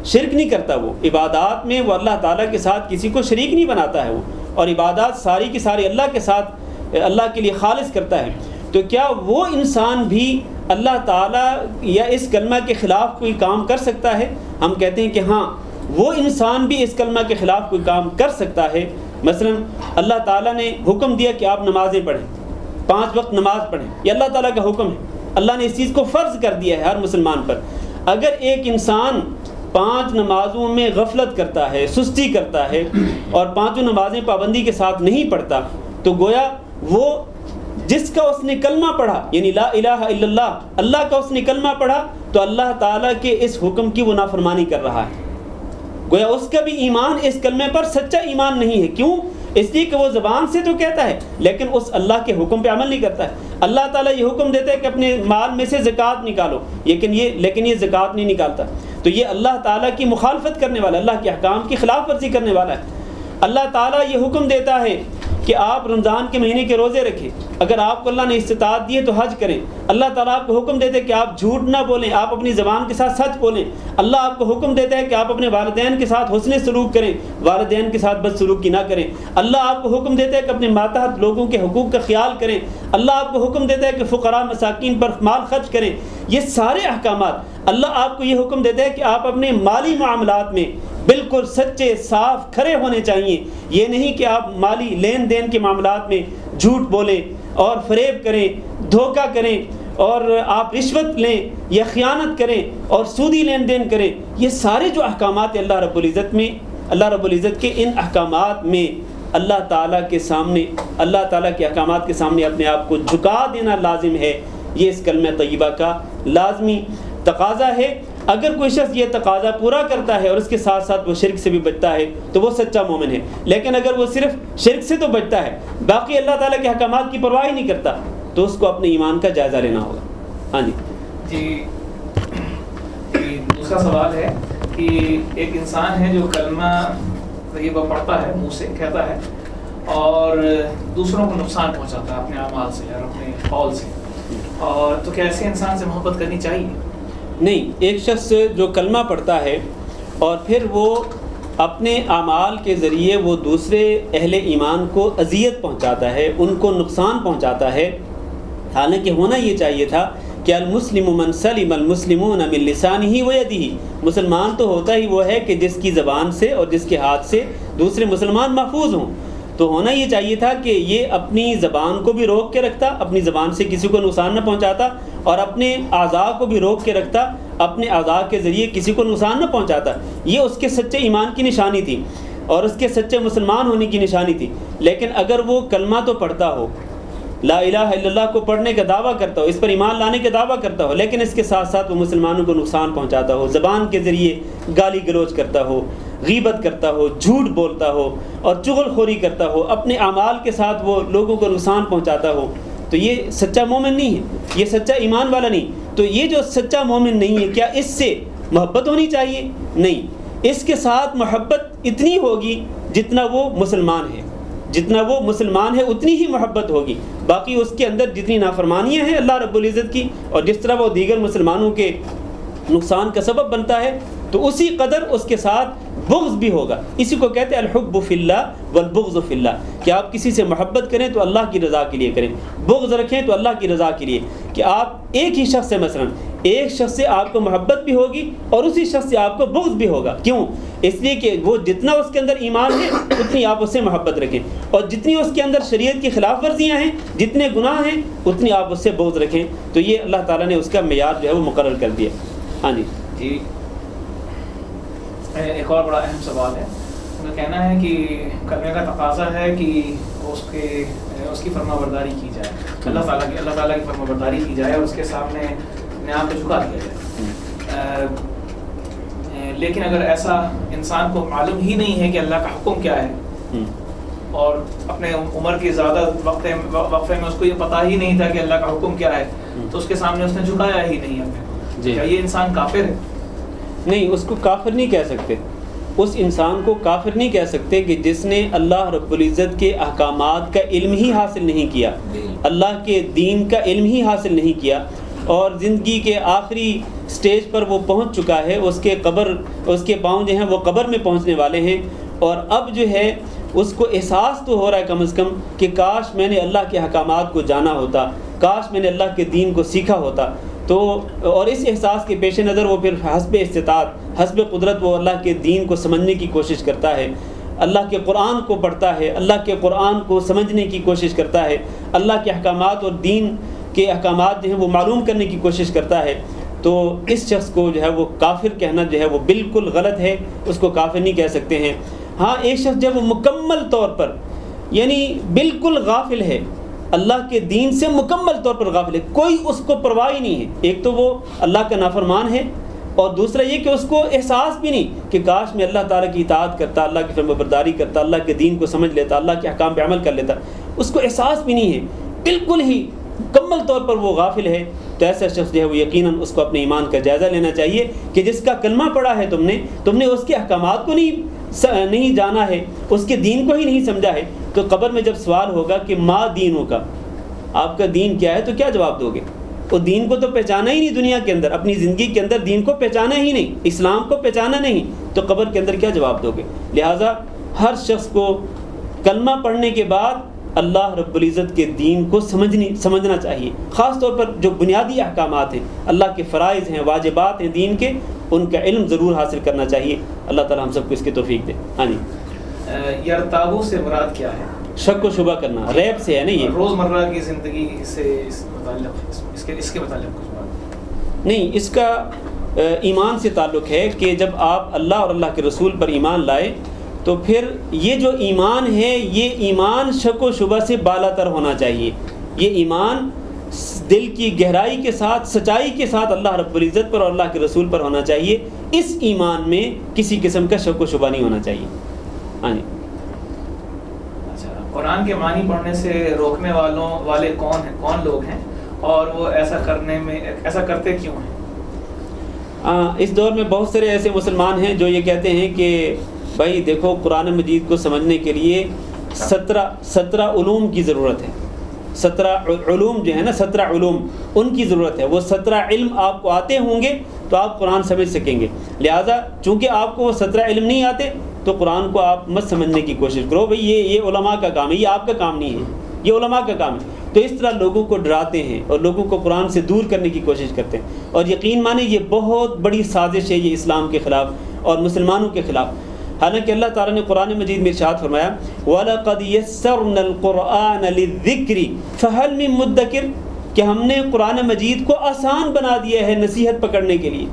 شرک نہیں کرتا، وہ عبادات میں وہ اللہ تعالیٰ کے ساتھ کسی کو شریک نہیں بناتا ہے، وہ اور عبادات ساری کی ساری اللہ کے ساتھ اللہ کے لیے خالص کرتا ہے، تو کیا وہ انسان بھی اللہ تعالیٰ یا اس کلمہ کے خلاف کوئی کام کر سکتا ہے؟ ہم کہتے ہیں کہ ہاں، وہ انسان بھی اس کلمہ کے خلاف کوئی کام کر سکتا ہے. مثلا اللہ تعالیٰ نے حکم دیا کہ آپ نمازیں پڑھیں، 5 وقت نماز پڑھیں، یہ اللہ تعالیٰ کا حکم ہے، اللہ نے اس چیز کو فرض کر دیا ہے ہر مسلمان پر. اگر ایک انسان 5 نمازوں میں غفلت کرتا ہے، سستی کرتا ہے اور 5 نمازیں پابندی کے ساتھ نہیں پڑھتا، تو گویا وہ جس کا اس نے کلمہ پڑھا، یعنی لا الہ الا اللہ، اللہ کا اس نے کلمہ پڑھا، تو اللہ تعالیٰ کے اس حکم کی وہ نافرمانی کر رہا ہے. گویا اس کا بھی ایمان اس کلمے پر سچا ایمان نہیں ہے. کیوں؟ اس لیے کہ وہ زبان سے تو کہتا ہے لیکن اس اللہ کے حکم پہ عمل نہیں کرتا ہے. اللہ تعالیٰ یہ حکم دیتا ہے کہ اپنے مال میں سے زکوٰۃ نکالو، لیکن یہ زکوٰۃ نہیں نکالتا، تو یہ اللہ تعالیٰ کی مخالفت کرنے والا، اللہ کے احکام کی خلاف ورزی کرنے والا ہے. اللہ تعالیٰ یہ حکم دیتا ہے کہ آپ رمضان کے مہینے کے روزے رکھیں، اگر آپ کو اللہ نے استطاعت دی ہے تو حج کریں. اللہ تعالیٰ آپ کو حکم دیتا ہے کہ آپ جھوٹ نہ بولیں، آپ اپنی زبان کے ساتھ سچ بولیں. اللہ آپ کو حکم دیتا ہے کہ آپ اپنے والدین کے ساتھ حسن سلوک کریں، والدین کے ساتھ بد سلوکی نہ کریں. اللہ آپ کو حکم دیتا ہے کہ اپنے ماتحت لوگوں کے حقوق کا خیال کریں. اللہ آپ کو حکم دیتا ہے کہ فقراء مساکین پر مال خرچ کریں. یہ سارے احکامات اللہ آپ کو یہ حکم دیتا ہے کہ آپ اپنے مالی معاملات میں بالکل سچے صاف کھرے ہونے چاہیے. یہ نہیں کہ آپ مالی لین دین کے معاملات میں جھوٹ بولیں اور فریب کریں، دھوکہ کریں، اور آپ رشوت لیں یا خیانت کریں اور سودی لین دین کریں. یہ سارے جو احکامات ہیں اللہ رب العزت کے ان احکامات میں اللہ تعالیٰ کے سامنے، اللہ تعالیٰ کے احکامات کے سامنے اپنے آپ کو جھکا دینا لازم ہے. یہ اس کلمہ طیبہ کا لازمی تقاضا ہے. اگر کوئی شخص یہ تقاضا پورا کرتا ہے اور اس کے ساتھ ساتھ وہ شرک سے بھی بچتا ہے تو وہ سچا مومن ہے. لیکن اگر وہ صرف شرک سے تو بچتا ہے، باقی اللہ تعالیٰ کے احکامات کی پرواہ ہی نہیں کرتا، تو اس کو اپنے ایمان کا جائزہ لینا ہوگا. ہاں جی دوسرا سوال ہے کہ ایک انسان ہے جو کلمہ طیبہ پڑھتا ہے، منہ سے کہتا ہے اور دوسروں کو نقصان پہنچاتا ہے اپنے اعمال سے اور اپنے قول سے، اور تو کیا ایسے انسان سے محبت کرنی چاہیے؟ نہیں. ایک شخص جو کلمہ پڑھتا ہے اور پھر وہ اپنے اعمال کے ذریعے وہ دوسرے اہل ایمان کو اذیت پہنچاتا ہے، ان کو نقصان پہنچاتا ہے، حالانکہ ہونا یہ چاہیے تھا کہ المسلم من سلم المسلمون من لسانہ و یدہ. مسلمان تو ہوتا ہی وہ ہے کہ جس کی زبان سے اور جس کے ہاتھ سے دوسرے مسلمان محفوظ ہوں. تو ہونا یہ چاہیے تھا کہ یہ اپنی زبان کو بھی روک کے رکھتا، اپنی زبان سے کسی کو نقصان نہ پہنچاتا، اور اپنے اعضاء کو بھی روک کے رکھتا، اپنے اعضاء کے ذریعے کسی کو نقصان نہ پہنچاتا. یہ اس کے سچے ایمان کی نشانی تھی اور اس کے سچے مسلمان ہونے کی نشانی تھی. لیکن اگر وہ کلمہ تو پڑھتا ہو، لا الہ الا اللہ کو پڑھنے کا دعویٰ کرتا ہو، اس پر ایمان لانے کا دعویٰ کرتا ہو، لیکن اس کے ساتھ ساتھ وہ مسلمانوں کو نقصان پہنچاتا ہو، زبان کے ذریعے گالی گلوچ کرتا ہو، غیبت کرتا ہو، جھوٹ بولتا ہو اور چغل خوری کرتا ہو، اپنے اعمال کے ساتھ وہ لوگوں کو نقصان پہنچاتا ہو، تو یہ سچا مومن نہیں ہے، یہ سچا ایمان والا نہیں. تو یہ جو سچا مومن نہیں ہے، کیا اس سے محبت ہونی چاہیے؟ نہیں. اس کے ساتھ محبت اتنی ہوگی جتنا وہ مسلمان ہے، جتنا وہ مسلمان ہے اتنی ہی محبت ہوگی. باقی اس کے اندر جتنی نافرمانیاں ہیں اللہ رب العزت کی، اور جس طرح وہ دیگر مسلمانوں کے نقصان کا سبب بنتا ہے، تو اسی قدر اس کے ساتھ بغض بھی ہوگا. اسی کو کہتے ہیں الحب فی اللہ والبغض فی اللہ، کہ آپ کسی سے محبت کریں تو اللہ کی رضا کے لیے کریں، بغض رکھیں تو اللہ کی رضا کے لیے. کہ آپ ایک ہی شخص سے، مثلا ایک شخص سے آپ کو محبت بھی ہوگی اور اسی شخص سے آپ کو بغض بھی ہوگا. کیوں؟ اس لیے کہ وہ جتنا اس کے اندر ایمان ہے اتنی آپ اس سے محبت رکھیں، اور جتنی اس کے اندر شریعت کی خلاف ورزیاں ہیں، جتنے گناہ ہیں، اتنی آپ اس سے بغض رکھیں. تو یہ اللہ تعالیٰ نے اس کا معیار جو ہے وہ مقرر کر دیا. ہاں جی ایک اور بڑا اہم سوال ہے. ان کا کہنا ہے کہ کلمے کا تقاضا ہے کہ اس کی فرما برداری کی جائے، اللہ تعالیٰ کی فرما برداری کی جائے اور اس کے سامنے اپنے آپ کو جھکا دیا جائے. لیکن اگر ایسا انسان کو معلوم ہی نہیں ہے کہ اللہ کا حکم کیا ہے، اور اپنے عمر کے زیادہ وقفے میں اس کو یہ پتہ ہی نہیں تھا کہ اللہ کا حکم کیا ہے، تو اس کے سامنے اس نے جھکایا ہی نہیں اپنے، کیا یہ انسان کافر ہے؟ نہیں، اس کو کافر نہیں کہہ سکتے. اس انسان کو کافر نہیں کہہ سکتے کہ جس نے اللہ رب العزت کے احکامات کا علم ہی حاصل نہیں کیا، اللہ کے دین کا علم ہی حاصل نہیں کیا، اور زندگی کے آخری سٹیج پر وہ پہنچ چکا ہے، اس کے پاؤں جو ہیں وہ قبر میں پہنچنے والے ہیں، اور اب جو ہے اس کو احساس تو ہو رہا ہے کم از کم کہ کاش میں نے اللہ کے احکامات کو جانا ہوتا، کاش میں نے اللہ کے دین کو سیکھا ہوتا. تو اور اس احساس کے پیش نظر وہ پھر حسب استطاعت، حسب قدرت وہ اللہ کے دین کو سمجھنے کی کوشش کرتا ہے، اللہ کے قرآن کو پڑھتا ہے، اللہ کے قرآن کو سمجھنے کی کوشش کرتا ہے، اللہ کے احکامات اور دین کے احکامات جو ہیں وہ معلوم کرنے کی کوشش کرتا ہے. تو اس شخص کو جو ہے وہ کافر کہنا جو ہے وہ بالکل غلط ہے، اس کو کافر نہیں کہہ سکتے ہیں. ہاں، ایک شخص جب وہ مکمل طور پر یعنی بالکل غافل ہے، اللہ کے دین سے مکمل طور پر غافل ہے، کوئی اس کو پرواہ ہی نہیں ہے، ایک تو وہ اللہ کا نافرمان ہے، اور دوسرا یہ کہ اس کو احساس بھی نہیں کہ کاش میں اللہ تعالیٰ کی اطاعت کرتا، اللہ کی فرما برداری کرتا، اللہ کے دین کو سمجھ لیتا، اللہ کے احکام پہ عمل کر لیتا، اس کو احساس بھی نہیں ہے، بالکل ہی مکمل طور پر وہ غافل ہے. تو ایسا شخص جو ہے وہ یقیناً اس کو اپنے ایمان کا جائزہ لینا چاہیے کہ جس کا کلمہ پڑھا ہے تم نے اس کے احکامات کو نہیں جانا ہے، اس کے دین کو ہی نہیں سمجھا ہے، تو قبر میں جب سوال ہوگا کہ ما دینوں کا، آپ کا دین کیا ہے، تو کیا جواب دو گے؟ وہ دین کو تو پہچانا ہی نہیں، دنیا کے اندر اپنی زندگی کے اندر دین کو پہچانا ہی نہیں، اسلام کو پہچانا نہیں، تو قبر کے اندر کیا جواب دو گے؟ لہٰذا ہر شخص کو کلمہ پڑھنے کے بعد اللہ رب العزت کے دین کو سمجھنا چاہیے، خاص طور پر جو بنیادی احکامات ہیں، اللہ کے فرائض ہیں، واجبات ہیں دین کے، ان کا علم ضرور حاصل کرنا چاہیے. اللہ تعالی ہم سب کو اس کی توفیق دے. ہاں جی. یرتابو سے مراد کیا ہے؟ شک و شبہ کرنا، ریب سے ہے نا یہ روزمرہ کی زندگی سے اس کے متعلق کچھ بات نہیں. اس کا ایمان سے تعلق ہے کہ جب آپ اللہ اور اللہ کے رسول پر ایمان لائے تو پھر یہ جو ایمان ہے یہ ایمان شک و شبہ سے بالا تر ہونا چاہیے. یہ ایمان دل کی گہرائی کے ساتھ، سچائی کے ساتھ اللہ رب العزت پر اور اللہ کے رسول پر ہونا چاہیے. اس ایمان میں کسی قسم کا شک و شبہ نہیں ہونا چاہیے. ہاں جی. اچھا، قرآن کے معنی پڑھنے سے روکنے والے کون لوگ ہیں اور وہ ایسا کرتے کیوں ہیں؟ اس دور میں بہت سارے ایسے مسلمان ہیں جو یہ کہتے ہیں کہ بھائی دیکھو قرآن مجید کو سمجھنے کے لیے 17 علوم کی ضرورت ہے. 17 علوم جو ہے نا، 17 علوم ان کی ضرورت ہے. وہ 17 علم آپ کو آتے ہوں گے تو آپ قرآن سمجھ سکیں گے. لہٰذا چونکہ آپ کو وہ 17 علم نہیں آتے تو قرآن کو آپ مت سمجھنے کی کوشش کرو. بھئی یہ علماء کا کام ہے، یہ آپ کا کام نہیں ہے، یہ علماء کا کام ہے. تو اس طرح لوگوں کو ڈراتے ہیں اور لوگوں کو قرآن سے دور کرنے کی کوشش کرتے ہیں. اور یقین مانیں یہ بہت بڑی سازش ہے، یہ اسلام کے خلاف اور مسلمانوں کے خلاف. حالانکہ اللہ تعالیٰ نے قرآن مجید میں ارشاد فرمایا وَلَقَدْ يَسَّرْنَا الْقُرْآنَ لِلذِّكْرِ فَهَلْ مِن مُدَّكِرٍ، کہ ہم نے قرآن مجید کو آسان بنا دیا ہے نصیحت پکڑنے کے لیے.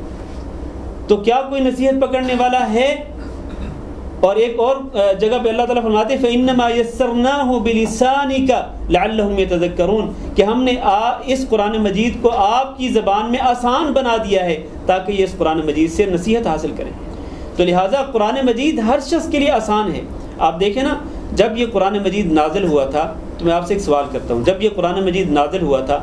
تو کیا کوئی نصیحت پکڑنے والا ہے؟ اور ایک اور جگہ پہ اللہ تعالیٰ فرماتے فَإِنَّمَا يَسَّرْنَاهُ بِلِسَانِكَ لَعَلَّهُمْ يَتَذَكَّرُونَ، کہ ہم نے اس قرآن مجید کو آپ کی زبان میں آسان بنا دیا ہے تاکہ یہ اس قرآن مجید سے نصیحت حاصل کریں. تو لہٰذا قرآن مجید ہر شخص کے لیے آسان ہے. آپ دیکھیں نا، جب یہ قرآن مجید نازل ہوا تھا تو میں آپ سے ایک سوال کرتا ہوں، جب یہ قرآن مجید نازل ہوا تھا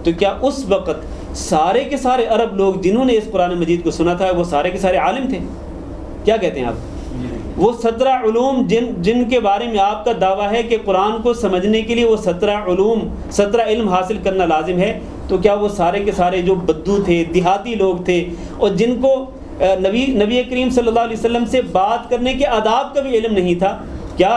تو کیا اس وقت سارے کے سارے عرب لوگ جنہوں نے اس قرآن مجید کو سنا تھا وہ سارے کے سارے عالم تھے؟ کیا کہتے ہیں آپ؟ وہ 17 علوم جن کے بارے میں آپ کا دعویٰ ہے کہ قرآن کو سمجھنے کے لیے وہ 17 علم حاصل کرنا لازم ہے، تو کیا وہ سارے کے سارے جو بدو تھے، دیہاتی لوگ تھے اور جن کو نبی کریم صلی اللہ علیہ وسلم سے بات کرنے کے آداب کا بھی علم نہیں تھا، کیا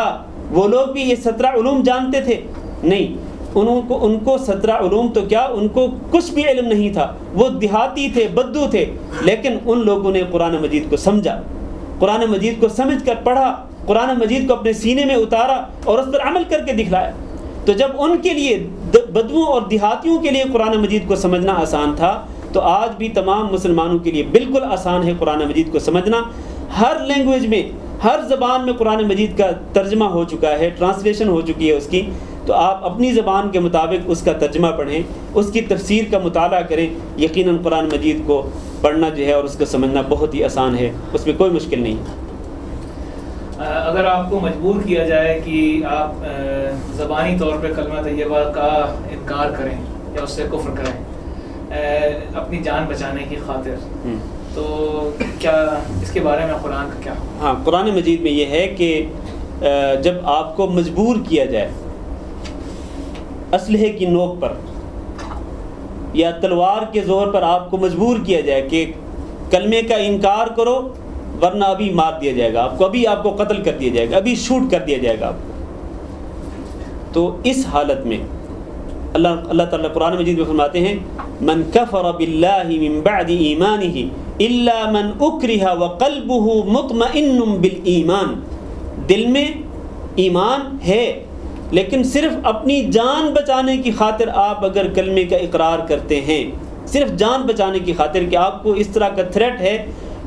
وہ لوگ بھی یہ 17 علوم جانتے تھے؟ نہیں. ان کو 17 علوم تو کیا، ان کو کچھ بھی علم نہیں تھا. وہ دیہاتی تھے، بدو تھے، لیکن ان لوگوں نے قرآن مجید کو سمجھا، قرآن مجید کو سمجھ کر پڑھا، قرآن مجید کو اپنے سینے میں اتارا اور اس پر عمل کر کے دکھلایا. تو جب ان کے لیے، بدوؤں اور دیہاتیوں کے لیے قرآن مجید کو سمجھنا آسان تھا تو آج بھی تمام مسلمانوں کے لیے بالکل آسان ہے قرآن مجید کو سمجھنا. ہر لینگویج میں، ہر زبان میں قرآن مجید کا ترجمہ ہو چکا ہے، ٹرانسلیشن ہو چکی ہے اس کی. تو آپ اپنی زبان کے مطابق اس کا ترجمہ پڑھیں، اس کی تفسیر کا مطالعہ کریں. یقیناً قرآن مجید کو پڑھنا جو ہے اور اس کو سمجھنا بہت ہی آسان ہے، اس میں کوئی مشکل نہیں. اگر آپ کو مجبور کیا جائے کہ آپ زبانی طور پہ کلمہ طیبہ کا انکار کریں یا اس سے کفر کریں اپنی جان بچانے کی خاطر، تو کیا اس کے بارے میں قرآن کا کیا؟ ہاں، قرآن مجید میں یہ ہے کہ جب آپ کو مجبور کیا جائے اسلحے کی نوک پر یا تلوار کے زور پر آپ کو مجبور کیا جائے کہ کلمے کا انکار کرو ورنہ ابھی مار دیا جائے گا آپ کو، ابھی آپ کو قتل کر دیا جائے گا، ابھی شوٹ کر دیا جائے گا آپ کو، تو اس حالت میں اللہ تعالیٰ قرآن مجید میں فرماتے ہیں من کفر باللہ من بعد ایمانہ الا من اکرہ وقلبہ مطمئن بالایمان. دل میں ایمان ہے لیکن صرف اپنی جان بچانے کی خاطر آپ اگر کلمے کا اقرار کرتے ہیں، صرف جان بچانے کی خاطر کہ آپ کو اس طرح کا تھریٹ ہے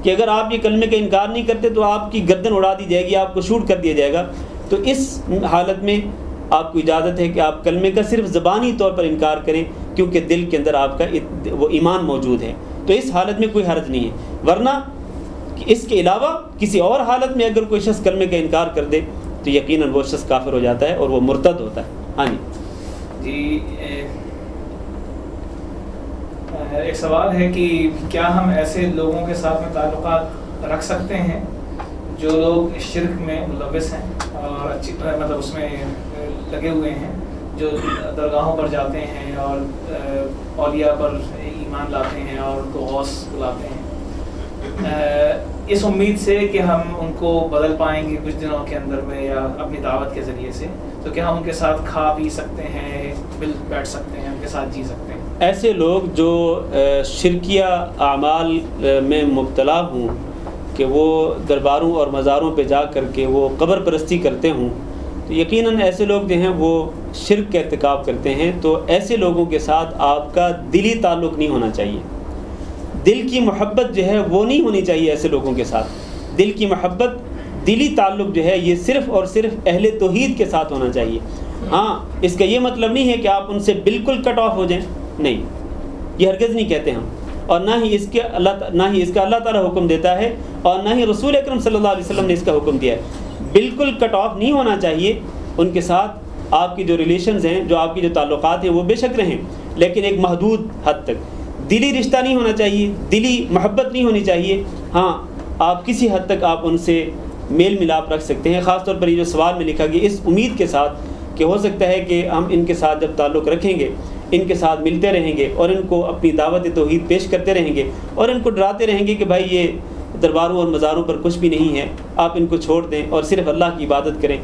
کہ اگر آپ یہ کلمے کا انکار نہیں کرتے تو آپ کی گردن اڑا دی جائے گی، آپ کو شوٹ کر دیا جائے گا، تو اس حالت میں آپ کو اجازت ہے کہ آپ کلمے کا صرف زبانی طور پر انکار کریں کیونکہ دل کے اندر آپ کا وہ ایمان موجود ہے. تو اس حالت میں کوئی حرج نہیں ہے. ورنہ اس کے علاوہ کسی اور حالت میں اگر کوئی شخص کلمے کا انکار کر دے تو یقیناً وہ شخص کافر ہو جاتا ہے اور وہ مرتد ہوتا ہے. ہاں جی، ایک سوال ہے کہ کیا ہم ایسے لوگوں کے ساتھ میں تعلقات رکھ سکتے ہیں جو لوگ شرک میں ملوث ہیں اور اچھی مطلب اس میں لگے ہوئے ہیں، جو درگاہوں پر جاتے ہیں اور اولیاء پر ایمان لاتے ہیں اور ان کو غوث بلاتے ہیں، اس امید سے کہ ہم ان کو بدل پائیں گے کچھ دنوں کے اندر میں یا اپنی دعوت کے ذریعے سے، تو کیا ہم ان کے ساتھ کھا پی سکتے ہیں، مل بیٹھ سکتے ہیں، ان کے ساتھ جی سکتے ہیں؟ ایسے لوگ جو شرکیہ اعمال میں مبتلا ہوں کہ وہ درباروں اور مزاروں پہ جا کر کے وہ قبر پرستی کرتے ہوں، تو یقیناً ایسے لوگ جو ہیں وہ شرک کا ارتکاب کرتے ہیں. تو ایسے لوگوں کے ساتھ آپ کا دلی تعلق نہیں ہونا چاہیے، دل کی محبت جو ہے وہ نہیں ہونی چاہیے ایسے لوگوں کے ساتھ. دل کی محبت دلی تعلق جو ہے یہ صرف اور صرف اہل توحید کے ساتھ ہونا چاہیے. ہاں اس کا یہ مطلب نہیں ہے کہ آپ ان سے بالکل کٹ آف ہو جائیں، نہیں، یہ ہرگز نہیں کہتے ہم، اور نہ ہی اس کا اللہ تعالیٰ حکم دیتا ہے، اور نہ ہی رسول اکرم صلی اللہ علیہ وسلم نے اس کا حکم دیا ہے. بالکل کٹ آف نہیں ہونا چاہیے. ان کے ساتھ آپ کی جو ریلیشنز ہیں، جو آپ کی جو تعلقات ہیں وہ بے شک رہیں، لیکن ایک محدود حد تک. دلی رشتہ نہیں ہونا چاہیے، دلی محبت نہیں ہونی چاہیے. ہاں آپ کسی حد تک آپ ان سے میل ملاپ رکھ سکتے ہیں، خاص طور پر یہ جو سوال میں لکھا گیا اس امید کے ساتھ کہ ہو سکتا ہے کہ ہم ان کے ساتھ جب تعلق رکھیں گے، ان کے ساتھ ملتے رہیں گے اور ان کو اپنی دعوت توحید پیش کرتے رہیں گے اور ان کو ڈراتے رہیں گے کہ بھائی یہ درباروں اور مزاروں پر کچھ بھی نہیں ہے، آپ ان کو چھوڑ دیں اور صرف اللہ کی عبادت کریں،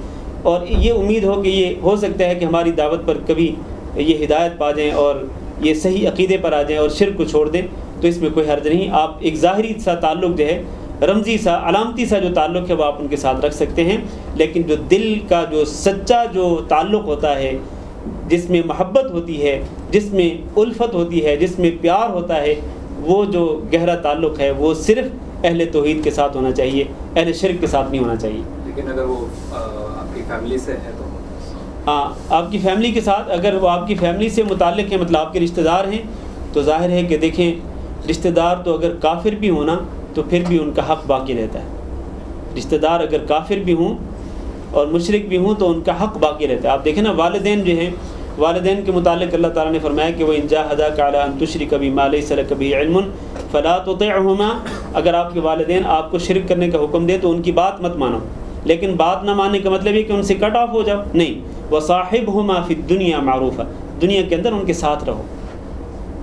اور یہ امید ہو کہ یہ ہو سکتا ہے کہ ہماری دعوت پر کبھی یہ ہدایت پا جائیں اور یہ صحیح عقیدے پر آ جائیں اور شرک کو چھوڑ دیں، تو اس میں کوئی حرج نہیں. آپ ایک ظاہری سا تعلق جو ہے، رمزی سا، علامتی سا جو تعلق ہے وہ آپ ان کے ساتھ رکھ سکتے ہیں، لیکن جو دل کا جو سچا جو تعلق ہوتا ہے، جس میں محبت ہوتی ہے، جس میں الفت ہوتی ہے، جس میں پیار ہوتا ہے، وہ جو گہرا تعلق ہے وہ صرف اہل توحید کے ساتھ ہونا چاہیے، اہل شرک کے ساتھ نہیں ہونا چاہیے. لیکن اگر وہ آپ کی فیملی سے ہے تو ہاں آپ کی فیملی کے ساتھ، اگر وہ آپ کی فیملی سے متعلق ہیں، مطلب آپ کے رشتہ دار ہیں، تو ظاہر ہے کہ دیکھیں رشتہ دار تو اگر کافر بھی ہونا تو پھر بھی ان کا حق باقی رہتا ہے. رشتہ دار اگر کافر بھی ہوں اور مشرک بھی ہوں تو ان کا حق باقی رہتا ہے. آپ دیکھیں نا والدین جو ہیں، والدین کے متعلق اللہ تعالیٰ نے فرمایا کہ وہ ان جاہداک علی ان تشرک بی ما لیس لک بہ علم فلا تطعہما. اگر آپ کے والدین آپ کو شرک کرنے کا حکم دے تو ان کی بات مت مانو، لیکن بات نہ ماننے کا مطلب یہ کہ ان سے کٹ آف ہو جاؤ، نہیں. وصاحبہما فی الدنیا معروفا، دنیا کے اندر ان کے ساتھ رہو،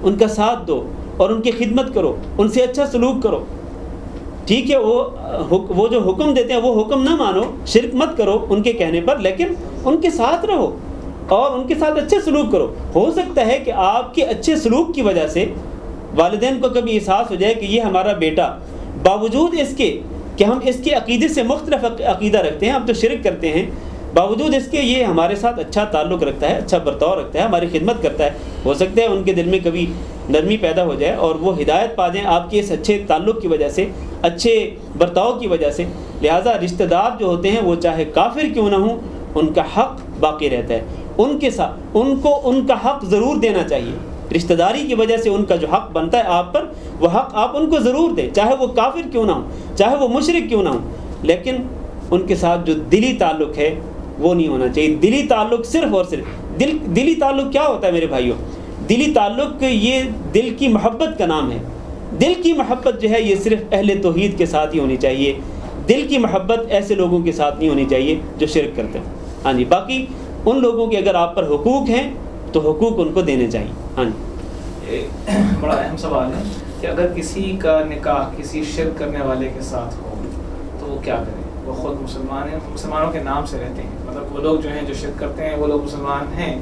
ان کا ساتھ دو اور ان کی خدمت کرو، ان سے اچھا سلوک کرو. ٹھیک ہے، وہ جو حکم دیتے ہیں وہ حکم نہ مانو، شرک مت کرو ان کے کہنے پر، لیکن ان کے ساتھ رہو اور ان کے ساتھ اچھے سلوک کرو. ہو سکتا ہے کہ آپ کے اچھے سلوک کی وجہ سے والدین کو کبھی احساس ہو جائے کہ یہ ہمارا بیٹا باوجود اس کے کہ ہم اس کے عقیدے سے مختلف عقیدہ رکھتے ہیں، ہم تو شرک کرتے ہیں، باوجود اس کے یہ ہمارے ساتھ اچھا تعلق رکھتا ہے، اچھا برتاؤ رکھتا ہے، ہماری خدمت کرتا ہے. ہو سکتا ہے ان کے دل میں کبھی نرمی پیدا ہو جائے اور وہ ہدایت پا جائیں آپ کے اس اچھے تعلق کی وجہ سے، اچھے برتاؤ کی وجہ سے. لہٰذا رشتہ دار جو ہوتے ہیں وہ چاہے کافر کیوں نہ ہوں، ان کا حق باقی رہتا ہے. ان کے ساتھ ان کو ان کا حق ضرور دینا چاہیے. رشتہ داری کی وجہ سے ان کا جو حق بنتا ہے آپ پر، وہ حق آپ ان کو ضرور دیں، چاہے وہ کافر کیوں نہ ہوں، چاہے وہ مشرک کیوں نہ ہوں، لیکن ان کے ساتھ جو دلی تعلق ہے وہ نہیں ہونا چاہیے. دلی تعلق صرف اور صرف دلی تعلق کیا ہوتا ہے میرے بھائیوں؟ دلی تعلق یہ دل کی محبت کا نام ہے. دل کی محبت جو ہے یہ صرف اہل توحید کے ساتھ ہی ہونی چاہیے. دل کی محبت ایسے لوگوں کے ساتھ نہیں ہونی چاہیے جو شرک کرتے ہیں. ہاں جی، باقی ان لوگوں کے اگر آپ پر حقوق ہیں تو حقوق ان کو دینے چاہیے. ہاں جی، بڑا اہم سوال ہے کہ اگر کسی کا نکاح کسی شرک کرنے والے کے ساتھ ہو تو وہ کیا کرے؟ وہ خود مسلمان ہیں، مسلمانوں کے نام سے رہتے ہیں، مطلب وہ لوگ جو ہیں جو شرک کرتے ہیں وہ لوگ مسلمان ہیں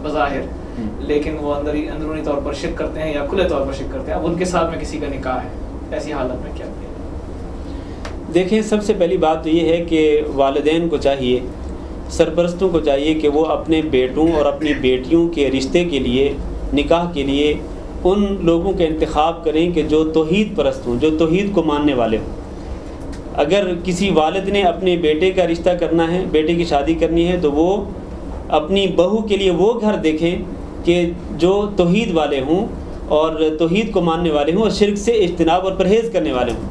بظاہر، لیکن وہ اندرونی طور پر شرک کرتے ہیں یا کھلے طور پر شرک کرتے ہیں. اب ان کے ساتھ میں کسی کا نکاح ہے، ایسی حالت میں کیا کریں؟ دیکھیں سب سے پہلی بات تو یہ ہے کہ والدین کو چاہیے، سرپرستوں کو چاہیے کہ وہ اپنے بیٹوں اور اپنی بیٹیوں کے رشتے کے لیے، نکاح کے لیے ان لوگوں کا انتخاب کریں کہ جو توحید پرست ہوں، جو توحید کو ماننے والے ہوں. اگر کسی والد نے اپنے بیٹے کا رشتہ کرنا ہے، بیٹے کی شادی کرنی ہے، تو وہ اپنی بہو کے لیے وہ گھر دیکھیں کہ جو توحید والے ہوں اور توحید کو ماننے والے ہوں اور شرک سے اجتناب اور پرہیز کرنے والے ہوں.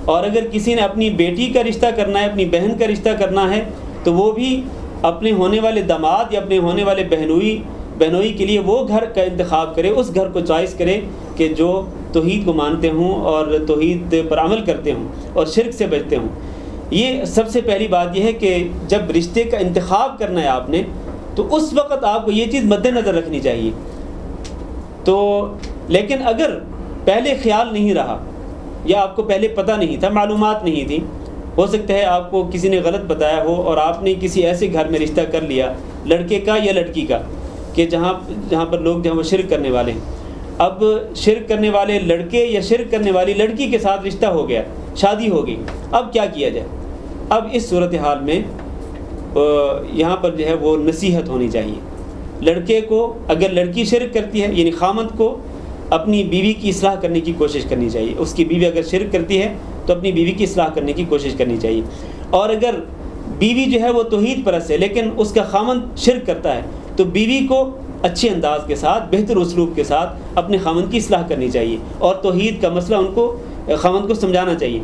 اور اگر کسی نے اپنی بیٹی کا رشتہ کرنا ہے، اپنی بہن کا رشتہ کرنا ہے، تو وہ بھی اپنے ہونے والے داماد یا اپنے ہونے والے بہنوئی کے لیے وہ گھر کا انتخاب کرے، اس گھر کو چوائس کرے کہ جو توحید کو مانتے ہوں اور توحید پر عمل کرتے ہوں اور شرک سے بچتے ہوں. یہ سب سے پہلی بات یہ ہے کہ جب رشتے کا انتخاب کرنا ہے آپ نے، تو اس وقت آپ کو یہ چیز مد نظر رکھنی چاہیے. تو لیکن اگر پہلے خیال نہیں رہا یا آپ کو پہلے پتہ نہیں تھا، معلومات نہیں تھی، ہو سکتا ہے آپ کو کسی نے غلط بتایا ہو اور آپ نے کسی ایسے گھر میں رشتہ کر لیا، لڑکے کا یا لڑکی کا، کہ جہاں پر لوگ وہ شرک کرنے والے ہیں. اب شرک کرنے والے لڑکے یا شرک کرنے والی لڑکی کے ساتھ رشتہ ہو گیا، شادی ہو گئی، اب کیا کیا جائے؟ اب اس صورتحال میں یہاں پر جو ہے وہ نصیحت ہونی چاہیے. لڑکے کو اگر لڑکی شرک کرتی ہے، یعنی خامند کو اپنی بیوی کی اصلاح کرنے کی کوشش کرنی چاہیے. اس کی بیوی اگر شرک کرتی ہے تو اپنی بیوی کی اصلاح کرنے کی کوشش کرنی چاہیے. اور اگر بیوی جو ہے وہ توحید پرست ہے لیکن اس کا خاوند شرک کرتا ہے تو بیوی کو اچھے انداز کے ساتھ بہتر اسلوب کے ساتھ اپنے خاوند کی اصلاح کرنی چاہیے اور توحید کا مسئلہ ان کو خاوند کو سمجھانا چاہیے.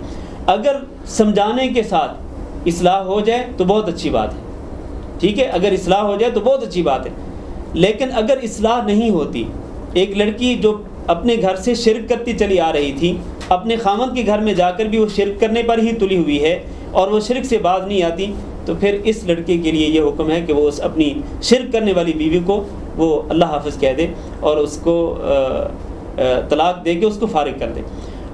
اگر سمجھانے کے ساتھ اصلاح ہو جائے تو بہت اچھی بات ہے, ٹھیک ہے, اگر اصلاح ہو جائے تو بہت اچھی بات ہے. لیکن اگر اصلاح نہیں ہوتی, ایک لڑکی جو اپنے گھر سے شرک کرتی چلی آ رہی تھی, اپنے خاوند کے گھر میں جا کر بھی وہ شرک کرنے پر ہی تلی ہوئی ہے اور وہ شرک سے باز نہیں آتی, تو پھر اس لڑکے کے لیے یہ حکم ہے کہ وہ اس اپنی شرک کرنے والی بیوی کو وہ اللہ حافظ کہہ دے اور اس کو طلاق دے کے اس کو فارغ کر دے.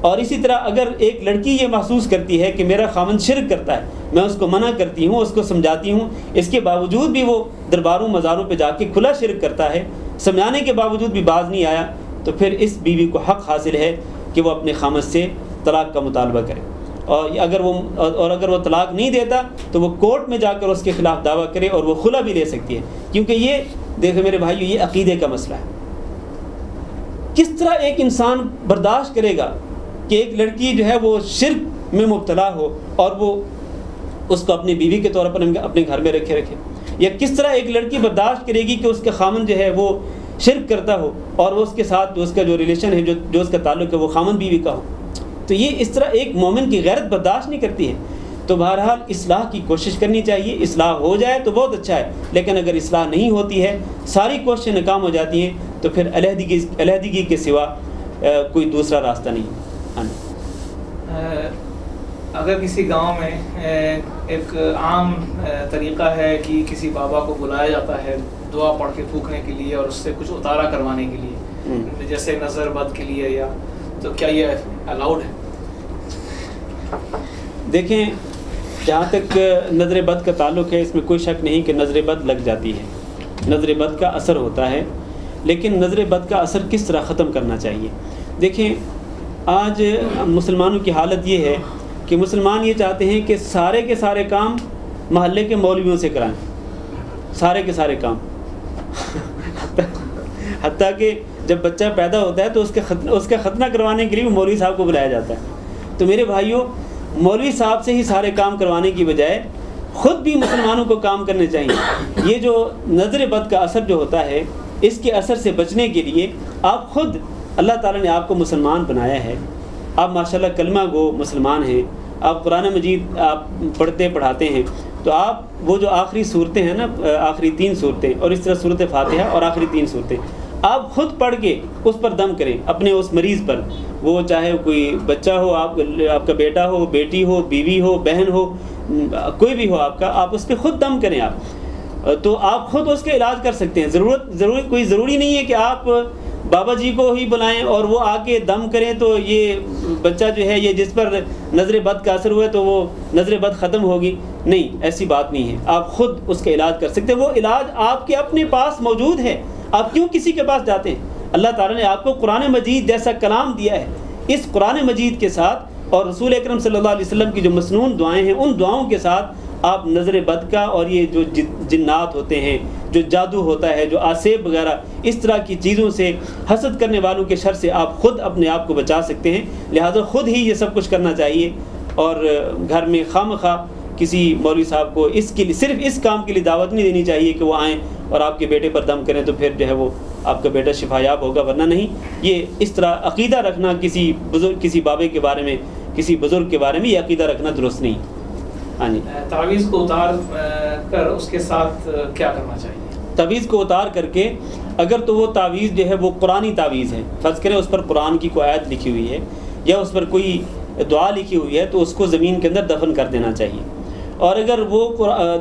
اور اسی طرح اگر ایک لڑکی یہ محسوس کرتی ہے کہ میرا خاوند شرک کرتا ہے, میں اس کو منع کرتی ہوں, اس کو سمجھاتی ہوں, اس کے باوجود بھی وہ درباروں مزاروں پہ جا کے کھلا شرک کرتا ہے, سمجھانے کے باوجود بھی باز نہیں آیا, تو پھر اس بیوی کو حق حاصل ہے کہ وہ اپنے خاوند سے طلاق کا مطالبہ کرے. اور اگر وہ طلاق نہیں دیتا تو وہ کورٹ میں جا کر اس کے خلاف دعویٰ کرے اور وہ خلا بھی لے سکتی ہے, کیونکہ یہ دیکھو میرے بھائیو, یہ عقیدے کا مسئلہ ہے. کس طرح ایک انسان برداشت کرے گا کہ ایک لڑکی جو ہے وہ شرک میں مبتلا ہو اور وہ اس کو اپنی بیوی کے طور پر اپنے گھر میں رکھے, یا کس طرح ایک لڑکی برداشت کرے گی کہ اس کا خاوند جو ہے وہ شرک کرتا ہو اور وہ اس کے ساتھ جو اس کا جو ریلیشن ہے جو اس کا تعلق ہے وہ خاوند بیوی کا ہو. تو یہ اس طرح ایک مومن کی غیرت برداشت نہیں کرتی ہے. تو بہرحال اصلاح کی کوشش کرنی چاہیے, اصلاح ہو جائے تو بہت اچھا ہے, لیکن اگر اصلاح نہیں ہوتی ہے, ساری کوششیں ناکام ہو جاتی ہیں, تو پھر علیحدگی کے سوا کوئی دوسرا راستہ نہیں. اگر کسی گاؤں میں ایک عام طریقہ ہے کہ کسی بابا کو بلایا جاتا ہے دعا پڑھ کے پھونکنے کے لیے اور اس سے کچھ اتارا کروانے کے لیے, جیسے نظر بد کے لیے, یا تو کیا یہ الاؤڈ ہے؟ دیکھیں, جہاں تک نظر بد کا تعلق ہے, اس میں کوئی شک نہیں کہ نظر بد لگ جاتی ہے, نظر بد کا اثر ہوتا ہے, لیکن نظر بد کا اثر کس طرح ختم کرنا چاہیے. دیکھیں, آج مسلمانوں کی حالت یہ ہے کہ مسلمان یہ چاہتے ہیں کہ سارے کے سارے کام محلے کے مولویوں سے کرائیں, سارے کے سارے کام حتیٰ کہ جب بچہ پیدا ہوتا ہے تو اس کا ختنہ کروانے کے لیے مولوی صاحب کو بلایا جاتا ہے. تو میرے بھائیوں, مولوی صاحب سے ہی سارے کام کروانے کی بجائے خود بھی مسلمانوں کو کام کرنے چاہیے. یہ جو نظر بد کا اثر جو ہوتا ہے, اس کے اثر سے بچنے کے لیے آپ خود, اللہ تعالیٰ نے آپ کو مسلمان بنایا ہے, آپ ماشاءاللہ کلمہ گو مسلمان ہیں, آپ قرآن مجید آپ پڑھتے پڑھاتے ہیں, تو آپ وہ جو آخری صورتیں ہیں نا, آخری 3 صورتیں اور اس طرح صورت فاتحہ اور آخری 3 صورتیں, آپ خود پڑھ کے اس پر دم کریں اپنے اس مریض پر, وہ چاہے کوئی بچہ ہو, آپ کا بیٹا ہو, بیٹی ہو, بیوی ہو, بہن ہو, کوئی بھی ہو آپ کا, آپ اس پہ خود دم کریں. آپ تو آپ خود اس کا علاج کر سکتے ہیں. کوئی ضروری نہیں ہے کہ آپ بابا جی کو ہی بلائیں اور وہ آ کے دم کریں تو یہ بچہ جو ہے یہ جس پر نظر بد کا اثر ہوا ہے تو وہ نظر بد ختم ہوگی. نہیں, ایسی بات نہیں ہے, آپ خود اس کا علاج کر سکتے ہیں. وہ علاج آپ کے اپنے پاس موجود ہے, آپ کیوں کسی کے پاس جاتے ہیں؟ اللہ تعالیٰ نے آپ کو قرآن مجید جیسا کلام دیا ہے, اس قرآن مجید کے ساتھ اور رسول اکرم صلی اللہ علیہ وسلم کی جو مسنون دعائیں ہیں, ان دعاؤں کے ساتھ آپ نظر بد کا اور یہ جو جنات ہوتے ہیں, جو جادو ہوتا ہے, جو آسیب وغیرہ اس طرح کی چیزوں سے, حسد کرنے والوں کے شر سے آپ خود اپنے آپ کو بچا سکتے ہیں. لہٰذا خود ہی یہ سب کچھ کرنا چاہیے, اور گھر میں خواہ کسی مولوی صاحب کو اس کے لیے, صرف اس کام کے لیے دعوت نہیں دینی چاہیے کہ وہ آئیں اور آپ کے بیٹے پر دم کریں تو پھر جو ہے وہ آپ کا بیٹا شفا یاب ہوگا, ورنہ نہیں. یہ اس طرح عقیدہ رکھنا کسی بابے کے بارے میں, کسی بزرگ کے بارے میں, یہ عقیدہ رکھنا درست نہیں. ہاں جی. تعویذ کو اتار کر اس کے ساتھ کیا کرنا چاہیے؟ تعویذ کو اتار کر کے, اگر تو وہ تعویذ جو ہے وہ قرآنی تعویذ ہے, فرض کریں اس پر قرآن کی کوئی آیت لکھی ہوئی ہے یا اس پر کوئی دعا لکھی ہوئی ہے, تو اس کو زمین کے اندر دفن کر دینا چاہیے. اور اگر وہ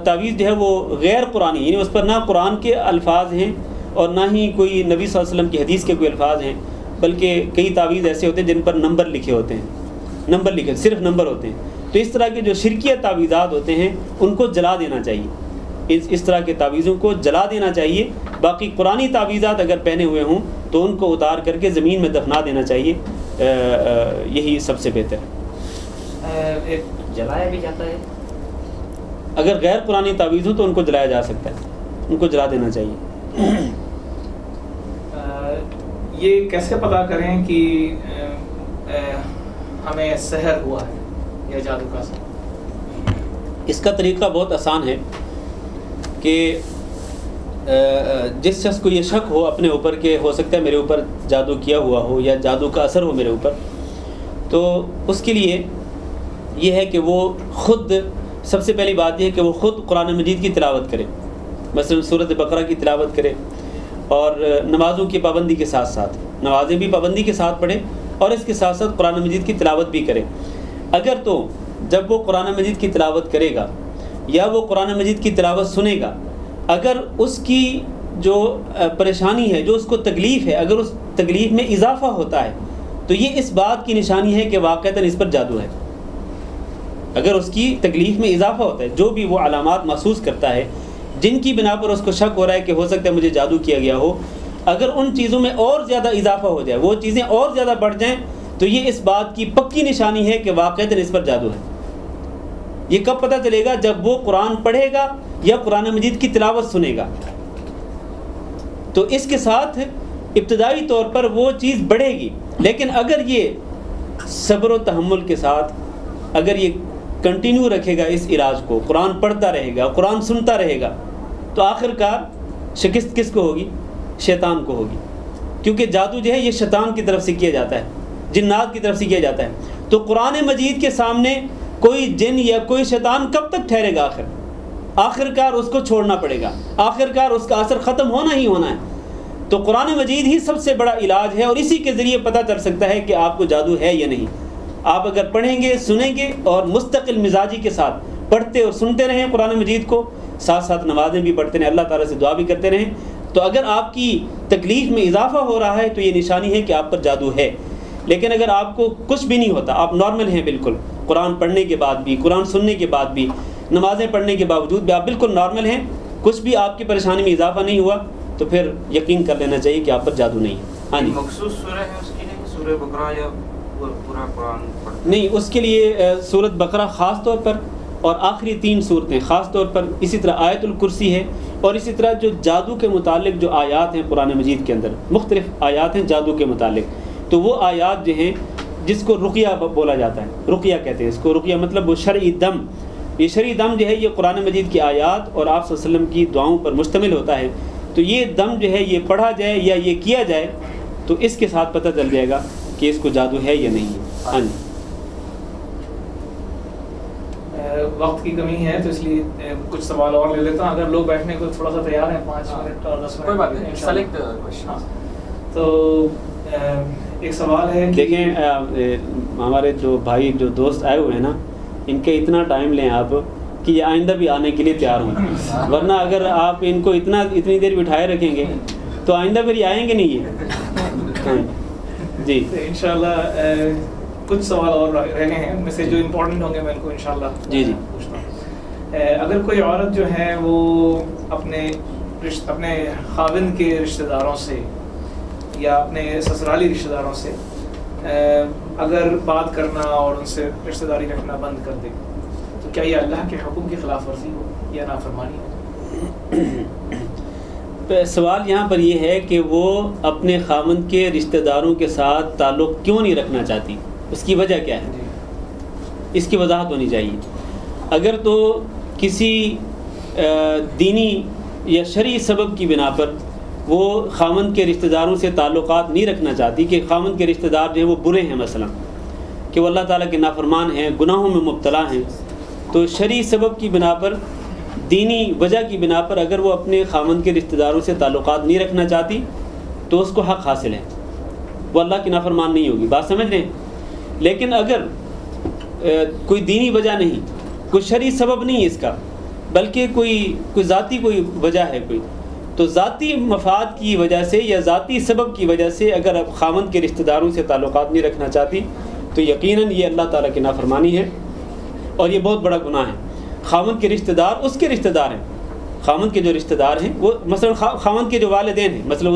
تعویذ جو ہے وہ غیر قرآنی, یعنی اس پر نہ قرآن کے الفاظ ہیں اور نہ ہی کوئی نبی صلی اللہ علیہ وسلم کی حدیث کے کوئی الفاظ ہیں, بلکہ کئی تعویذ ایسے ہوتے ہیں جن پر نمبر لکھے ہوتے ہیں, صرف نمبر ہوتے ہیں, تو اس طرح کے جو شرکیہ تعویذات ہوتے ہیں ان کو جلا دینا چاہیے. اس طرح کے تعویذوں کو جلا دینا چاہیے. باقی قرآنی تعویذات اگر پہنے ہوئے ہوں تو ان کو اتار کر کے زمین میں دفنا دینا چاہیے, یہی سب سے بہتر ہے. جلایا بھی جاتا ہے؟ اگر غیر قرآنی تعویذ ہو تو ان کو جلایا جا سکتا ہے, ان کو جلا دینا چاہیے. یہ کیسے پتہ کریں کہ ہمیں سحر ہوا ہے؟ یا جادو کا اثر؟ اس کا طریقہ بہت آسان ہے کہ جس شخص کو یہ شک ہو اپنے اوپر کہ ہو سکتا ہے میرے اوپر جادو کیا ہوا ہو یا جادو کا اثر ہو میرے اوپر، تو اس کے لیے یہ ہے کہ وہ خود، سب سے پہلی بات یہ ہے کہ وہ خود قرآن مجید کی تلاوت کرے، مثلا سورۃ بقرہ کی تلاوت کرے، اور نمازوں کی پابندی کے ساتھ ساتھ نمازیں بھی پابندی کے ساتھ پڑھے اور اس کے ساتھ ساتھ قرآن مجید کی تلاوت بھی کرے۔ اگر تو جب وہ قرآن مجید کی تلاوت کرے گا یا وہ قرآن مجید کی تلاوت سنے گا، اگر اس کی جو پریشانی ہے، جو اس کو تکلیف ہے، اگر اس تکلیف میں اضافہ ہوتا ہے تو یہ اس بات کی نشانی ہے کہ واقعتاً اس پر جادو ہے۔ اگر اس کی تکلیف میں اضافہ ہوتا ہے، جو بھی وہ علامات محسوس کرتا ہے جن کی بنا پر اس کو شک ہو رہا ہے کہ ہو سکتا ہے مجھے جادو کیا گیا ہو، اگر ان چیزوں میں اور زیادہ اضافہ ہو جائے، وہ چیزیں اور زیادہ بڑھ جائیں، تو یہ اس بات کی پکی نشانی ہے کہ واقعتاً اس پر جادو ہے۔ یہ کب پتہ چلے گا؟ جب وہ قرآن پڑھے گا یا قرآن مجید کی تلاوت سنے گا۔ تو اس کے ساتھ ابتدائی طور پر وہ چیز بڑھے گی، لیکن اگر یہ صبر و تحمل کے ساتھ اگر یہ کنٹینیو رکھے گا اس علاج کو، قرآن پڑھتا رہے گا، قرآن سنتا رہے گا، تو آخر کار شکست کس کو ہوگی؟ شیطان کو ہوگی، کیونکہ جادو جو ہے یہ شیطان کی طرف سے کیا جاتا ہے، جنات کی طرف سے کیا جاتا ہے۔ تو قرآن مجید کے سامنے کوئی جن یا کوئی شیطان کب تک ٹھہرے گا؟ آخر کار اس کو چھوڑنا پڑے گا، آخر کار اس کا اثر ختم ہونا ہی ہونا ہے۔ تو قرآن مجید ہی سب سے بڑا علاج ہے، اور اسی کے ذریعے پتہ چل سکتا ہے کہ آپ کو جادو ہے یا نہیں۔ آپ اگر پڑھیں گے، سنیں گے اور مستقل مزاجی کے ساتھ پڑھتے اور سنتے رہیں قرآن مجید کو، ساتھ ساتھ نمازیں بھی پڑھتے رہیں، اللہ تعالیٰ سے دعا بھی کرتے رہیں، تو اگر آپ کی تکلیف میں اضافہ ہو رہا ہے تو یہ نشانی ہے کہ آپ پر جادو ہے۔ لیکن اگر آپ کو کچھ بھی نہیں ہوتا، آپ نارمل ہیں بالکل، قرآن پڑھنے کے بعد بھی، قرآن سننے کے بعد بھی، نمازیں پڑھنے کے باوجود بھی آپ بالکل نارمل ہیں، کچھ بھی آپ کی پریشانی میں اضافہ نہیں ہوا، تو پھر یقین کر لینا چاہیے کہ آپ پر جادو نہیں ہے۔ ہاں جی، مخصوص سورہ ہے اس کی، نہیں سورہ بقرہ یا پورا قرآن پڑھتے؟ نہیں، اس کے لیے سورۃ بقرہ خاص طور پر اور آخری 3 صورتیں خاص طور پر، اسی طرح آیت الکرسی ہے، اور اسی طرح جو جادو کے متعلق جو آیات ہیں قرآن مجید کے اندر، مختلف آیات ہیں جادو کے متعلق، تو وہ آیات جو ہیں جس کو رقیہ بولا جاتا ہے، رقیہ کہتے ہیں اس کو، رقیہ مطلب وہ شرعی دم، یہ شرعی دم جو ہے یہ قرآن مجید کی آیات اور آپ صلی اللہ علیہ وسلم کی دعاؤں پر مشتمل ہوتا ہے۔ تو یہ دم جو ہے یہ پڑھا جائے یا یہ کیا جائے تو اس کے ساتھ پتہ چل جائے گا کہ اس کو جادو ہے یا نہیں ہے۔ ہاں جی، وقت کی کمی ہے تو اس لیے کچھ سوال اور لے لیتا ہوں، اگر لوگ بیٹھنے کو تھوڑا سا تیار ہیں 5 منٹ اور 10 منٹ، کوئی بات نہیں، انشاءاللہ۔ Select question. تو ایک سوال ہے کہ دیکھیں ہمارے جو بھائی جو دوست آئے ہوئے ہیں نا، ان کے اتنا ٹائم لیں آپ کہ یہ آئندہ بھی آنے کے لیے تیار ہوں، ورنہ اگر آپ ان کو اتنی دیر بٹھائے رکھیں گے تو آئندہ پھر یہ آئیں گے نہیں یہ۔ جی انشاءاللہ کچھ سوال اور رہ گئے ہیں، ان میں سے جو امپورٹنٹ ہوں گے میں ان کو انشاءاللہ پوچھتا ہوں۔ اگر کوئی عورت جو ہے وہ اپنے خاوند کے رشتہ داروں سے یا اپنے سسرالی رشتہ داروں سے اگر بات کرنا اور ان سے رشتہ داری رکھنا بند کر دے تو کیا یہ اللہ کے حکم کی خلاف ورزی ہو یا نافرمانی ہو؟ سوال یہاں پر یہ ہے کہ وہ اپنے خاوند کے رشتہ داروں کے ساتھ تعلق کیوں نہیں رکھنا چاہتی، اس کی وجہ کیا ہے؟ اس کی وضاحت ہونی چاہیے۔ اگر تو کسی دینی یا شرعی سبب کی بنا پر وہ خاوند کے رشتہ داروں سے تعلقات نہیں رکھنا چاہتی، کہ خاوند کے رشتہ دار جو ہیں وہ برے ہیں، مثلا کہ وہ اللہ تعالیٰ کے نافرمان ہیں، گناہوں میں مبتلا ہیں، تو شرعی سبب کی بنا پر، دینی وجہ کی بنا پر اگر وہ اپنے خاوند کے رشتہ داروں سے تعلقات نہیں رکھنا چاہتی تو اس کو حق حاصل ہے، وہ اللہ کی نافرمان نہیں ہوگی، بات سمجھ رہے ہیں۔ لیکن اگر کوئی دینی وجہ نہیں، کوئی شرعی سبب نہیں ہے اس کا، بلکہ کوئی ذاتی کوئی وجہ ہے کوئی، تو ذاتی مفاد کی وجہ سے یا ذاتی سبب کی وجہ سے اگر اب خاوند کے رشتہ داروں سے تعلقات نہیں رکھنا چاہتی تو یقیناً یہ اللہ تعالیٰ کی نافرمانی ہے اور یہ بہت بڑا گناہ ہے۔ خاوند کے رشتہ دار اس کے رشتہ دار ہیں، خاوند کے جو رشتہ دار ہیں وہ مثلا خاوند کے جو والدین ہیں، مثلا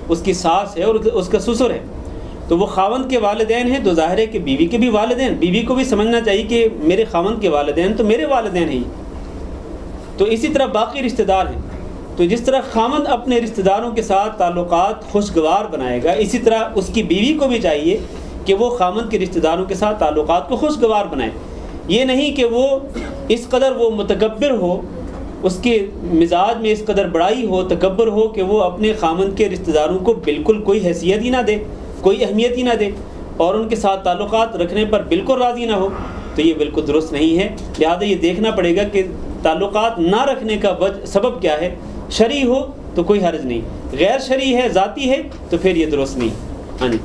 اس کی ساس ہے اور اس کا سسر ہے، تو وہ خاوند کے والدین ہیں، تو ظاہر ہے کہ بیوی کے بھی والدین، بیوی کو بھی سمجھنا چاہیے کہ میرے خاوند کے والدین تو میرے والدین ہیں، تو اسی طرح باقی رشتہ دار ہیں۔ تو جس طرح خاوند اپنے رشتہ داروں کے ساتھ تعلقات خوشگوار بنائے گا، اسی طرح اس کی بیوی کو بھی چاہیے کہ وہ خاوند کے رشتہ داروں کے ساتھ تعلقات کو خوشگوار بنائے۔ یہ نہیں کہ وہ اس قدر وہ متکبر ہو، اس کے مزاج میں اس قدر بڑائی ہو، تکبر ہو کہ وہ اپنے خامند کے رشتہ داروں کو بالکل کوئی حیثیت ہی نہ دے، کوئی اہمیت ہی نہ دے، اور ان کے ساتھ تعلقات رکھنے پر بالکل راضی نہ ہو، تو یہ بالکل درست نہیں ہے۔ لہذا یہ دیکھنا پڑے گا کہ تعلقات نہ رکھنے کا سبب کیا ہے۔ شرعی ہو تو کوئی حرج نہیں، غیر شرعی ہے، ذاتی ہے، تو پھر یہ درست نہیں۔ ہاں جی،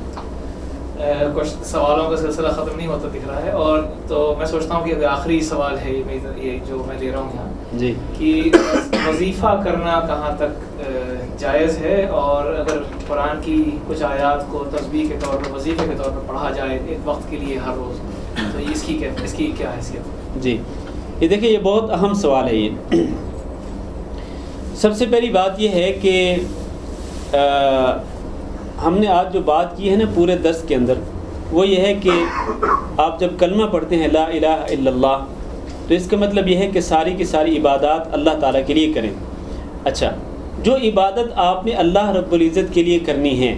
کچھ سوالوں کا سلسلہ ختم نہیں ہوتا دکھ رہا ہے، اور تو میں سوچتا ہوں کہ آخری سوال ہے یہ جو میں لے رہا ہوں یہاں جی، کہ وظیفہ کرنا کہاں تک جائز ہے، اور اگر قرآن کی کچھ آیات کو تسبیح کے طور پر، وظیفے کے طور پر پڑھا جائے ایک وقت کے لیے ہر روز، تو اس کی کیا حیثیت؟ جی، یہ دیکھیں یہ بہت اہم سوال ہے۔ یہ سب سے پہلی بات یہ ہے کہ ہم نے آج جو بات کی ہے نا پورے درس کے اندر، وہ یہ ہے کہ آپ جب کلمہ پڑھتے ہیں لا الہ الا اللہ، تو اس کا مطلب یہ ہے کہ ساری کی ساری عبادات اللہ تعالیٰ کے لیے کریں۔ اچھا، جو عبادت آپ نے اللہ رب العزت کے لیے کرنی ہے،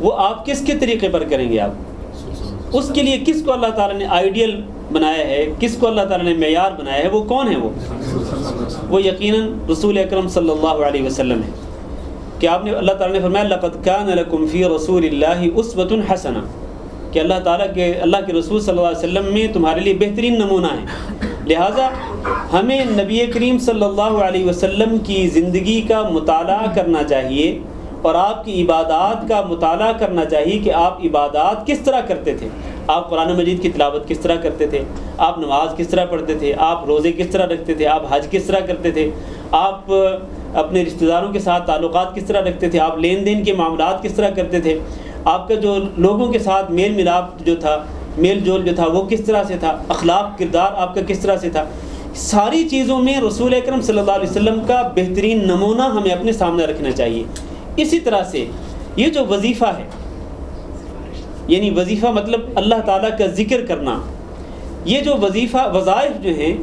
وہ آپ کس کے طریقے پر کریں گے؟ آپ اس کے لیے کس کو اللہ تعالیٰ نے آئیڈیل بنایا ہے، کس کو اللہ تعالیٰ نے معیار بنایا ہے، وہ کون ہے؟ وہ یقیناً رسول اکرم صلی اللہ علیہ وسلم ہے۔ کہ آپ نے، اللہ تعالیٰ نے فرمایا لقد کان لکم فی رسول اللہ اسوۃ حسنہ، کہ اللہ کے رسول صلی اللہ علیہ وسلم میں تمہارے لیے بہترین نمونہ ہے۔ لہٰذا ہمیں نبی کریم صلی اللہ علیہ وسلم کی زندگی کا مطالعہ کرنا چاہیے، اور آپ کی عبادات کا مطالعہ کرنا چاہیے کہ آپ عبادات کس طرح کرتے تھے۔ آپ قرآن مجید کی تلاوت کس طرح کرتے تھے، آپ نماز کس طرح پڑھتے تھے، آپ روزے کس طرح رکھتے تھے، آپ حج کس طرح کرتے تھے، آپ اپنے رشتہ داروں کے ساتھ تعلقات کس طرح رکھتے تھے، آپ لین دین کے معاملات کس طرح کرتے تھے، آپ کا جو لوگوں کے ساتھ میل ملاپ جو تھا، میل جول جو تھا وہ کس طرح سے تھا، اخلاق کردار آپ کا کس طرح سے تھا۔ ساری چیزوں میں رسول اکرم صلی اللہ علیہ وسلم کا بہترین نمونہ ہمیں اپنے سامنے رکھنا چاہیے۔ اسی طرح سے یہ جو وظیفہ ہے، یعنی وظیفہ مطلب اللہ تعالیٰ کا ذکر کرنا، یہ جو وظائف جو ہیں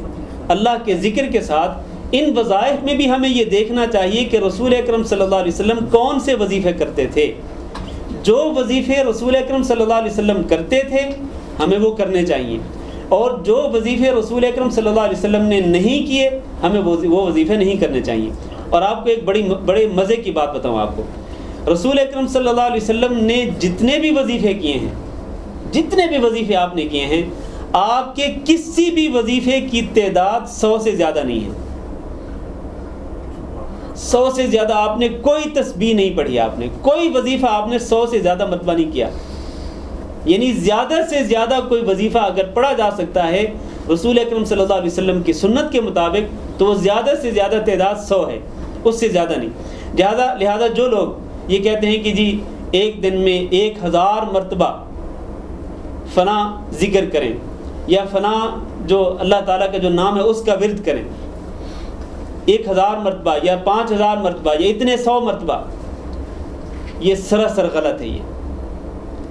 اللہ کے ذکر کے ساتھ، ان وظائف میں بھی ہمیں یہ دیکھنا چاہیے کہ رسول اکرم صلی اللہ علیہ وسلم کون سے وظیفے کرتے تھے۔ جو وظیفے رسول اکرم صلی اللہ علیہ وسلم کرتے تھے ہمیں وہ کرنے چاہیے، اور جو وظیفے رسول اکرم صلی اللہ علیہ وسلم نے نہیں کیے ہمیں وہ وظیفے نہیں کرنے چاہیے۔ اور آپ کو ایک بڑے مزے کی بات بتاؤں آپ کو، رسول اکرم صلی اللہ علیہ وسلم نے جتنے بھی وظیفے کیے ہیں، جتنے بھی وظیفے آپ نے کیے ہیں، آپ کے کسی بھی وظیفے کی تعداد 100 سے زیادہ نہیں ہے۔ 100 سے زیادہ آپ نے کوئی تسبیح نہیں پڑھی، آپ نے کوئی وظیفہ آپ نے 100 سے زیادہ مرتبہ نہیں کیا۔ یعنی زیادہ سے زیادہ کوئی وظیفہ اگر پڑھا جا سکتا ہے رسول اکرم صلی اللہ علیہ وسلم کی سنت کے مطابق، تو وہ زیادہ سے زیادہ تعداد 100 ہے، اس سے زیادہ نہیں۔ لہذا جو لوگ یہ کہتے ہیں کہ جی ایک دن میں 1000 مرتبہ فنا ذکر کریں، یا فنا جو اللہ تعالیٰ کا جو نام ہے اس کا ورد کریں 1000 مرتبہ یا 5000 مرتبہ یا اتنے 100 مرتبہ، یہ سراسر غلط ہے۔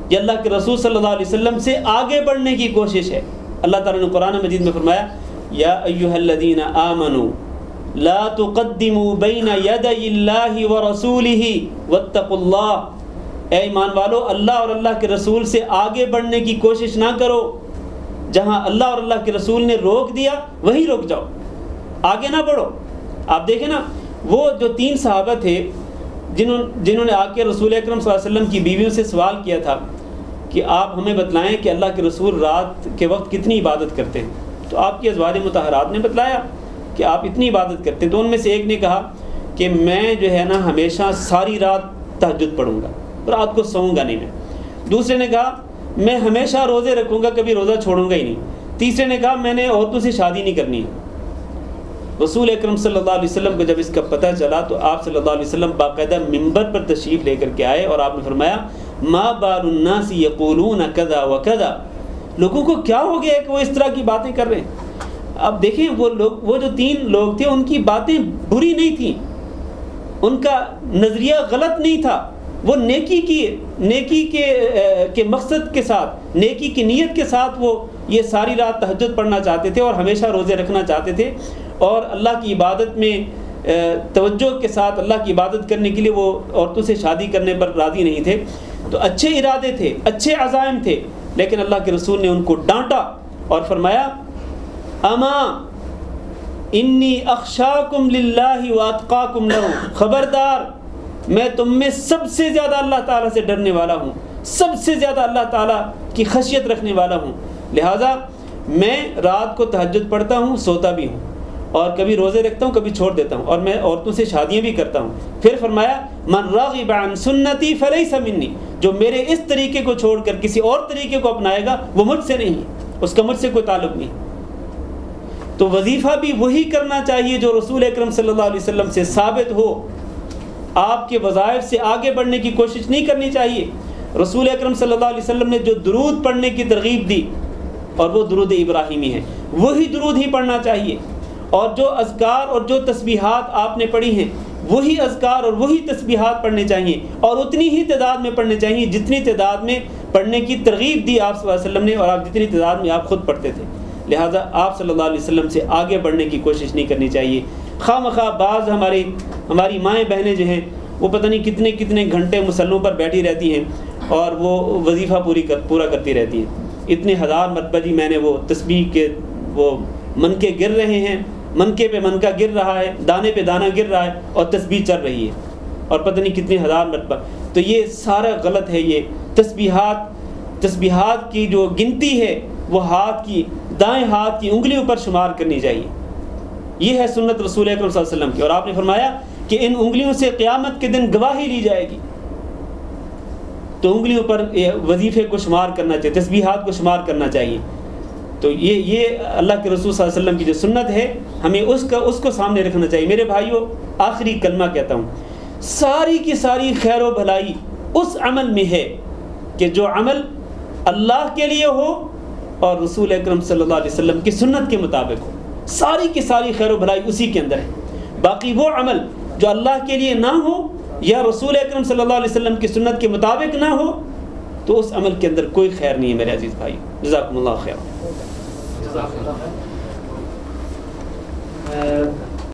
یہ اللہ کے رسول صلی اللہ علیہ وسلم سے آگے بڑھنے کی کوشش ہے۔ اللہ تعالیٰ نے قرآن مجید میں فرمایا یا ایھا الذین آمنوا لا تقدموا بین یدی اللہ ورسولہ واتقوا اللہ، اے ایمان والو اللہ اور اللہ کے رسول سے آگے بڑھنے کی کوشش نہ کرو۔ جہاں اللہ اور اللہ کے رسول نے روک دیا وہیں رک جاؤ، آگے نہ بڑھو۔ آپ دیکھیں نا، وہ جو 3 صحابہ تھے جنہوں نے آ کے رسول اکرم صلی اللہ علیہ وسلم کی بیویوں سے سوال کیا تھا کہ آپ ہمیں بتلائیں کہ اللہ کے رسول رات کے وقت کتنی عبادت کرتے ہیں، تو آپ کی ازواج مطہرات نے بتلایا کہ آپ اتنی عبادت کرتے ہیں۔ تو ان میں سے ایک نے کہا کہ میں جو ہے نا ہمیشہ ساری رات تہجد پڑھوں گا، رات کو سوؤں گا نہیں میں۔ دوسرے نے کہا میں ہمیشہ روزے رکھوں گا، کبھی روزہ چھوڑوں گا ہی نہیں۔ تیسرے نے کہا میں نے عورتوں سے شادی نہیں کرنی ہے۔ رسول اکرم صلی اللہ علیہ وسلم کو جب اس کا پتہ چلا تو آپ صلی اللہ علیہ وسلم باقاعدہ منبر پر تشریف لے کر کے آئے، اور آپ نے فرمایا ما بال الناس یقولون کذا وکذا، لوگوں کو کیا ہو گیا ہے کہ وہ اس طرح کی باتیں کر رہے ہیں۔ اب دیکھیں وہ جو 3 لوگ تھے ان کی باتیں بری نہیں تھیں، ان کا نظریہ غلط نہیں تھا، وہ نیکی کے مقصد کے ساتھ، نیکی کی نیت کے ساتھ وہ یہ ساری رات تہجد پڑھنا چاہتے تھے اور ہمیشہ روزے رکھنا چاہتے تھے، اور اللہ کی عبادت میں توجہ کے ساتھ اللہ کی عبادت کرنے کے لیے وہ عورتوں سے شادی کرنے پر راضی نہیں تھے۔ تو اچھے ارادے تھے، اچھے عزائم تھے، لیکن اللہ کے رسول نے ان کو ڈانٹا اور فرمایا اما انی اخشاکم للہ واتقاکم لہ، خبردار میں تم میں سب سے زیادہ اللہ تعالیٰ سے ڈرنے والا ہوں، سب سے زیادہ اللہ تعالیٰ کی خشیت رکھنے والا ہوں، لہٰذا میں رات کو تہجد پڑھتا ہوں، سوتا بھی ہوں، اور کبھی روزے رکھتا ہوں، کبھی چھوڑ دیتا ہوں، اور میں عورتوں سے شادیاں بھی کرتا ہوں۔ پھر فرمایا من راغب عن سنتی فلیس منی، جو میرے اس طریقے کو چھوڑ کر کسی اور طریقے کو اپنائے گا وہ مجھ سے نہیں، اس کا مجھ سے کوئی تعلق نہیں۔ تو وظیفہ بھی وہی کرنا چاہیے جو رسول اکرم صلی اللہ علیہ وسلم سے ثابت ہو، آپ کے وظائف سے آگے بڑھنے کی کوشش نہیں کرنی چاہیے۔ رسول اکرم صلی اللہ علیہ وسلم نے جو درود پڑھنے کی ترغیب دی اور وہ درود ابراہیمی ہے، وہی درود ہی پڑھنا چاہیے، اور جو اذکار اور جو تسبیحات آپ نے پڑھی ہیں وہی اذکار اور وہی تسبیحات پڑھنے چاہیے، اور اتنی ہی تعداد میں پڑھنے چاہیے جتنی تعداد میں پڑھنے کی ترغیب دی آپ صلی اللہ علیہ وسلم نے، اور آپ جتنی تعداد میں آپ خود پڑھتے تھے۔ لہٰذا آپ صلی اللہ علیہ وسلم سے آگے بڑھنے کی کوشش نہیں کرنی چاہیے۔ خواہ مخواہ بعض ہماری مائیں بہنیں جو ہیں وہ پتہ نہیں کتنے کتنے گھنٹے مصلوں پر بیٹھی رہتی ہیں اور وہ وظیفہ پورا کرتی رہتی ہیں۔ اتنے ہزار مرتبہ جی میں نے وہ تسبیح کے وہ منکے گر رہے ہیں، منکے پہ منکا گر رہا ہے، دانے پہ دانہ گر رہا ہے، اور تسبیح چل رہی ہے، اور پتہ نہیں کتنے ہزار مرتبہ۔ تو یہ سارا غلط ہے۔ یہ تسبیحات کی جو گنتی ہے وہ دائیں ہاتھ کی انگلیوں پر شمار کرنی چاہیے۔ یہ ہے سنت رسول اکرم صلی اللہ علیہ وسلم کی، اور آپ نے فرمایا کہ ان انگلیوں سے قیامت کے دن گواہی لی جائے گی۔ تو انگلیوں پر وظیفے کو شمار کرنا چاہیے، تسبیحات کو شمار کرنا چاہیے۔ تو یہ اللہ کے رسول صلی اللہ علیہ وسلم کی جو سنت ہے ہمیں اس کو سامنے رکھنا چاہیے۔ میرے بھائیوں، آخری کلمہ کہتا ہوں، ساری کی ساری خیر و بھلائی اس عمل میں ہے کہ جو عمل اللہ کے لیے ہو اور رسول اکرم صلی اللہ علیہ وسلم کی سنت کے مطابق ہو۔ ساری کی ساری خیر و بھلائی اسی کے اندر ہے۔ باقی وہ عمل جو اللہ کے لیے نہ ہو یا رسول اکرم صلی اللہ علیہ وسلم کی سنت کے مطابق نہ ہو تو اس عمل کے اندر کوئی خیر نہیں ہے میرے عزیز بھائی۔ جزاکم اللہ خیر۔